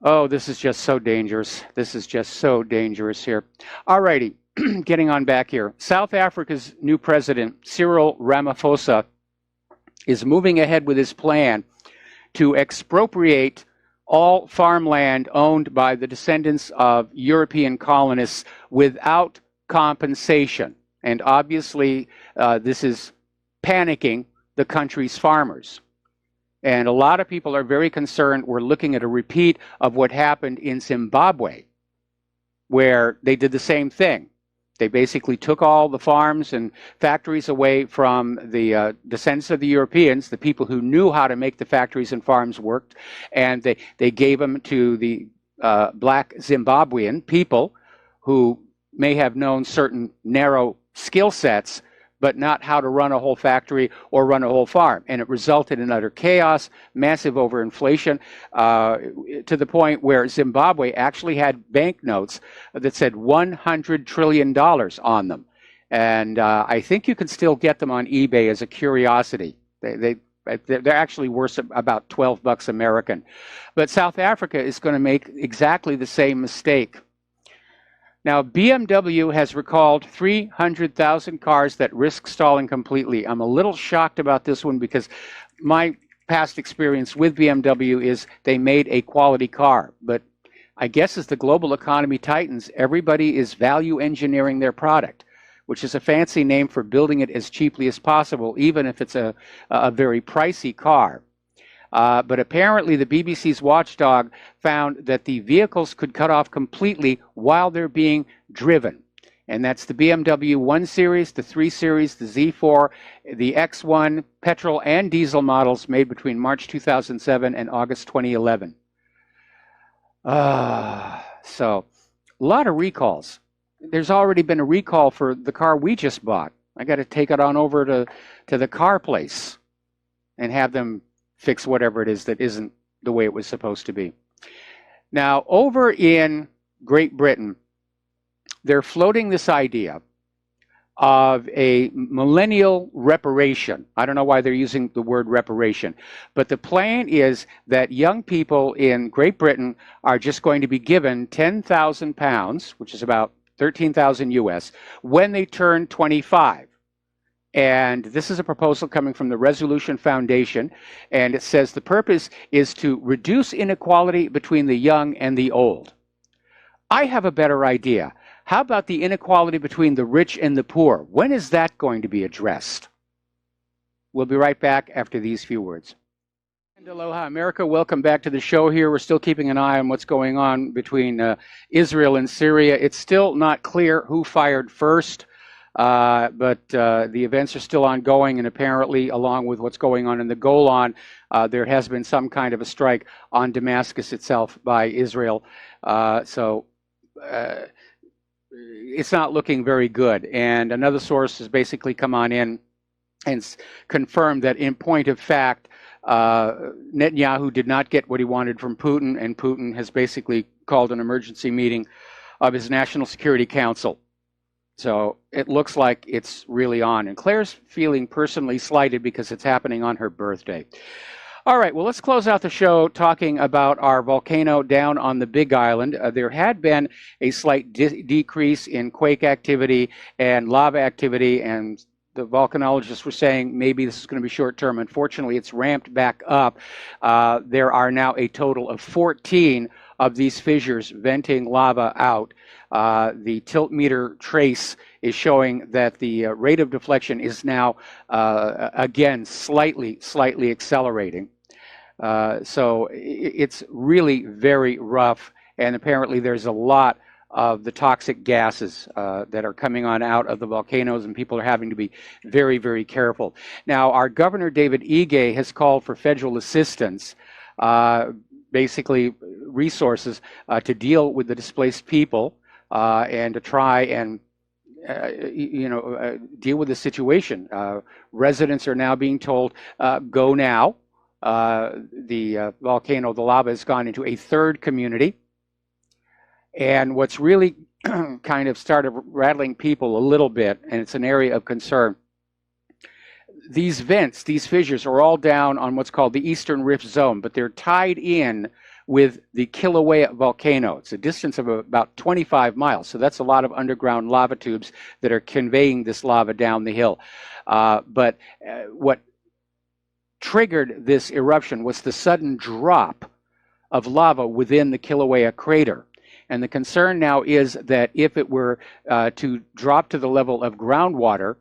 Oh, this is just so dangerous. This is just so dangerous here. All righty, getting on back here. South Africa's new president, Cyril Ramaphosa, is moving ahead with his plan to expropriate all farmland owned by the descendants of European colonists without compensation. And obviously, this is panicking the country's farmers. And a lot of people are very concerned. We're looking at a repeat of what happened in Zimbabwe, where they did the same thing. They basically took all the farms and factories away from the descendants of the Europeans, the people who knew how to make the factories and farms work, and they gave them to the black Zimbabwean people who may have known certain narrow skill sets, but not how to run a whole factory or run a whole farm. And it resulted in utter chaos, massive overinflation, to the point where Zimbabwe actually had banknotes that said $100 trillion on them. And I think you can still get them on eBay as a curiosity. They're actually worth about $12 American. But South Africa is going to make exactly the same mistake. Now, BMW has recalled 300,000 cars that risk stalling completely. I'm a little shocked about this one because my past experience with BMW is they made a quality car. But I guess as the global economy tightens, everybody is value engineering their product, which is a fancy name for building it as cheaply as possible, even if it's a very pricey car. But apparently the BBC's watchdog found that the vehicles could cut off completely while they're being driven. And that's the BMW 1 Series, the 3 Series, the Z4, the X1, petrol and diesel models made between March 2007 and August 2011. So, a lot of recalls. There's already been a recall for the car we just bought. I got to take it on over to the car place and have them fix whatever it is that isn't the way it was supposed to be. Now, over in Great Britain, they're floating this idea of a millennial reparation. I don't know why they're using the word reparation, but the plan is that young people in Great Britain are just going to be given £10,000, which is about 13,000 US, when they turn 25. And this is a proposal coming from the Resolution Foundation, and it says the purpose is to reduce inequality between the young and the old. I have a better idea. How about the inequality between the rich and the poor? When is that going to be addressed? We'll be right back after these few words. And aloha, America. Welcome back to the show here. We're still keeping an eye on what's going on between Israel and Syria. It's still not clear who fired first. But the events are still ongoing, and apparently, along with what's going on in the Golan, there has been some kind of a strike on Damascus itself by Israel. So it's not looking very good. And another source has basically come on in and confirmed that, in point of fact, Netanyahu did not get what he wanted from Putin, and Putin has basically called an emergency meeting of his National Security Council. So it looks like it's really on. And Claire's feeling personally slighted because it's happening on her birthday. All right, well, let's close out the show talking about our volcano down on the Big Island. There had been a slight decrease in quake activity and lava activity, and the volcanologists were saying maybe this is going to be short term. Unfortunately, it's ramped back up. There are now a total of 14 of these fissures venting lava out. The tilt meter trace is showing that the rate of deflection is now, again, slightly accelerating. So it's really very rough, and apparently there's a lot of the toxic gases that are coming on out of the volcanoes, and people are having to be very, very careful. Now, our Governor, David Ige, has called for federal assistance, basically resources to deal with the displaced people and to try and deal with the situation. Residents are now being told, go now. The volcano, the lava has gone into a third community. And what's really kind of started rattling people a little bit, and it's an area of concern, these vents, these fissures are all down on what's called the Eastern Rift Zone, but they're tied in with the Kilauea volcano. It's a distance of about 25 miles, so that's a lot of underground lava tubes that are conveying this lava down the hill. But what triggered this eruption was the sudden drop of lava within the Kilauea crater. And the concern now is that if it were to drop to the level of groundwater,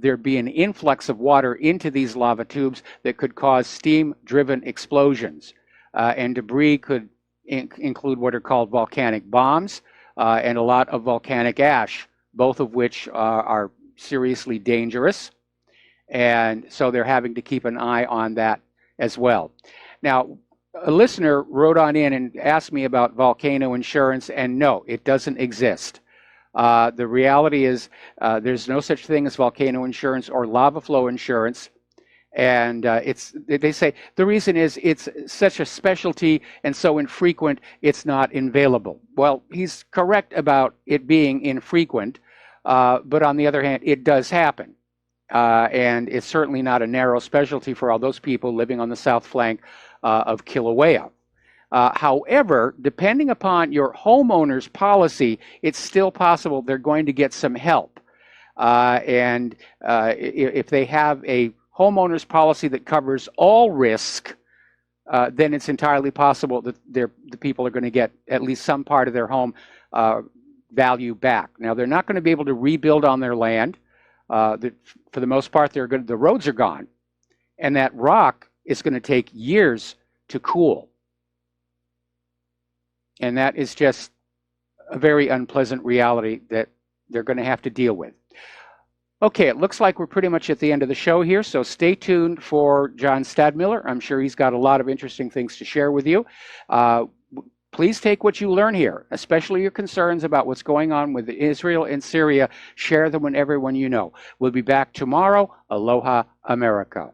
there'd be an influx of water into these lava tubes that could cause steam-driven explosions. And debris could include what are called volcanic bombs and a lot of volcanic ash, both of which are seriously dangerous. And so they're having to keep an eye on that as well. Now, a listener wrote on in and asked me about volcano insurance, and no, it doesn't exist. The reality is there's no such thing as volcano insurance or lava flow insurance. And they say the reason is it's such a specialty and so infrequent, it's not available. Well, he's correct about it being infrequent, but on the other hand, it does happen. And it's certainly not a narrow specialty for all those people living on the south flank of Kilauea. However, depending upon your homeowner's policy, it's still possible they're going to get some help. And if they have a homeowner's policy that covers all risk, then it's entirely possible that the people are going to get at least some part of their home value back. Now, they're not going to be able to rebuild on their land. For the most part, the roads are gone. And that rock is going to take years to cool. And that is just a very unpleasant reality that they're going to have to deal with. Okay, it looks like we're pretty much at the end of the show here, so stay tuned for John Stadmiller. I'm sure he's got a lot of interesting things to share with you. Please take what you learn here, especially your concerns about what's going on with Israel and Syria. Share them with everyone you know. We'll be back tomorrow. Aloha, America.